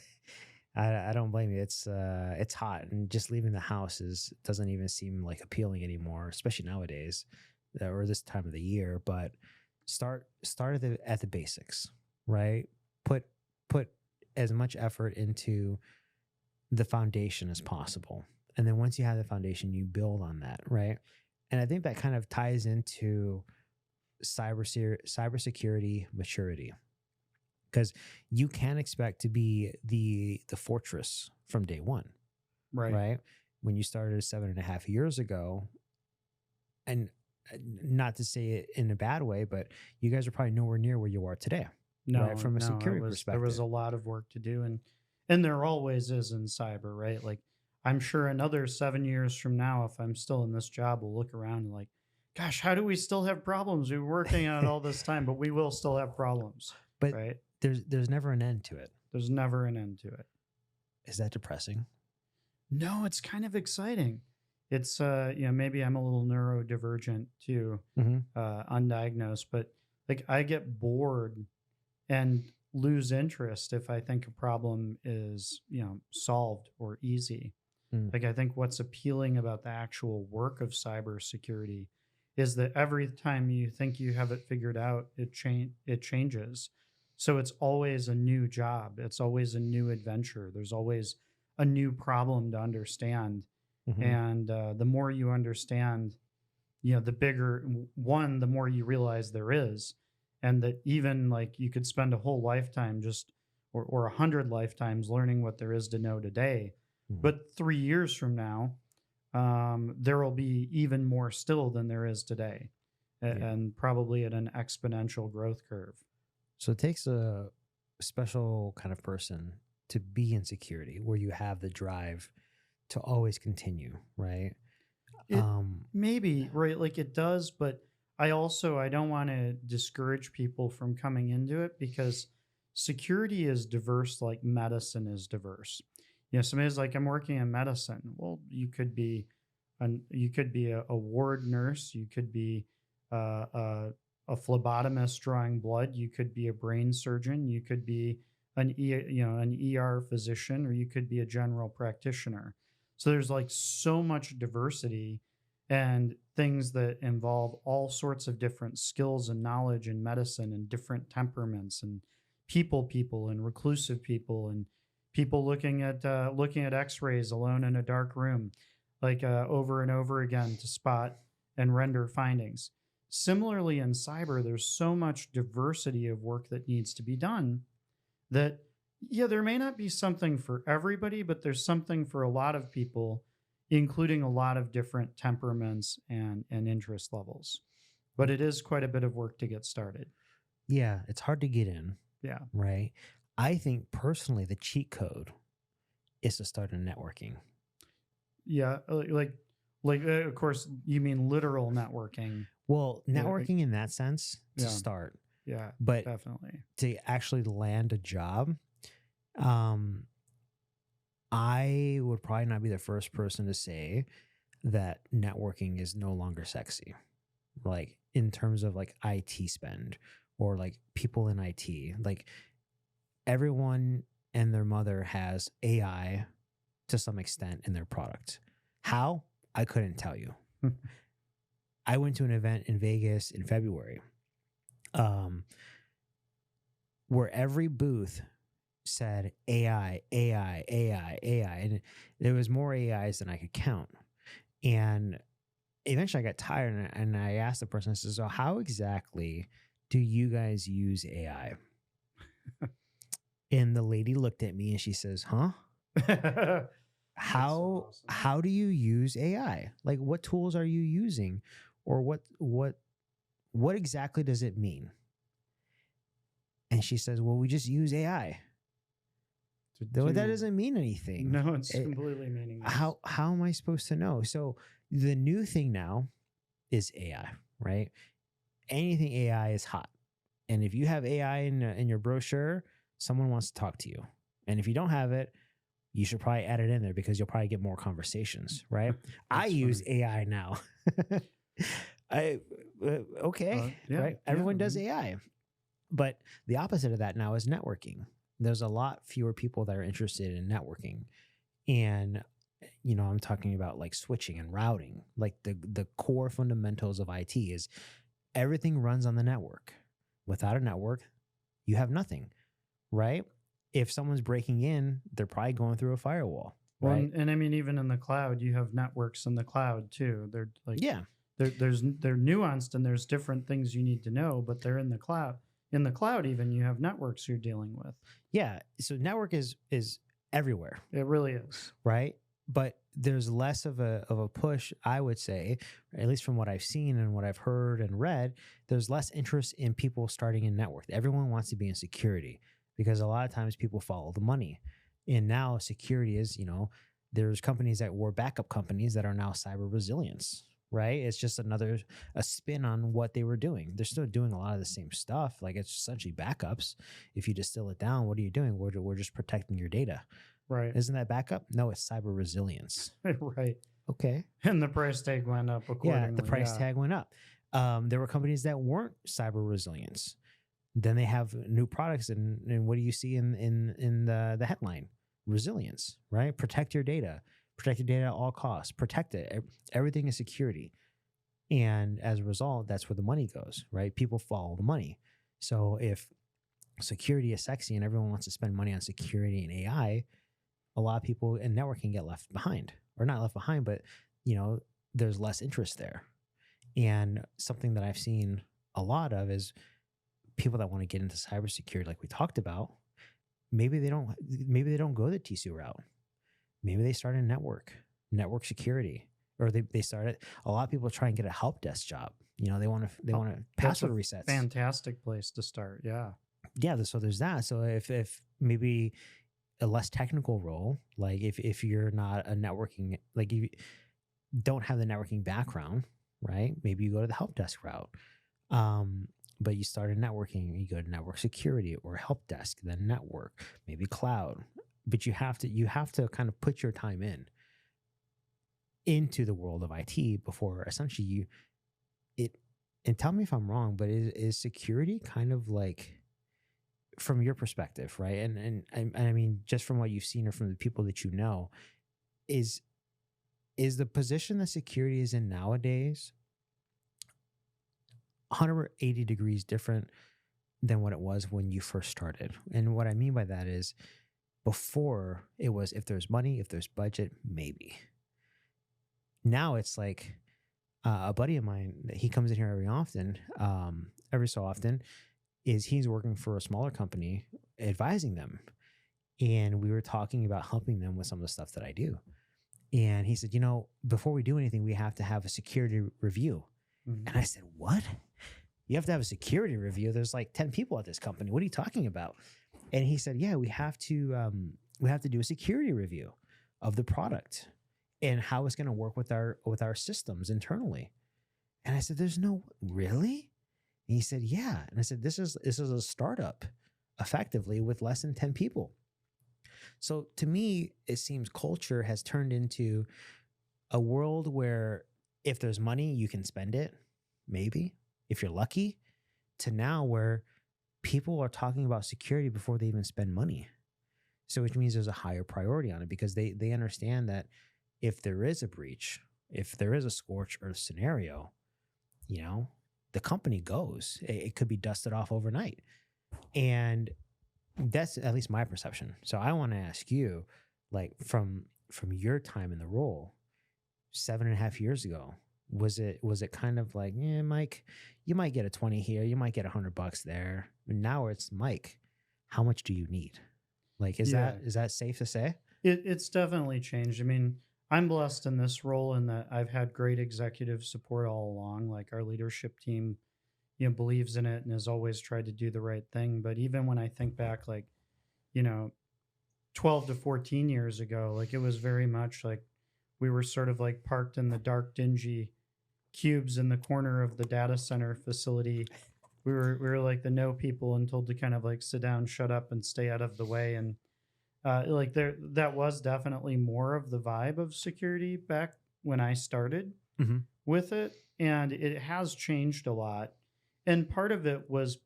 I don't blame you. It's hot, and just leaving the house doesn't even seem like appealing anymore, especially nowadays or this time of the year. But start at the basics, right? Put as much effort into the foundation as possible, and then once you have the foundation, you build on that, right? And I think that kind of ties into cybersecurity maturity, because you can't expect to be the fortress from day one, right? When you started 7.5 years ago, and not to say it in a bad way, but you guys are probably nowhere near where you are today. No, right? From a security there perspective. was a lot of work to do, and there always is in cyber, right? Like I'm sure another 7 years from now, if I'm still in this job, we'll look around and like, gosh, how do we still have problems? We were working on it all this time, but we will still have problems, But right? there's never an end to it. There's never an end to it. Is that depressing? No, it's kind of exciting. It's maybe I'm a little neurodivergent too, undiagnosed, but like I get bored and lose interest if I think a problem is, solved or easy. Like I think what's appealing about the actual work of cybersecurity is that every time you think you have it figured out, it changes. So it's always a new job. It's always a new adventure. There's always a new problem to understand. And the more you understand, the bigger one, the more you realize there is. And that even like you could spend a whole lifetime or 100 lifetimes learning what there is to know today. But 3 years from now, there will be even more still than there is today, and probably at an exponential growth curve. So it takes a special kind of person to be in security where you have the drive to always continue, right? Maybe, right? Like it does, but I don't want to discourage people from coming into it because security is diverse like medicine is diverse. Somebody's like, I'm working in medicine. Well, you could be a ward nurse. You could be a phlebotomist drawing blood. You could be a brain surgeon. You could be an ER physician, or you could be a general practitioner. So there's like so much diversity and things that involve all sorts of different skills and knowledge in medicine and different temperaments and people and reclusive people and people looking at x-rays alone in a dark room, like over and over again to spot and render findings. Similarly, in cyber, there's so much diversity of work that needs to be done that, there may not be something for everybody, but there's something for a lot of people, including a lot of different temperaments and interest levels. But it is quite a bit of work to get started. Yeah, it's hard to get in. Yeah. Right? I think personally the cheat code is to start in networking. Yeah, like of course you mean literal networking. Well, networking in that sense to start. Yeah, but definitely to actually land a job, I would probably not be the first person to say that networking is no longer sexy, like in terms of like IT spend or like people in IT. Like everyone and their mother has AI to some extent in their product. How? I couldn't tell you. I went to an event in Vegas in February, where every booth said AI, AI, AI, AI. And there was more AIs than I could count. And eventually I got tired and I asked the person, I said, so how exactly do you guys use AI? And the lady looked at me and she says, huh? How do you use AI? Like what tools are you using? Or what exactly does it mean? And she says, well, we just use AI. That doesn't mean anything. No, it's completely meaningless. How am I supposed to know? So the new thing now is AI, right? Anything AI is hot. And if you have AI in your brochure, someone wants to talk to you. And if you don't have it, you should probably add it in there because you'll probably get more conversations, right? I use AI now. Right? Everyone does AI. But the opposite of that now is networking. There's a lot fewer people that are interested in networking. And, I'm talking about like switching and routing. Like the core fundamentals of IT is everything runs on the network. Without a network, you have nothing, right? If someone's breaking in, they're probably going through a firewall. Well, right? and I mean, even in the cloud, you have networks in the cloud too. They're like, they're nuanced and there's different things you need to know, but they're in the cloud. In the cloud, even you have networks you're dealing with. Yeah. So network is everywhere, It really is. right? But there's less of a push, I would say, at least from what I've seen and what I've heard and read, there's less interest in people starting in network. Everyone wants to be in security because a lot of times people follow the money. And now security is, there's companies that were backup companies that are now cyber resilience, right? It's just a spin on what they were doing. They're still doing a lot of the same stuff. Like it's essentially backups. If you distill it down, what are you doing? We're just protecting your data. Right. Isn't that backup? No, it's cyber resilience. Right. Okay. And the price tag went up accordingly. Yeah, the price tag went up. There were companies that weren't cyber resilience. Then they have new products, and what do you see in the headline? Resilience, right? Protect your data. Protect your data at all costs. Protect it. Everything is security. And as a result, that's where the money goes, right? People follow the money. So if security is sexy and everyone wants to spend money on security and AI, a lot of people in networking get left behind, or not left behind, but there's less interest there. And something that I've seen a lot of is people that want to get into cybersecurity, like we talked about. Maybe they don't go the TISU route. Maybe they start in network security, or they start a lot of people try and get a help desk job. They want to password resets. Fantastic place to start. Yeah. Yeah. So there's that. So if maybe a less technical role, like if you're not a networking, like you don't have the networking background, right? Maybe you go to the help desk route. But you start in networking, you go to network security or help desk, then network, maybe cloud. But you have to kind of put your time into the world of IT before essentially and tell me if I'm wrong, but is security kind of like, from your perspective, right? And I mean, just from what you've seen or from the people that you know, is the position that security is in nowadays 180 degrees different than what it was when you first started? And what I mean by that is, before it was, if there's money, if there's budget, maybe. Now it's like a buddy of mine, he comes in here every so often, he's working for a smaller company, advising them. And we were talking about helping them with some of the stuff that I do. And he said, before we do anything, we have to have a security review. Mm-hmm. And I said, what? You have to have a security review? There's like 10 people at this company. What are you talking about? And he said, yeah, we have to do a security review of the product and how it's going to work with our systems internally. And I said, there's no, really? And he said, yeah. And I said, this is a startup, effectively, with less than 10 people. So to me, it seems culture has turned into a world where if there's money, you can spend it, maybe, if you're lucky, to now where people are talking about security before they even spend money. So which means there's a higher priority on it, because they understand that if there is a breach, if there is a scorched earth scenario, the company goes. It could be dusted off overnight. And that's at least my perception. So I want to ask you, like, from your time in the role 7.5 years ago, was it kind of like, yeah, Mike, you might get a 20 here, you might get $100 there. And now it's, Mike, how much do you need? Like, is that safe to say? It's definitely changed. I mean, I'm blessed in this role in that I've had great executive support all along. Like, our leadership team, believes in it and has always tried to do the right thing. But even when I think back, like, 12 to 14 years ago, like, it was very much like we were sort of like parked in the dark, dingy cubes in the corner of the data center facility. We were like the no people and told to kind of like sit down, shut up, and stay out of the way. And that was definitely more of the vibe of security back when I started with it. And it has changed a lot. And part of it was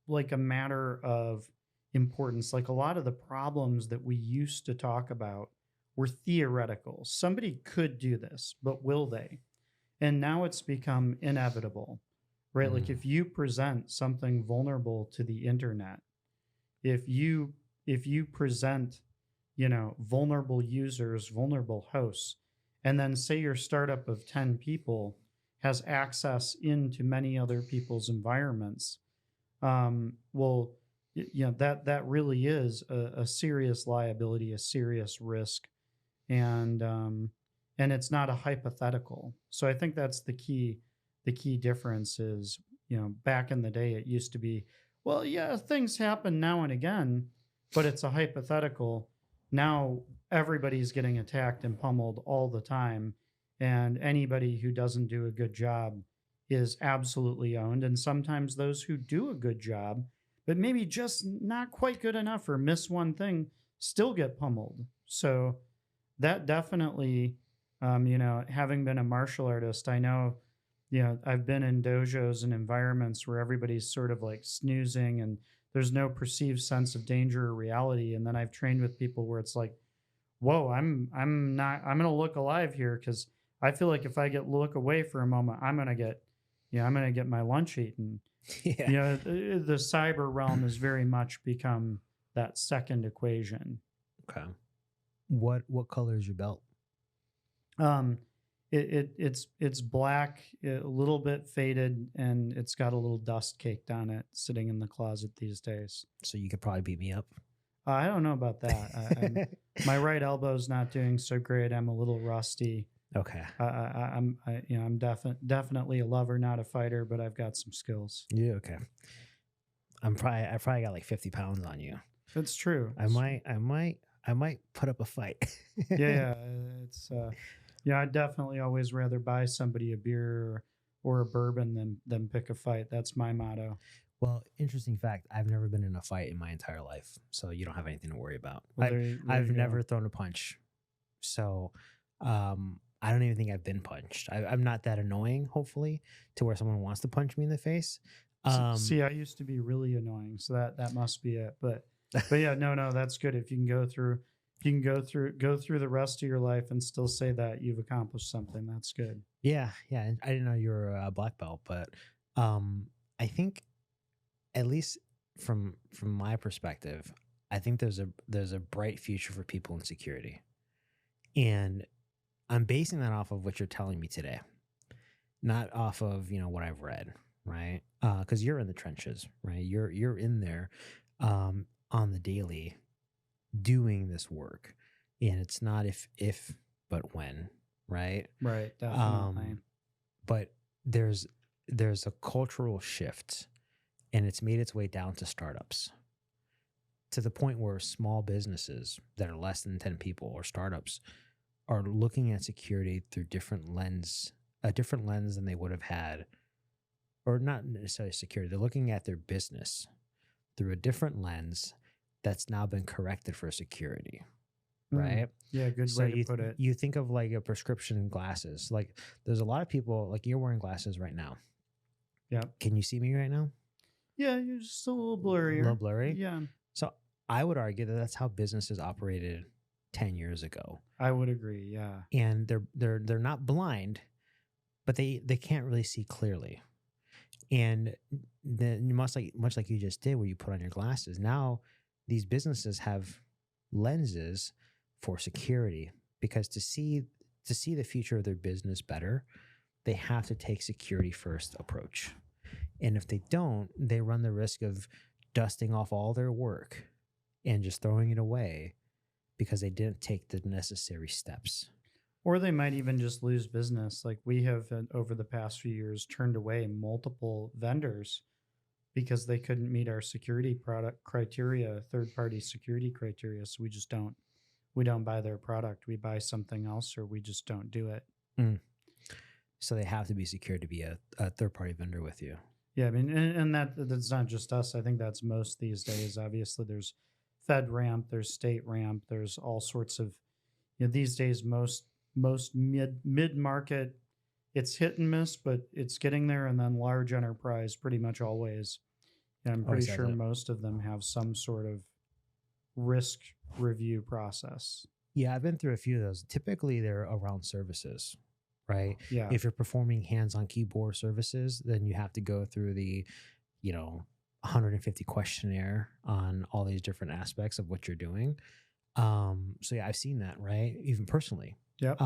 like a matter of importance. Like, a lot of the problems that we used to talk about were theoretical. Somebody could do this, but will they? And now it's become inevitable, right? Like, if you present something vulnerable to the internet, if you present, vulnerable users, vulnerable hosts, and then say your startup of 10 people has access into many other people's environments, well, that really is a serious liability, a serious risk, and it's not a hypothetical. So I think that's the key. The key difference is, back in the day, it used to be, well, yeah, things happen now and again, but it's a hypothetical. Now everybody's getting attacked and pummeled all the time, and anybody who doesn't do a good job is absolutely owned. And sometimes those who do a good job, but maybe just not quite good enough or miss one thing, still get pummeled. So that definitely, having been a martial artist, I know, I've been in dojos and environments where everybody's sort of like snoozing and there's no perceived sense of danger or reality. And then I've trained with people where it's like, whoa, I'm going to look alive here, because I feel like if I look away for a moment, I'm going to get my lunch eaten. Yeah. The cyber realm has very much become that second equation. Okay. What color is your belt? It's black, a little bit faded, and it's got a little dust caked on it, sitting in the closet these days. So you could probably beat me up. I don't know about that. My right elbow's not doing so great. I'm a little rusty. Okay. I'm definitely a lover, not a fighter, but I've got some skills. Yeah. Okay. I probably got like 50 pounds on you. That's true. I might put up a fight. Yeah. It's I'd definitely always rather buy somebody a beer or a bourbon than pick a fight. That's my motto. Well, interesting fact, I've never been in a fight in my entire life, so you don't have anything to worry about. Well, I've never thrown a punch, so I don't even think I've been punched. I'm not that annoying, hopefully, to where someone wants to punch me in the face. See, I used to be really annoying, so that must be it. But yeah, no, that's good. If you can go through the rest of your life and still say that you've accomplished something, that's good. Yeah. I didn't know you were a black belt, but I think, at least from my perspective, I think there's a bright future for people in security, and I'm basing that off of what you're telling me today, not off of what I've read, right? Because you're in the trenches, right? You're in there on the daily, doing this work, and it's not if but when, right? Right, definitely. But there's a cultural shift, and it's made its way down to startups, to the point where small businesses that are less than 10 people or startups are looking at security through a different lens than they would have had, or not necessarily security. They're looking at their business through a different lens that's now been corrected for security, right? Yeah, good way to put it. You think of like a prescription glasses. Like there's a lot of people, like you're wearing glasses right now. Yeah. Can you see me right now? Yeah, you're just a little blurrier. A little blurry? Yeah. So I would argue that that's how businesses operated 10 years ago. I would agree, yeah. And they're not blind, but they can't really see clearly. And then much like you just did, where you put on your glasses, now these businesses have lenses for security, because to see the future of their business better, they have to take security first approach. And if they don't, they run the risk of dusting off all their work and just throwing it away because they didn't take the necessary steps. Or they might even just lose business. Like we have, over the past few years, turned away multiple vendors because they couldn't meet our security product criteria, third-party security criteria. So we don't buy their product. We buy something else, or we just don't do it. So they have to be secure to be a third-party vendor with you. Yeah, I mean, and that's not just us. I think that's most these days. Obviously, there's FedRAMP, there's StateRAMP, there's all sorts of, these days, most mid-market, it's hit and miss, but it's getting there. And then large enterprise, pretty much always. And I'm pretty sure most of them have some sort of risk review process. Yeah, I've been through a few of those. Typically, they're around services, right? Yeah. If you're performing hands-on keyboard services, then you have to go through the, 150 questionnaire on all these different aspects of what you're doing. So yeah, I've seen that, right? Even personally. Yep.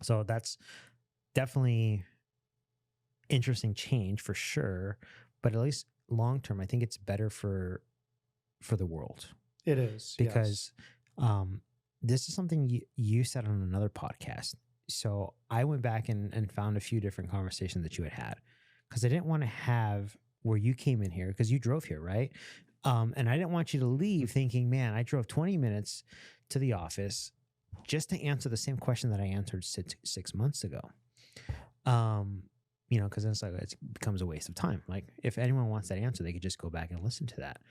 So that's definitely interesting change for sure, but at least long term, I think it's better for the world. It is, because this is something you said on another podcast. So I went back and found a few different conversations that you had because I didn't want to have where you came in here because you drove here, right? And I didn't want you to leave thinking, man, I drove 20 minutes to the office just to answer the same question that I answered 6 months ago. You know, because then it's like it becomes a waste of time. Like if anyone wants that answer, they could just go back and listen to that.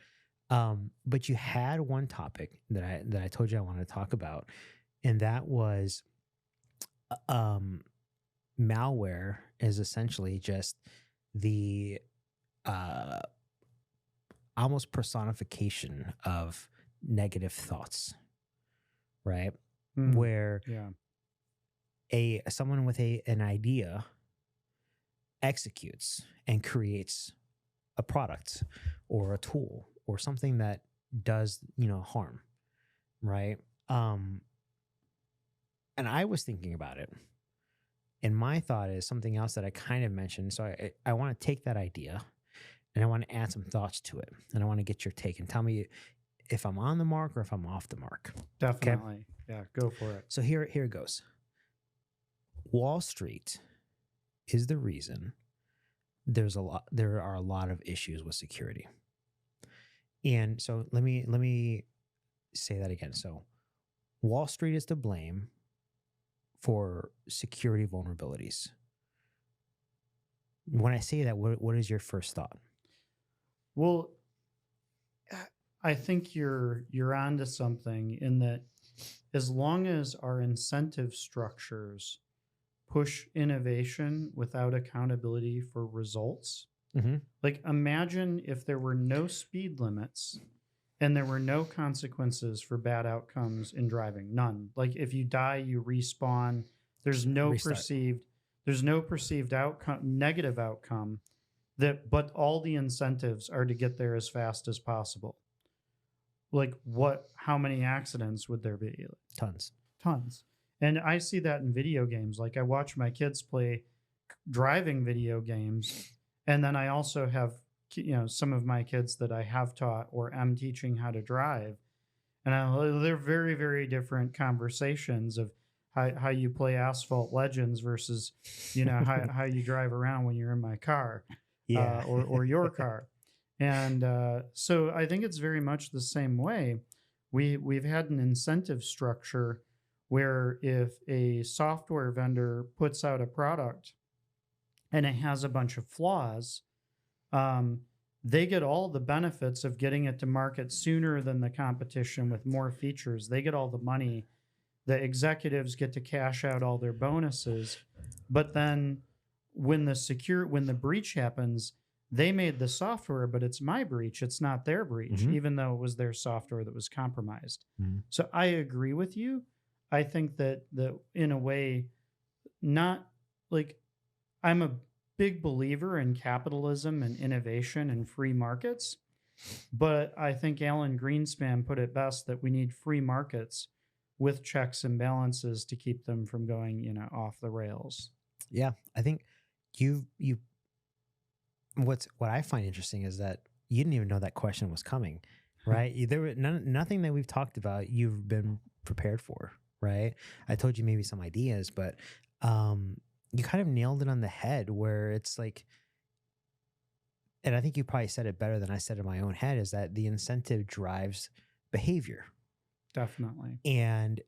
But you had one topic that I told you I wanted to talk about, and that was malware is essentially just the almost personification of negative thoughts, right? Where someone with an idea executes and creates a product or a tool or something that does, harm, right? And I was thinking about it. And my thought is something else that I kind of mentioned. So I want to take that idea and I want to add some thoughts to it. And I want to get your take and tell me if I'm on the mark or if I'm off the mark. Definitely. Okay? Yeah, go for it. So here it goes. Wall Street is the reason there are a lot of issues with security. And so let me say that again. So Wall Street is to blame for security vulnerabilities. When I say that, what is your first thought? Well, I think you're onto something in that as long as our incentive structures push innovation without accountability for results, like imagine if there were no speed limits and there were no consequences for bad outcomes in driving, none. Like if you die, you respawn. There's no perceived outcome, negative outcome but all the incentives are to get there as fast as possible. Like how many accidents would there be? Tons. And I see that in video games. Like I watch my kids play driving video games. And then I also have, some of my kids that I have taught or am teaching how to drive. And they're very, very different conversations of how you play Asphalt Legends versus, how you drive around when you're in my car or your car. And so I think it's very much the same way. We've had an incentive structure where if a software vendor puts out a product and it has a bunch of flaws, they get all the benefits of getting it to market sooner than the competition with more features. They get all the money. The executives get to cash out all their bonuses. But then when the breach happens, they made the software, but it's my breach. It's not their breach, even though it was their software that was compromised. So I agree with you. I think that in a way, not like I'm a big believer in capitalism and innovation and free markets, but I think Alan Greenspan put it best that we need free markets with checks and balances to keep them from going, off the rails. Yeah, I think what I find interesting is that you didn't even know that question was coming, right? There were nothing that we've talked about you've been prepared for, right? I told you maybe some ideas, but you kind of nailed it on the head where it's like, and I think you probably said it better than I said in my own head, is that the incentive drives behavior. Definitely. And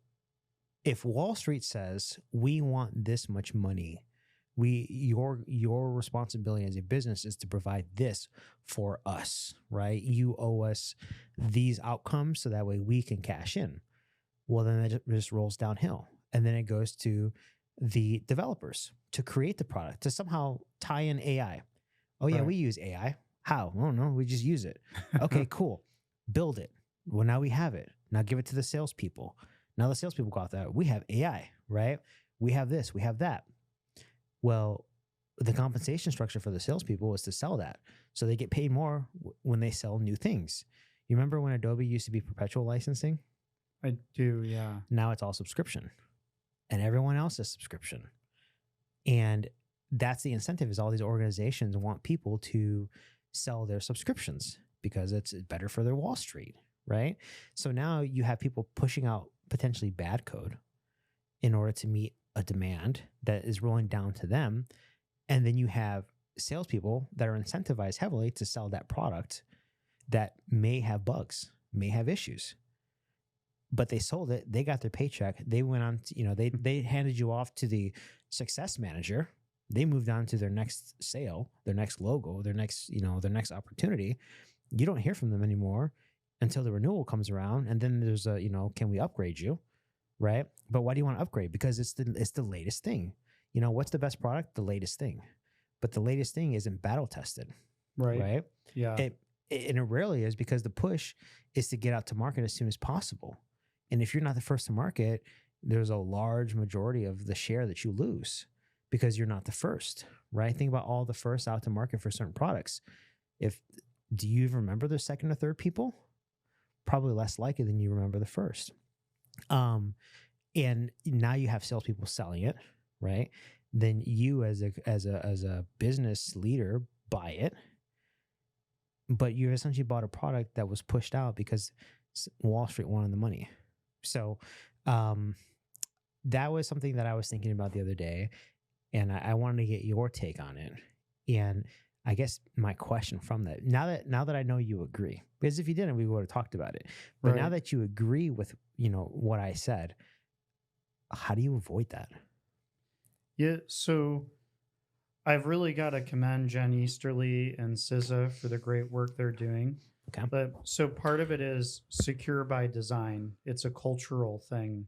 if Wall Street says, we want this much money, your responsibility as a business is to provide this for us, right? You owe us these outcomes so that way we can cash in. Well, then it just rolls downhill. And then it goes to the developers to create the product, to somehow tie in AI. Oh, yeah, we use AI. How? I don't know. We just use it. Okay, cool. Build it. Well, now we have it. Now give it to the salespeople. Now the salespeople go out there. We have AI, right? We have this. We have that. Well, the compensation structure for the salespeople is to sell that. So they get paid more when they sell new things. You remember when Adobe used to be perpetual licensing? I do, yeah. Now it's all subscription. And everyone else is subscription. And that's the incentive, is all these organizations want people to sell their subscriptions because it's better for their Wall Street, right? So now you have people pushing out potentially bad code in order to meet a demand that is rolling down to them. And then you have salespeople that are incentivized heavily to sell that product that may have bugs, may have issues. But they sold it, they got their paycheck, they went on to, they handed you off to the success manager. They moved on to their next sale, their next logo, their next opportunity. You don't hear from them anymore until the renewal comes around. And then there's a, can we upgrade you? Right. But why do you want to upgrade? Because it's the latest thing. What's the best product? The latest thing. But the latest thing isn't battle tested. Right. Yeah. And it rarely is, because the push is to get out to market as soon as possible. And if you're not the first to market, there's a large majority of the share that you lose because you're not the first, right? Think about all the first out to market for certain products. Do you even remember the second or third people? Probably less likely than you remember the first. And now you have salespeople selling it, right? Then you as a business leader buy it, but you essentially bought a product that was pushed out because Wall Street wanted the money. So that was something that I was thinking about the other day, and I wanted to get your take on it. And I guess my question from that, now that I know you agree, because if you didn't, we would have talked about it. But now that you agree with what I said, how do you avoid that? Yeah, so I've really got to commend Jen Easterly and CISO for the great work they're doing. Okay. But so part of it is secure by design. It's a cultural thing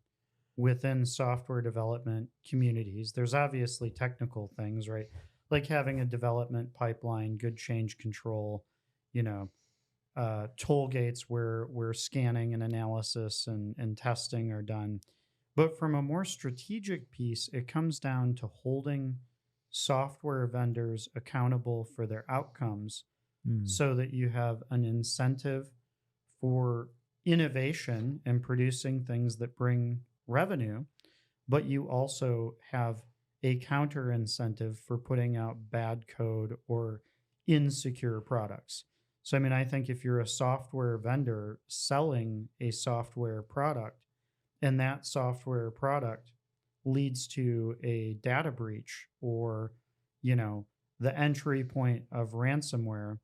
within software development communities. There's obviously technical things, right? Like having a development pipeline, good change control, toll gates where scanning and analysis and testing are done. But from a more strategic piece, it comes down to holding software vendors accountable for their outcomes so that you have an incentive for innovation and producing things that bring revenue, but you also have a counter incentive for putting out bad code or insecure products. So, I think if you're a software vendor selling a software product and that software product leads to a data breach or, the entry point of ransomware,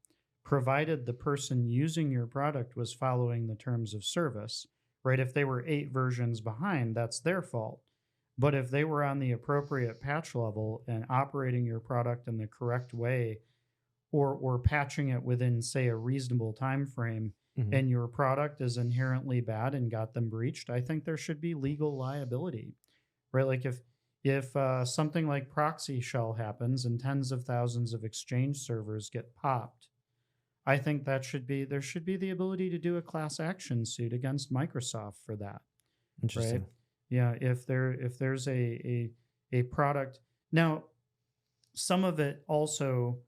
provided the person using your product was following the terms of service, right? If they were 8 versions behind, that's their fault. But if they were on the appropriate patch level and operating your product in the correct way, or patching it within, say, a reasonable time frame, and your product is inherently bad and got them breached, I think there should be legal liability, right? Like if something like proxy shell happens and tens of thousands of Exchange servers get popped, I think there should be the ability to do a class action suit against Microsoft for that. Interesting. Right? Yeah, if there's a product. Now, some of it also,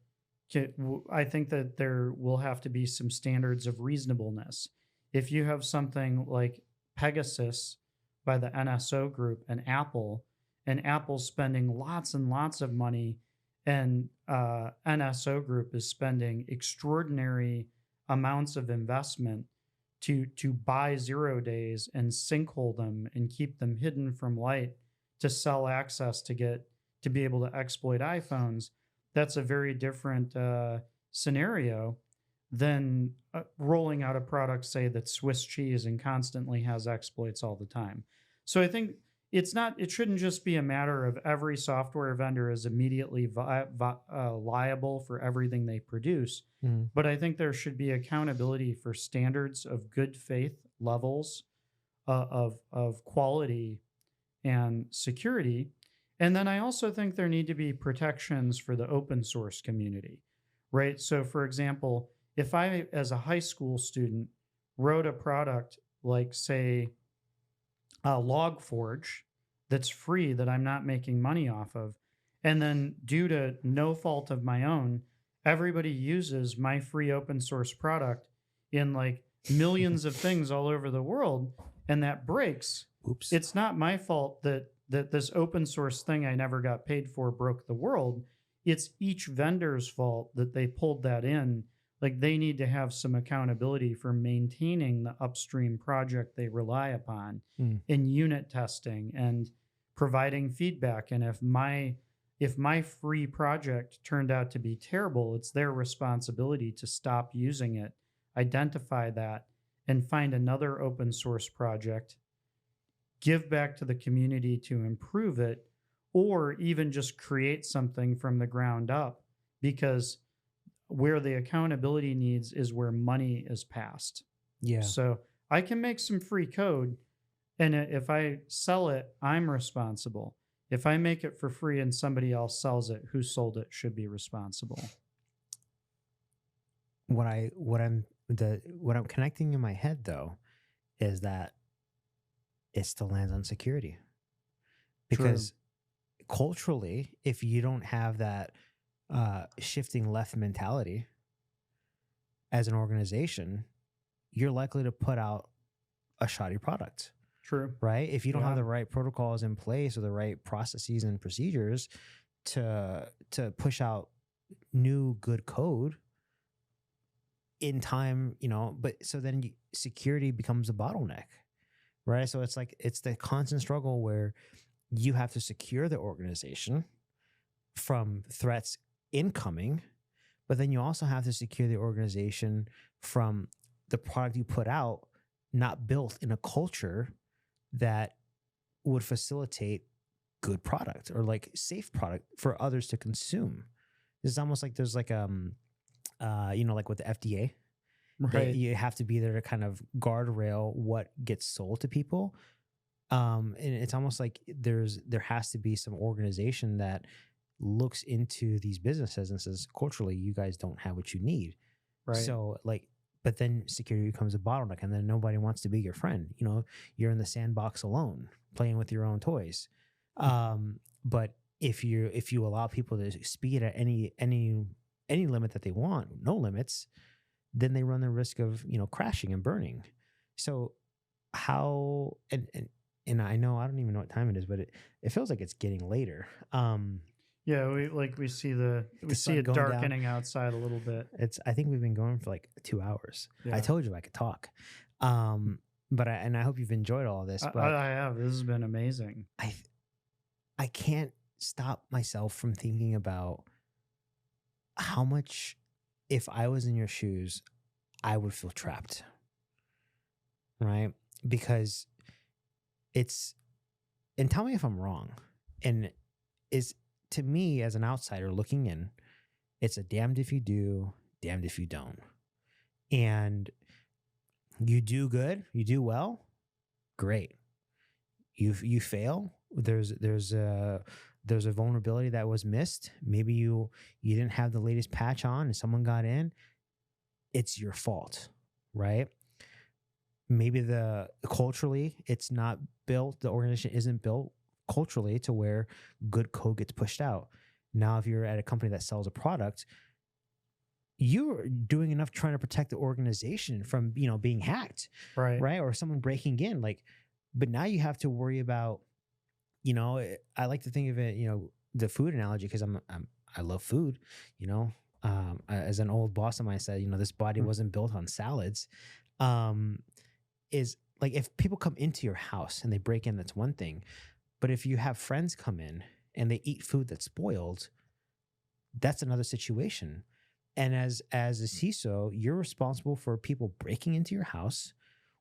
I think that there will have to be some standards of reasonableness. If you have something like Pegasus by the NSO group and Apple's spending lots and lots of money, and NSO group is spending extraordinary amounts of investment to buy 0 days and sinkhole them and keep them hidden from light to sell access to be able to exploit iPhones, that's a very different scenario than rolling out a product, say, that's Swiss cheese and constantly has exploits all the time. So I think it shouldn't just be a matter of every software vendor is immediately liable for everything they produce, but I think there should be accountability for standards of good faith levels of quality and security. And then I also think there need to be protections for the open source community, right? So for example, if I, as a high school student, wrote a product like, say, Log4j that's free, that I'm not making money off of, and then due to no fault of my own, everybody uses my free open source product in like millions of things all over the world, and that breaks. Oops. It's not my fault that this open source thing I never got paid for broke the world. it's each vendor's fault that they pulled that in. Like they need to have some accountability for maintaining the upstream project they rely upon Mm. in unit testing and providing feedback. And if my free project turned out to be terrible, it's their responsibility to stop using it, identify that, and find another open source project, give back to the community to improve it, or even just create something from the ground up, because where the accountability needs is where money is passed. Yeah. So I can make some free code, and if I sell it, I'm responsible. If I make it for free and somebody else sells it, who sold it should be responsible. What I'm connecting in my head though is that it still lands on security. Because culturally, if you don't have that shifting left mentality as an organization, you're likely to put out a shoddy product. True. Right? If you don't have the right protocols in place or the right processes and procedures to push out new good code in time, but so then security becomes a bottleneck, right? So it's like, it's the constant struggle where you have to secure the organization from threats incoming, but then you also have to secure the organization from the product you put out not built in a culture that would facilitate good product or like safe product for others to consume. It's almost like there's like like with the FDA, Right. you have to be there to kind of guardrail what gets sold to people. And it's almost like there has to be some organization that looks into these businesses and says, culturally, you guys don't have what you need. Right. So but then security becomes a bottleneck, and then nobody wants to be your friend. You're in the sandbox alone, playing with your own toys. But if you allow people to speed at any limit that they want, no limits, then they run the risk of crashing and burning. So how and I know I don't even know what time it is, but it feels like it's getting later. Yeah, we see it darkening outside a little bit. I think we've been going for like 2 hours. Yeah. I told you I could talk. But I hope you've enjoyed all this. But I have. This has been amazing. I can't stop myself from thinking about how much, if I was in your shoes, I would feel trapped. Right? Because and tell me if I'm wrong, and to me, as an outsider looking in, it's a damned if you do, damned if you don't. And you do good, you do well, great. You fail, there's a vulnerability that was missed. Maybe you didn't have the latest patch on and someone got in. It's your fault, right? Maybe culturally it's not built, the organization isn't built culturally to where good code gets pushed out. Now, if you're at a company that sells a product, you're doing enough trying to protect the organization from, being hacked, right? Or someone breaking in, but now you have to worry about, I like to think of it, the food analogy, because I love food, as an old boss of mine said, this body wasn't built on salads. Is like, if people come into your house and they break in, that's one thing. But if you have friends come in and they eat food that's spoiled, that's another situation. And as a CISO, you're responsible for people breaking into your house,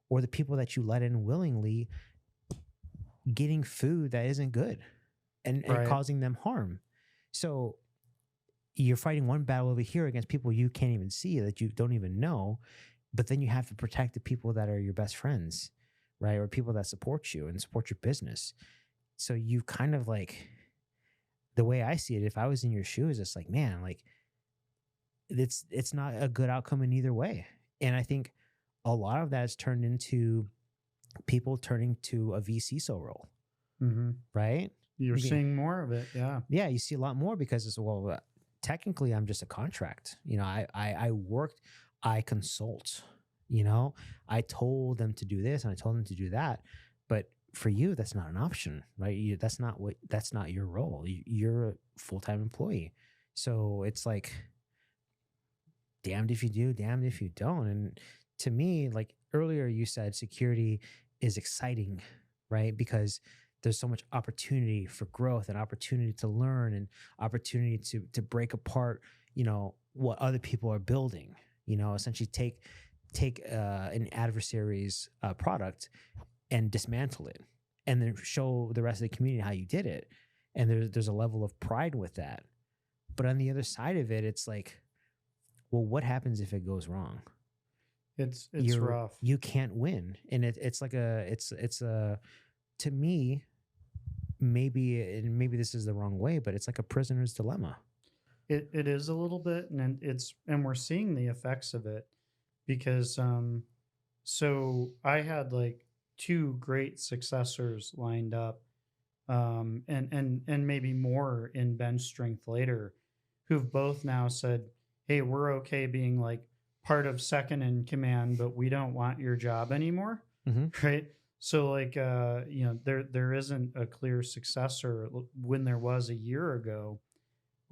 or the people that you let in willingly getting food that isn't good and causing them harm. So you're fighting one battle over here against people you can't even see, that you don't even know. But then you have to protect the people that are your best friends, right? Or people that support you and support your business. So you kind of the way I see it, if I was in your shoes, it's like, man, it's not a good outcome in either way. And I think a lot of that is turned into people turning to a vCISO role, right? You're seeing more of it, yeah. Yeah, you see a lot more because it's, technically I'm just a contract. I worked, I consult, I told them to do this and I told them to do that. But for you, that's not an option, right? That's not your role. You're a full-time employee. So it's like damned if you do, damned if you don't. And to me, like earlier you said security is exciting, right? Because there's so much opportunity for growth and opportunity to learn and opportunity to break apart, what other people are building, essentially take an adversary's product and dismantle it and then show the rest of the community how you did it. And there's a level of pride with that. But on the other side of it, it's like, well, what happens if it goes wrong? It's You're, rough. you can't win. And it's like it's to me, maybe this is the wrong way, but it's like a prisoner's dilemma. It is a little bit, and we're seeing the effects of it because so I had like two great successors lined up, and maybe more in bench strength later, who've both now said, "Hey, we're okay being like part of second in command, but we don't want your job anymore." Mm-hmm. Right? So like there isn't a clear successor when there was a year ago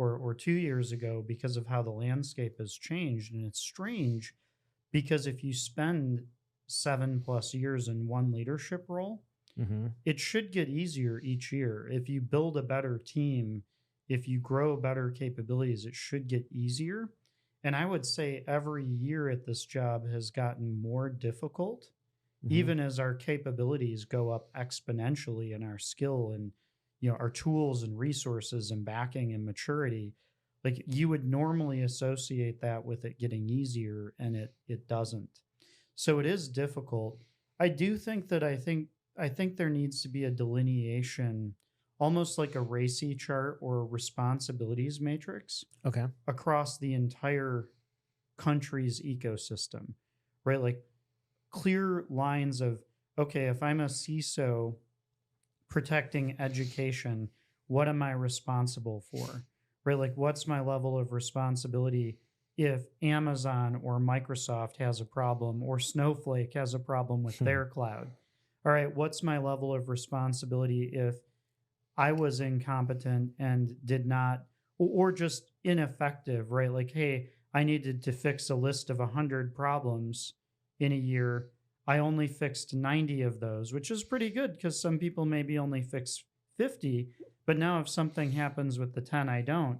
or 2 years ago because of how the landscape has changed. And it's strange because if you spend 7+ years in one leadership role, Mm-hmm. it should get easier each year. If you build a better team, if you grow better capabilities, it should get easier. And I would say every year at this job has gotten more difficult, Mm-hmm. even as our capabilities go up exponentially in our skill and our tools and resources and backing and maturity. Like you would normally associate that with it getting easier, and it doesn't. So it is difficult. I do think that I think there needs to be a delineation, almost like a RACI chart or a responsibilities matrix Okay. across the entire country's ecosystem, right? Like clear lines of, okay, if I'm a CISO protecting education, what am I responsible for? Right? Like, what's my level of responsibility if Amazon or Microsoft has a problem or Snowflake has a problem with their cloud? All right, what's my level of responsibility if I was incompetent and did not, or just ineffective, right? Like, hey, I needed to fix a list of 100 problems in a year. I only fixed 90 of those, which is pretty good because some people maybe only fix 50. But now if something happens with the 10 I don't,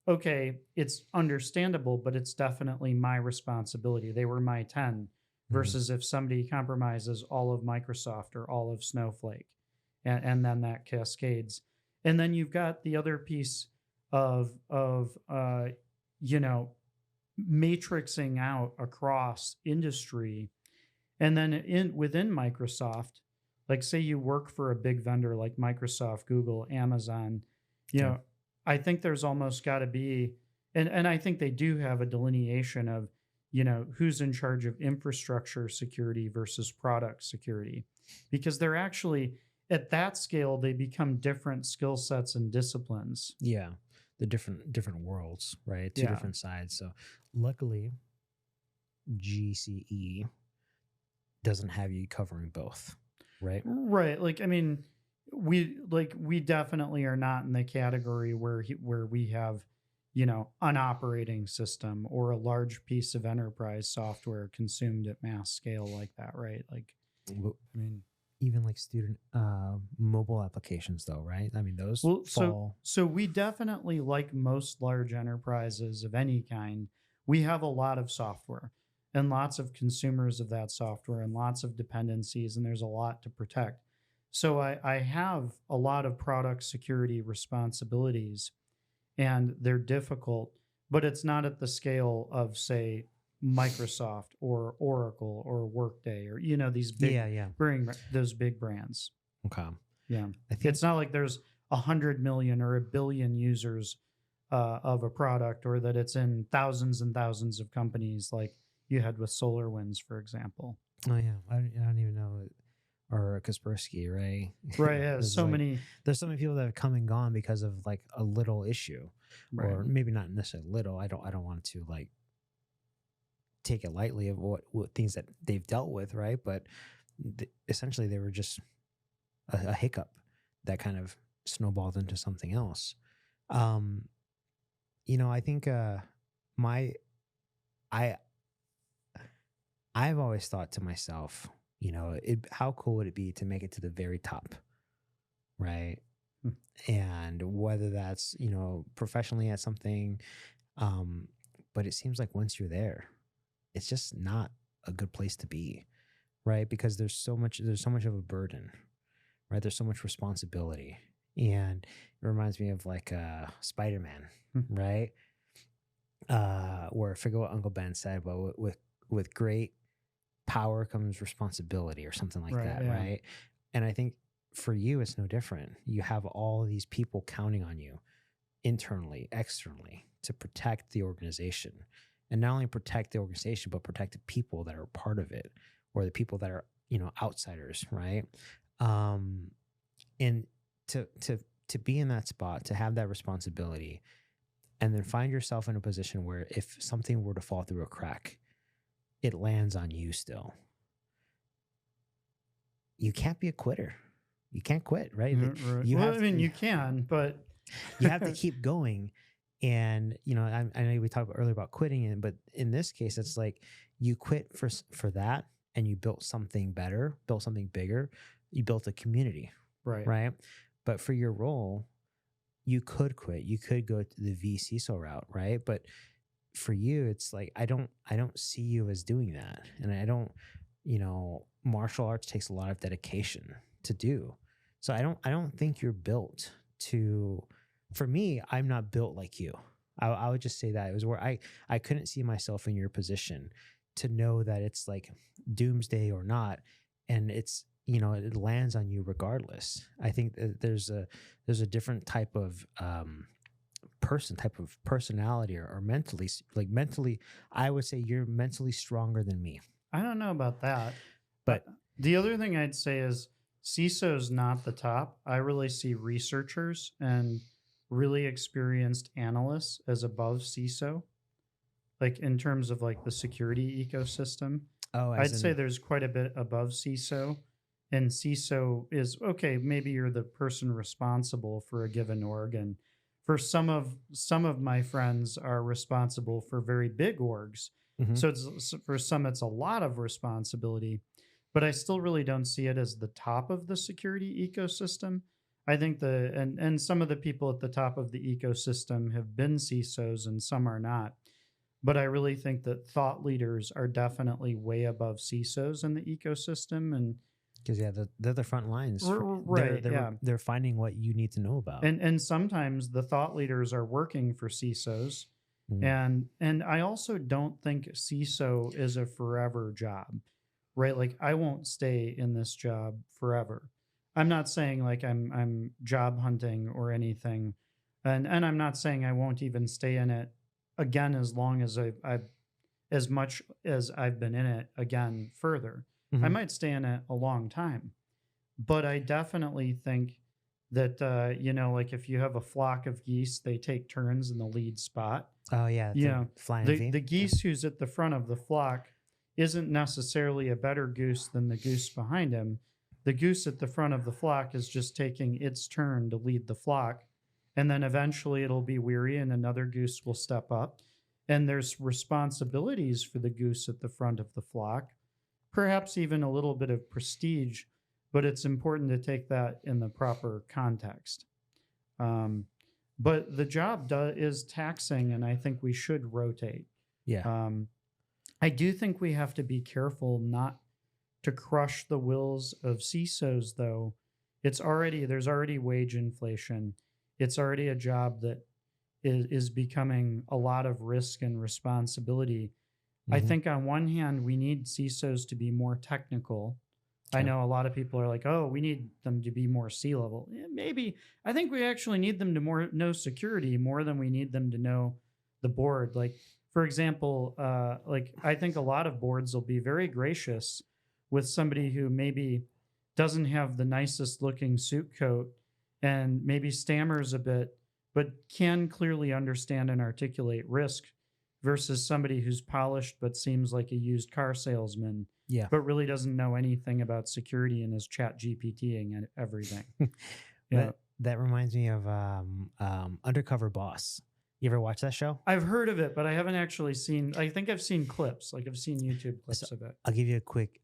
okay, it's understandable, but it's definitely my responsibility. They were my 10 versus if somebody compromises all of Microsoft or all of Snowflake, and then that cascades. And then you've got the other piece of matrixing out across industry. And then within Microsoft, like say you work for a big vendor like Microsoft, Google, Amazon, Okay. I think there's almost got to be, and I think they do have a delineation of, who's in charge of infrastructure security versus product security, because they're actually at that scale, they become different skill sets and disciplines. Yeah. The different worlds, right? Two Yeah. different sides. So luckily GCE doesn't have you covering both, right? Right. Like, I mean, we definitely are not in the category where we have, an operating system or a large piece of enterprise software consumed at mass scale like that, right? Like, Well, I mean, even like student mobile applications though, right? I mean, those well, fall. so we definitely, like most large enterprises of any kind, we have a lot of software and lots of consumers of that software and lots of dependencies, and there's a lot to protect. So I have a lot of product security responsibilities, and they're difficult, but it's not at the scale of, say, Microsoft or Oracle or Workday or these big Yeah. those big brands. Okay. Yeah, I think it's not like there's 100 million or 1 billion users of a product, or that it's in thousands and thousands of companies like you had with SolarWinds, for example. oh yeah. I don't even know or Kaspersky, right? Right. Yeah. There's So like many. there's so many people that have come and gone because of like a little issue. Right. Or maybe not necessarily little. I don't want to like take it lightly of what things that they've dealt with, right? But essentially they were just a hiccup that kind of snowballed into something else. Um I think my I I've always thought to myself, how cool would it be to make it to the very top, right? Hmm. And whether that's, professionally at something, um, but it seems like once you're there, it's just not a good place to be, right? Because there's so much of a burden, right? There's so much responsibility. And it reminds me of like Spider-Man, Hmm. right? Where I forget what Uncle Ben said, but with great power comes responsibility or something like Right. that, Yeah. right? And I think for you, it's no different. You have all these people counting on you internally, externally to protect the organization. And not only protect the organization, but protect the people that are part of it or the people that are, outsiders, right? And to be in that spot, to have that responsibility, and then find yourself in a position where if something were to fall through a crack, it lands on you still. You can't be a quitter. You can't quit, right? Right. You Well, have I mean, to, you can, but you have to keep going. And I know we talked earlier about quitting, but in this case, it's like you quit for that, and you built something better, built something bigger. You built a community, right. right? But for your role, you could quit. You could go to the CISO route, right? But for you, it's like I don't see you as doing that, and I don't. Martial arts takes a lot of dedication to do. So I don't think you're built to. For me, I'm not built like you. I would just say that it was where I couldn't see myself in your position to know that it's like doomsday or not, and it's it lands on you regardless. I think that there's a different type of type of personality or mentally, I would say you're mentally stronger than me. I don't know about that. But The other thing I'd say is CISO is not the top. I really see researchers and really experienced analysts as above CISO, like in terms of like the security ecosystem. I'd say there's quite a bit above CISO, and CISO is okay. Maybe you're the person responsible for a given org, and for some of my friends are responsible for very big orgs. Mhm. So for some it's a lot of responsibility, but I still really don't see it as the top of the security ecosystem. I think and some of the people at the top of the ecosystem have been CISOs and some are not. But I really think that thought leaders are definitely way above CISOs in the ecosystem. And because they're the front lines. right, yeah. They're finding what you need to know about. And sometimes the thought leaders are working for CISOs. Mm. And I also don't think CISO is a forever job, right? Like I won't stay in this job forever. I'm not saying like I'm job hunting or anything, and I'm not saying I won't even stay in it again as long as I've as much as I've been in it again further. I Mhm. might stay in it a long time, but I definitely think that like if you have a flock of geese, they take turns in the lead spot. Oh yeah, You the know, flying the V. the geese who's at the front of the flock isn't necessarily a better goose than the goose behind him. The goose at the front of the flock is just taking its turn to lead the flock, and then eventually it'll be weary and another goose will step up. And there's responsibilities for the goose at the front of the flock, perhaps even a little bit of prestige, but it's important to take that in the proper context. Um, but the job is taxing, and I think we should rotate. Yeah. I do think we have to be careful not to crush the wills of CISOs, though. There's already wage inflation. It's already a job that is becoming a lot of risk and responsibility. I Mhm. think on one hand, we need CISOs to be more technical. I Yeah. know a lot of people are like, "Oh, we need them to be more C-level." Yeah, maybe I think we actually need them to know security more than we need them to know the board. Like, for example, like I think a lot of boards will be very gracious with somebody who maybe doesn't have the nicest looking suit coat and maybe stammers a bit, but can clearly understand and articulate risk versus somebody who's polished but seems like a used car salesman, Yeah. but really doesn't know anything about security and is chat GPTing and everything. Yeah. That reminds me of Undercover Boss. You ever watch that show? I've heard of it, but I haven't actually seen. I think I've seen clips. Like I've seen YouTube clips of it. I'll give you a quick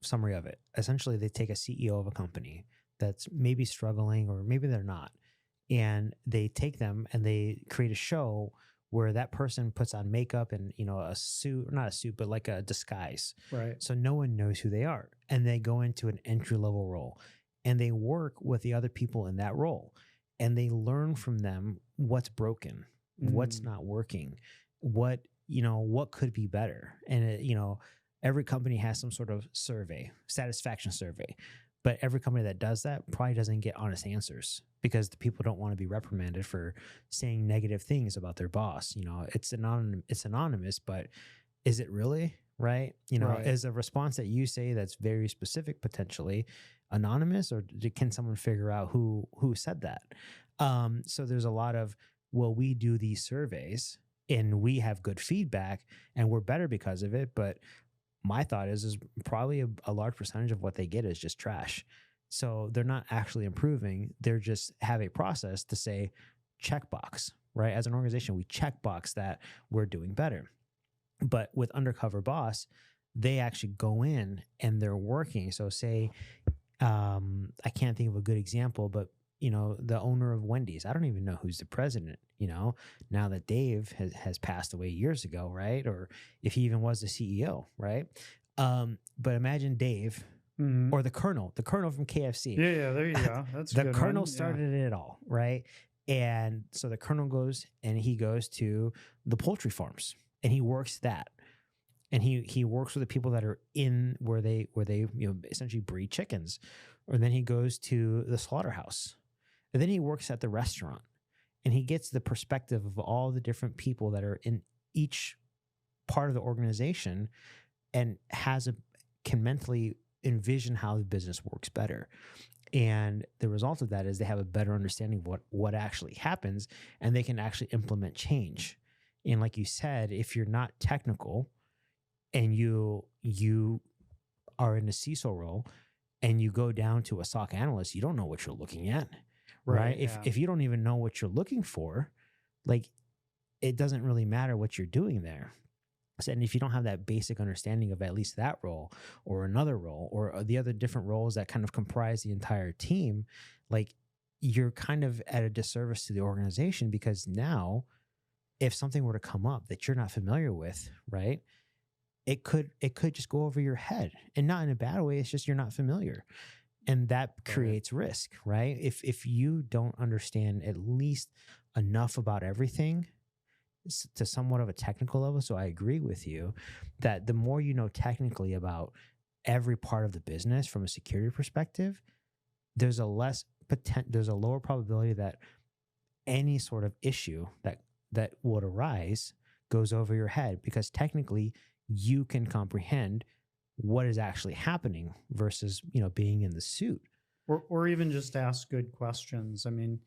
summary of it. Essentially, they take a CEO of a company that's maybe struggling or maybe they're not, and they take them and they create a show where that person puts on makeup and, you know, a suit, or not a suit, but like a disguise. Right. So no one knows who they are. And they go into an entry level role and they work with the other people in that role and they learn from them what's broken, what's not working, what, you know, what could be better. And, you know, every company has some sort of survey, satisfaction survey. But every company that does that probably doesn't get honest answers because the people don't want to be reprimanded for saying negative things about their boss. You know, it's anonymous, but is it really, right? You know, is a response that you say that's very specific potentially anonymous, or can someone figure out who said that? So there's a lot of, well, we do these surveys and we have good feedback and we're better because of it, but my thought is probably a large percentage of what they get is just trash. So they're not actually improving. They're just have a process to say checkbox, right? As an organization, we checkbox that we're doing better. But with Undercover Boss, they actually go in and they're working. So say, I can't think of a good example, but you know, the owner of Wendy's, I don't even know who's the president, you know, now that Dave has passed away years ago, right? Or if he even was the CEO, right? But imagine Dave or the Colonel from KFC. Yeah, there you go. That's the Colonel started it all, right? And so the Colonel goes and he goes to the poultry farms and he works that. And he works with the people that are in where they you know essentially breed chickens. Or then he goes to the slaughterhouse. And then he works at the restaurant and he gets the perspective of all the different people that are in each part of the organization and can mentally envision how the business works better. And the result of that is they have a better understanding of what actually happens and they can actually implement change. And like you said, if you're not technical and you are in a CISO role and you go down to a SOC analyst, you don't know what you're looking at. Right. If you don't even know what you're looking for, like it doesn't really matter what you're doing there. So, and if you don't have that basic understanding of at least that role or another role or the other different roles that kind of comprise the entire team, like you're kind of at a disservice to the organization because now if something were to come up that you're not familiar with, right, it could just go over your head and not in a bad way. It's just you're not familiar. And that creates risk, right? If you don't understand at least enough about everything to somewhat of a technical level, so I agree with you that the more you know technically about every part of the business from a security perspective, there's a lower probability that any sort of issue that would arise goes over your head because technically you can comprehend what is actually happening versus, you know, being in the suit. Or even just ask good questions. I mean,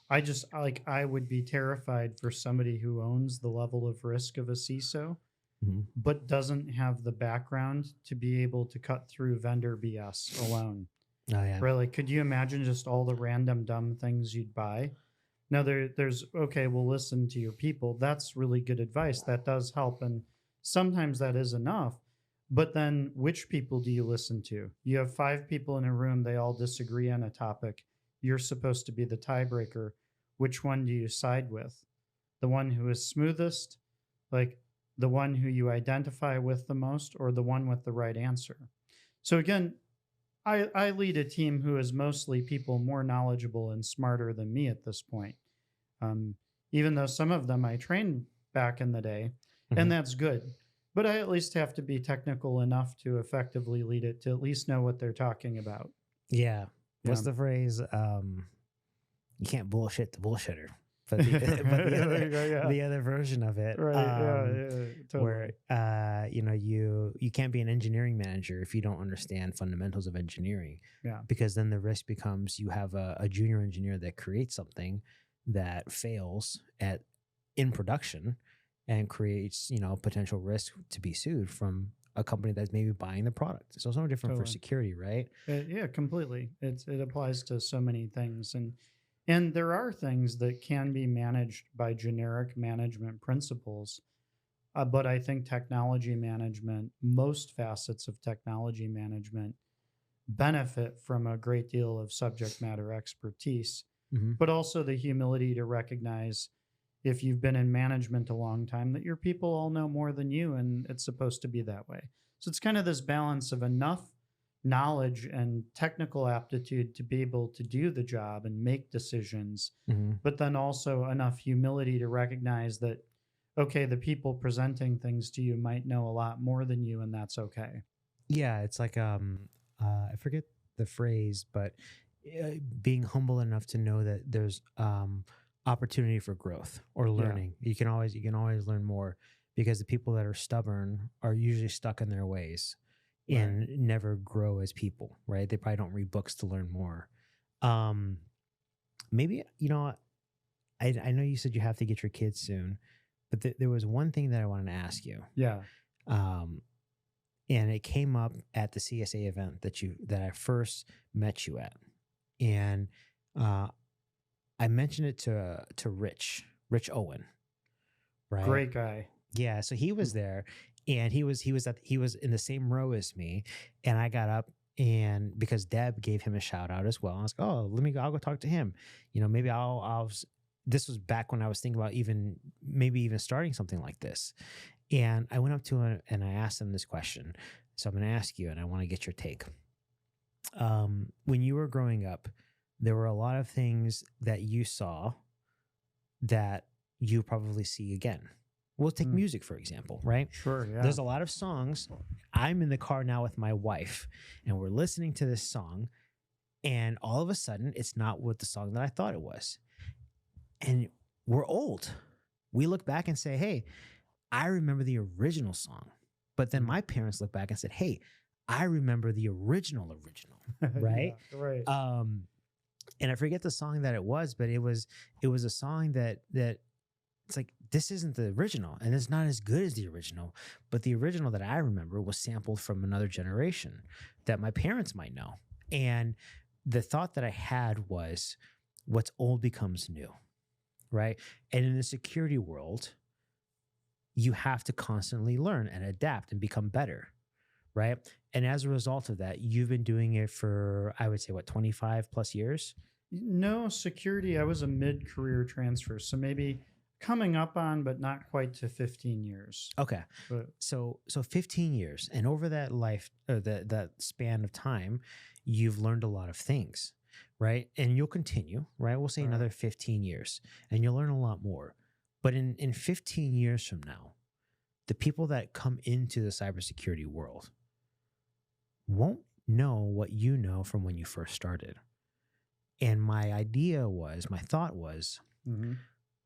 I would be terrified for somebody who owns the level of risk of a CISO, but doesn't have the background to be able to cut through vendor BS alone. Oh, yeah. Right? Like, could you imagine just all the random dumb things you'd buy? Now there's, okay, we'll listen to your people. That's really good advice. That does help. And sometimes that is enough. But then which people do you listen to? You have 5 people in a room. They all disagree on a topic. You're supposed to be the tiebreaker. Which one do you side with? The one who is smoothest, like the one who you identify with the most, or the one with the right answer? So again, I lead a team who is mostly people more knowledgeable and smarter than me at this point. Even though some of them I trained back in the day, and that's good. But I at least have to be technical enough to effectively lead it, to at least know what they're talking about. Yeah. What's the phrase? You can't bullshit the bullshitter. But the other version of it, right? Totally. Where you know you can't be an engineering manager if you don't understand fundamentals of engineering. Yeah, because then the risk becomes you have a junior engineer that creates something that fails in production and creates potential risk to be sued from a company that's maybe buying the product. So it's no different for security, right? Yeah, completely. It applies to so many things, and And there are things that can be managed by generic management principles. But I think technology management, most facets of technology management, benefit from a great deal of subject matter expertise, Hmm. but also the humility to recognize if you've been in management a long time that your people all know more than you, and it's supposed to be that way. So it's kind of this balance of enough knowledge and technical aptitude to be able to do the job and make decisions, Hmm. but then also enough humility to recognize that, okay, the people presenting things to you might know a lot more than you, and that's okay. Yeah, it's like I forget the phrase, but being humble enough to know that there's opportunity for growth or Yeah. learning. You can always learn more, because the people that are stubborn are usually stuck in their ways Right. and never grow as people, right? They probably don't read books to learn more. Um, maybe, I know you said you have to get your kids soon, but there was one thing that I wanted to ask you. Yeah. Um, and it came up at the CSA event that I first met you at, and uh, I mentioned it to Rich Owen, right? Great guy. Yeah, so he was there, and he was in the same row as me, and I got up, and because Deb gave him a shout out as well, I was like, oh, I'll go talk to him. Maybe this was back when I was thinking about maybe even starting something like this. And I went up to him and I asked him this question. So I'm going to ask you, and I want to get your take. When you were growing up, there were a lot of things that you saw that you probably see again. We'll take Mm. music, for example, right? Sure. Yeah. There's a lot of songs. I'm in the car now with my wife, and we're listening to this song, and all of a sudden, it's not what the song that I thought it was. And we're old. We look back and say, hey, I remember the original song. But then my parents look back and said, hey, I remember the original, right? Yeah, right. And I forget the song that it was, but it was a song that it's like, this isn't the original, and it's not as good as the original. But the original that I remember was sampled from another generation that my parents might know. And the thought that I had was, what's old becomes new, right? And in the security world, you have to constantly learn and adapt and become better, right? And as a result of that, you've been doing it for, I would say, 25 plus years? No, security. I was a mid-career transfer, so maybe coming up on, but not quite to 15 years. Okay. But So 15 years. And over that life, or that span of time, you've learned a lot of things, right? And you'll continue, right? We'll say Right. another 15 years, and you'll learn a lot more. But in 15 years from now, the people that come into the cybersecurity world won't know what you know from when you first started. And my thought was, Mhm.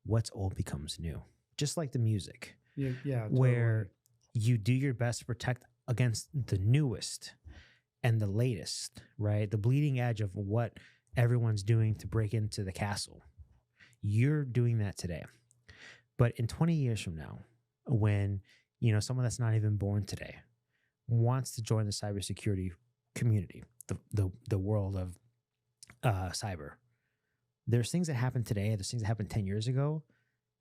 what's old becomes new. Just like the music, Yeah, where totally. you do your best to protect against the newest and the latest, right? The bleeding edge of what everyone's doing to break into the castle. You're doing that today. But in 20 years from now, when someone that's not even born today wants to join the cybersecurity community, the world of cyber, there's things that happen today, there's things that happened 10 years ago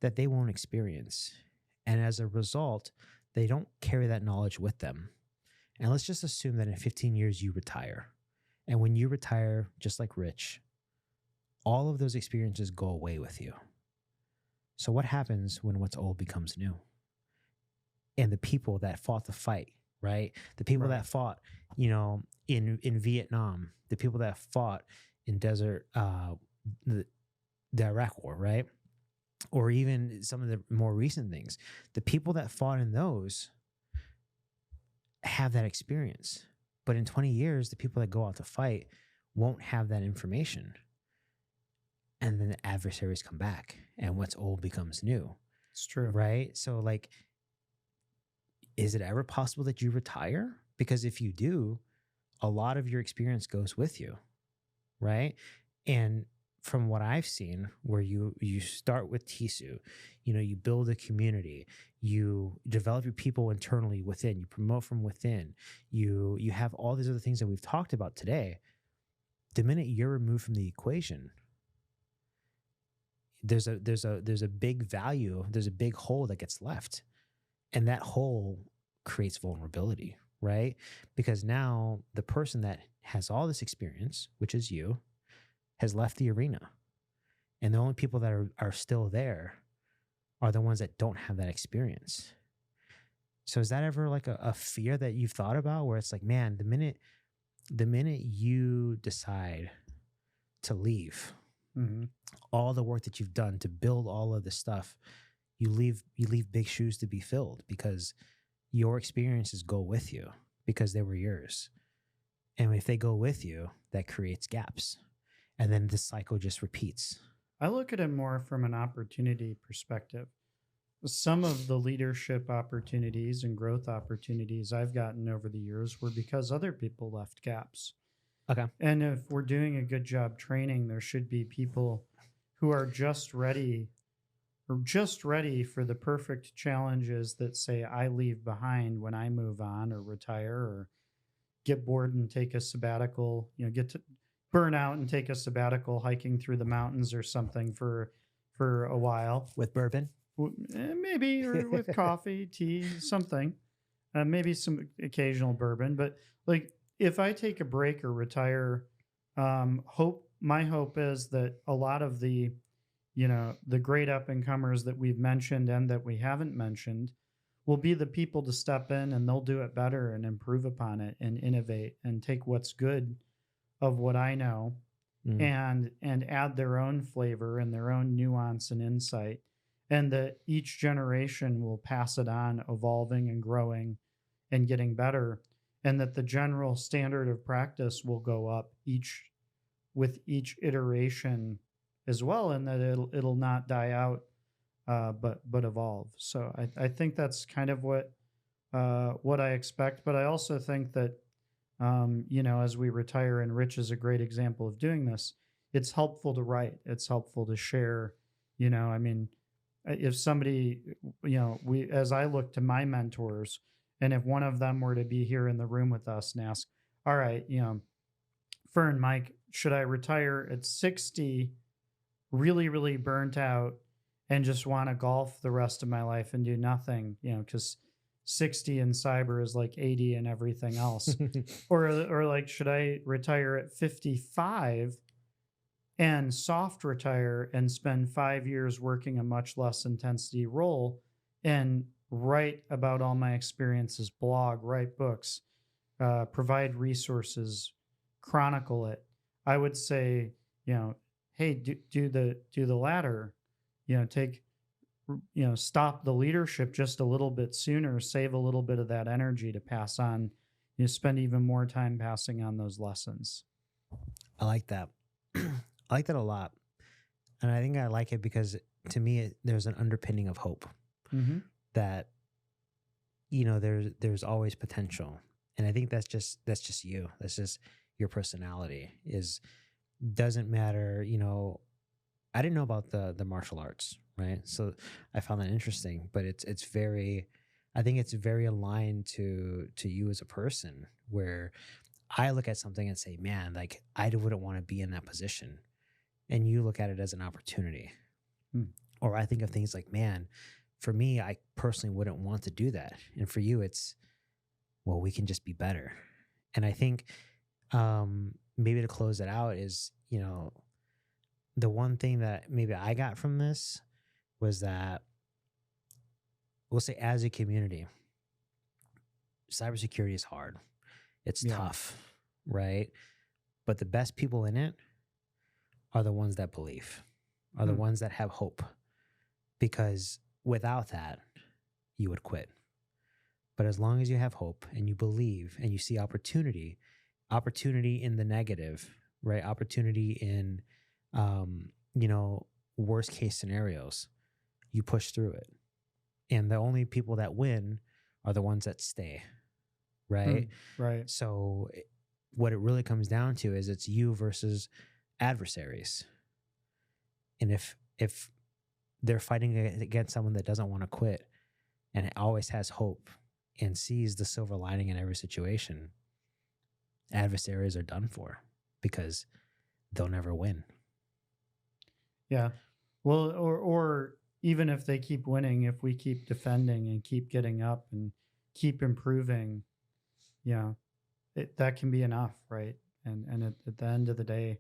that they won't experience. And as a result, they don't carry that knowledge with them. And let's just assume that in 15 years you retire. And when you retire, just like Rich, all of those experiences go away with you. So what happens when what's old becomes new? And the people that fought the fight, right? The people Right. that fought, in Vietnam, the people that fought in the Iraq War, right? Or even some of the more recent things, the people that fought in those have that experience. But in 20 years, the people that go out to fight won't have that information. And then the adversaries come back, and what's old becomes new, It's true. right? So, like, is it ever possible that you retire? Because if you do, a lot of your experience goes with you, right? And from what I've seen, where you start with TISU, you build a community, you develop your people internally within, you promote from within, you have all these other things that we've talked about today. The minute you're removed from the equation, there's a big value, there's a big hole that gets left. And that hole creates vulnerability, right? Because now the person that has all this experience, which is you, has left the arena. And the only people that are still there are the ones that don't have that experience. So is that ever like a fear that you've thought about, where it's like, man, the minute you decide to leave, all the work that you've done to build all of this stuff, you leave big shoes to be filled, because your experiences go with you because they were yours. And if they go with you, that creates gaps. And then the cycle just repeats. I look at it more from an opportunity perspective. Some of the leadership opportunities and growth opportunities I've gotten over the years were because other people left gaps. Okay. And if we're doing a good job training, there should be people who are just ready for the perfect challenges that say I leave behind when I move on or retire or get bored and take a sabbatical, get to burn out and take a sabbatical hiking through the mountains or something for a while. With bourbon? Maybe, or with coffee, tea, something. Maybe some occasional bourbon. But like if I take a break or retire, my hope is that a lot of the great up and comers that we've mentioned and that we haven't mentioned will be the people to step in, and they'll do it better and improve upon it and innovate and take what's good of what I know and add their own flavor and their own nuance and insight. And that each generation will pass it on, evolving and growing and getting better. And that the general standard of practice will go up with each iteration as well, and that it'll not die out, but evolve. So I think that's kind of what I expect. But I also think that as we retire, and Rich is a great example of doing this, it's helpful to write. It's helpful to share. If somebody, as I look to my mentors, and if one of them were to be here in the room with us and ask, all right, Fern, Mike, should I retire at 60, really, really burnt out, and just want to golf the rest of my life and do nothing, because 60 in cyber is like 80 and everything else. or like, should I retire at 55 and soft retire and spend 5 years working a much less intensity role and write about all my experiences, blog, write books, provide resources, chronicle it? I would say, hey, do the latter, stop the leadership just a little bit sooner, save a little bit of that energy to pass on, spend even more time passing on those lessons. I like that. I like that a lot. And I think I like it because to me, there's an underpinning of hope that, there's always potential. And I think that's just you. That's just your personality. Doesn't matter, I didn't know about the martial arts, right? So I found that interesting, but I think it's very aligned to you as a person, where I look at something and say, man, like I wouldn't want to be in that position. And you look at it as an opportunity. Or I think of things like, man, for me, I personally wouldn't want to do that. And for you, it's, well, we can just be better. And I think maybe to close it out is, the one thing that maybe I got from this was that, we'll say as a community, cybersecurity is hard. It's tough, right? But the best people in it are the ones that believe, are the ones that have hope. Because without that, you would quit. But as long as you have hope and you believe and you see opportunity in the negative, right? Opportunity in, worst case scenarios, you push through it. And the only people that win are the ones that stay, right? Right. So what it really comes down to is it's you versus adversaries. And if they're fighting against someone that doesn't want to quit and always has hope and sees the silver lining in every situation, adversaries are done for because they'll never win. Yeah. Well, or even if they keep winning, if we keep defending and keep getting up and keep improving, yeah, that can be enough, right? And at the end of the day,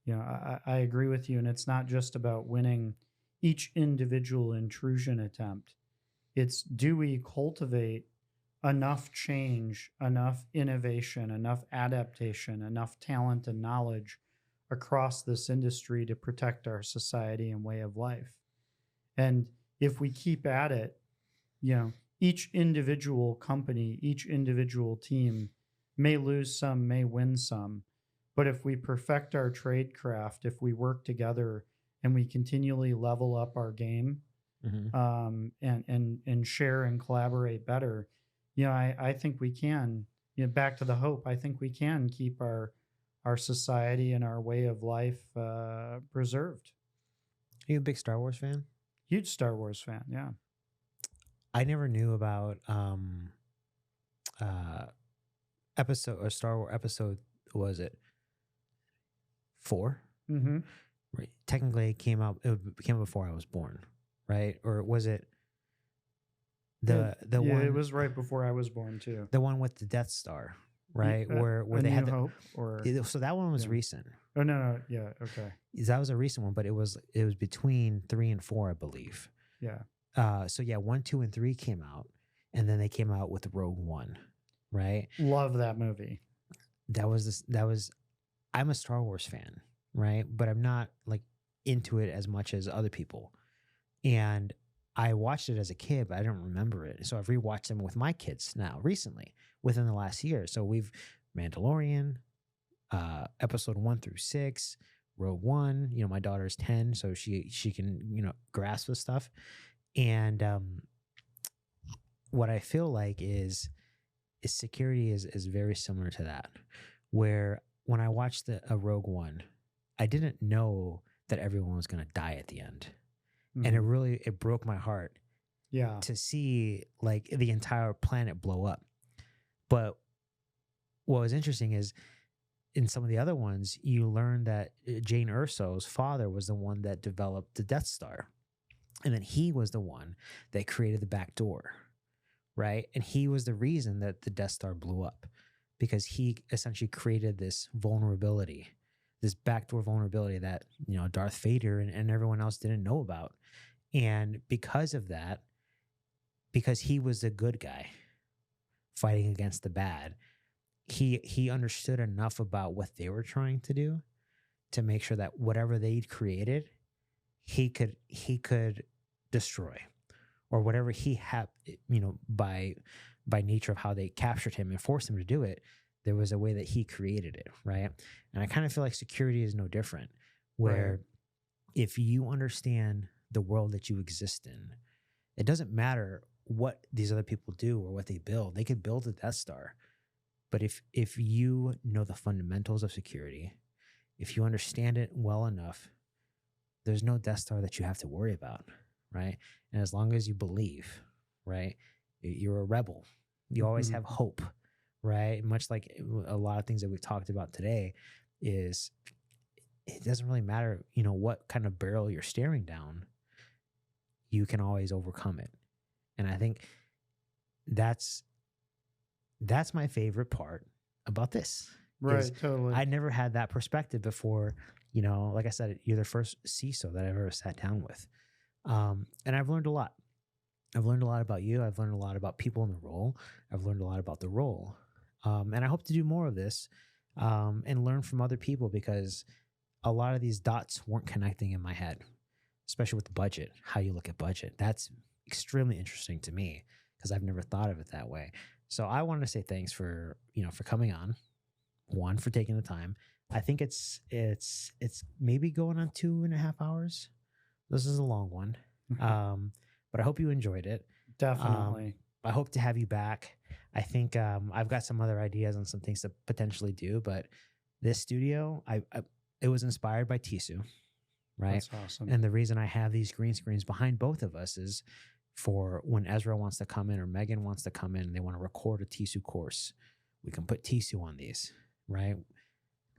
I agree with you. And it's not just about winning each individual intrusion attempt. It's, do we cultivate enough change, enough innovation, enough adaptation, enough talent and knowledge across this industry to protect our society and way of life? And if we keep at it, each individual company, each individual team may lose some, may win some. But if we perfect our trade craft, if we work together and we continually level up our game, and share and collaborate better, I think we can, back to the hope, I think we can keep our society and our way of life preserved. Are you a big Star Wars fan? Huge Star Wars fan, yeah. I never knew about Star Wars episode, was it 4? Mm-hmm. Right. Technically, it came out before I was born, right? Or was it the one? It was right before I was born too. The one with the Death Star, right? Where they had Hope, or so that one was recent. Oh no, yeah, okay. That was a recent one, but it was between 3 and 4, I believe. Yeah. So yeah, 1, 2, and 3 came out, and then they came out with Rogue One, right? Love that movie. That was. I'm a Star Wars fan, right? But I'm not like into it as much as other people. And I watched it as a kid, but I don't remember it. So I've rewatched them with my kids now recently, within the last year. So we've Mandalorian, episode 1 through 6, Rogue One. My daughter's 10, so she can grasp the stuff. And what I feel like is security is very similar to that, where when I watched a Rogue One, I didn't know that everyone was going to die at the end. Mm-hmm. And it broke my heart to see like the entire planet blow up. But what was interesting is in some of the other ones, you learn that Jane Erso's father was the one that developed the Death Star. And then he was the one that created the back door, right? And he was the reason that the Death Star blew up, because he essentially created this vulnerability, this backdoor vulnerability that, Darth Vader and everyone else didn't know about. And because of that, because he was the good guy fighting against the bad, he understood enough about what they were trying to do to make sure that whatever they'd created, he could destroy, or whatever he had, by nature of how they captured him and forced him to do it, there was a way that he created it, right? And I kind of feel like security is no different, where if you understand the world that you exist in, it doesn't matter what these other people do or what they build. They could build a Death Star. But if you know the fundamentals of security, if you understand it well enough, there's no Death Star that you have to worry about, right? And as long as you believe, right, you're a rebel. You always have hope, right? Much like a lot of things that we've talked about today, is it doesn't really matter, what kind of barrel you're staring down. You can always overcome it. And I think that's my favorite part about this. Right, totally. I never had that perspective before. Like I said, you're the first CISO that I've ever sat down with. And I've learned a lot. I've learned a lot about you. I've learned a lot about people in the role. I've learned a lot about the role. And I hope to do more of this and learn from other people, because a lot of these dots weren't connecting in my head, especially with the budget, how you look at budget. That's extremely interesting to me, because I've never thought of it that way. So I wanted to say thanks for coming on, one, for taking the time. I think it's maybe going on 2.5 hours. This is a long one. But I hope you enjoyed it. Definitely. I hope to have you back. I think I've got some other ideas on some things to potentially do, but this studio, it was inspired by TISU, right? That's awesome. And the reason I have these green screens behind both of us is for when Ezra wants to come in or Megan wants to come in and they want to record a TISU course, we can put TISU on these, right?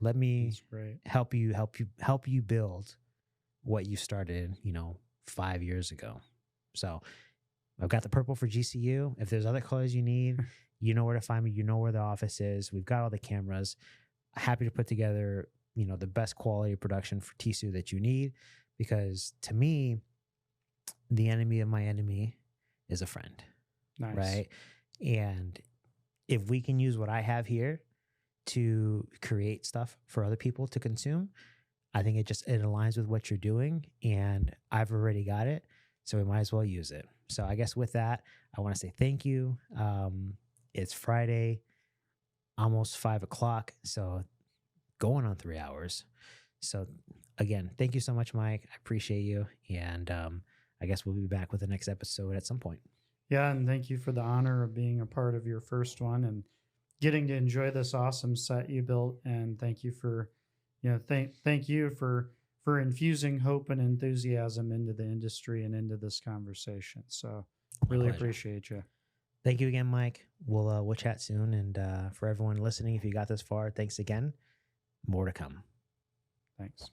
Let me help you build what you started, 5 years ago. So I've got the purple for GCU. If there's other colors you need, you know where to find me. You know where the office is. We've got all the cameras. Happy to put together, the best quality production for TISU that you need, because to me, the enemy of my enemy is a friend. Nice. Right? And if we can use what I have here to create stuff for other people to consume, I think it aligns with what you're doing, and I've already got it, so we might as well use it. So I guess with that, I want to say thank you. It's Friday, almost 5:00, so going on 3 hours. So again, thank you so much, Mike. I appreciate you, and I guess we'll be back with the next episode at some point. Yeah, and thank you for the honor of being a part of your first one and getting to enjoy this awesome set you built. And thank you for, thank you for infusing hope and enthusiasm into the industry and into this conversation. So really appreciate you. Thank you again, Mike. We'll chat soon. And for everyone listening, if you got this far, thanks again. More to come. Thanks.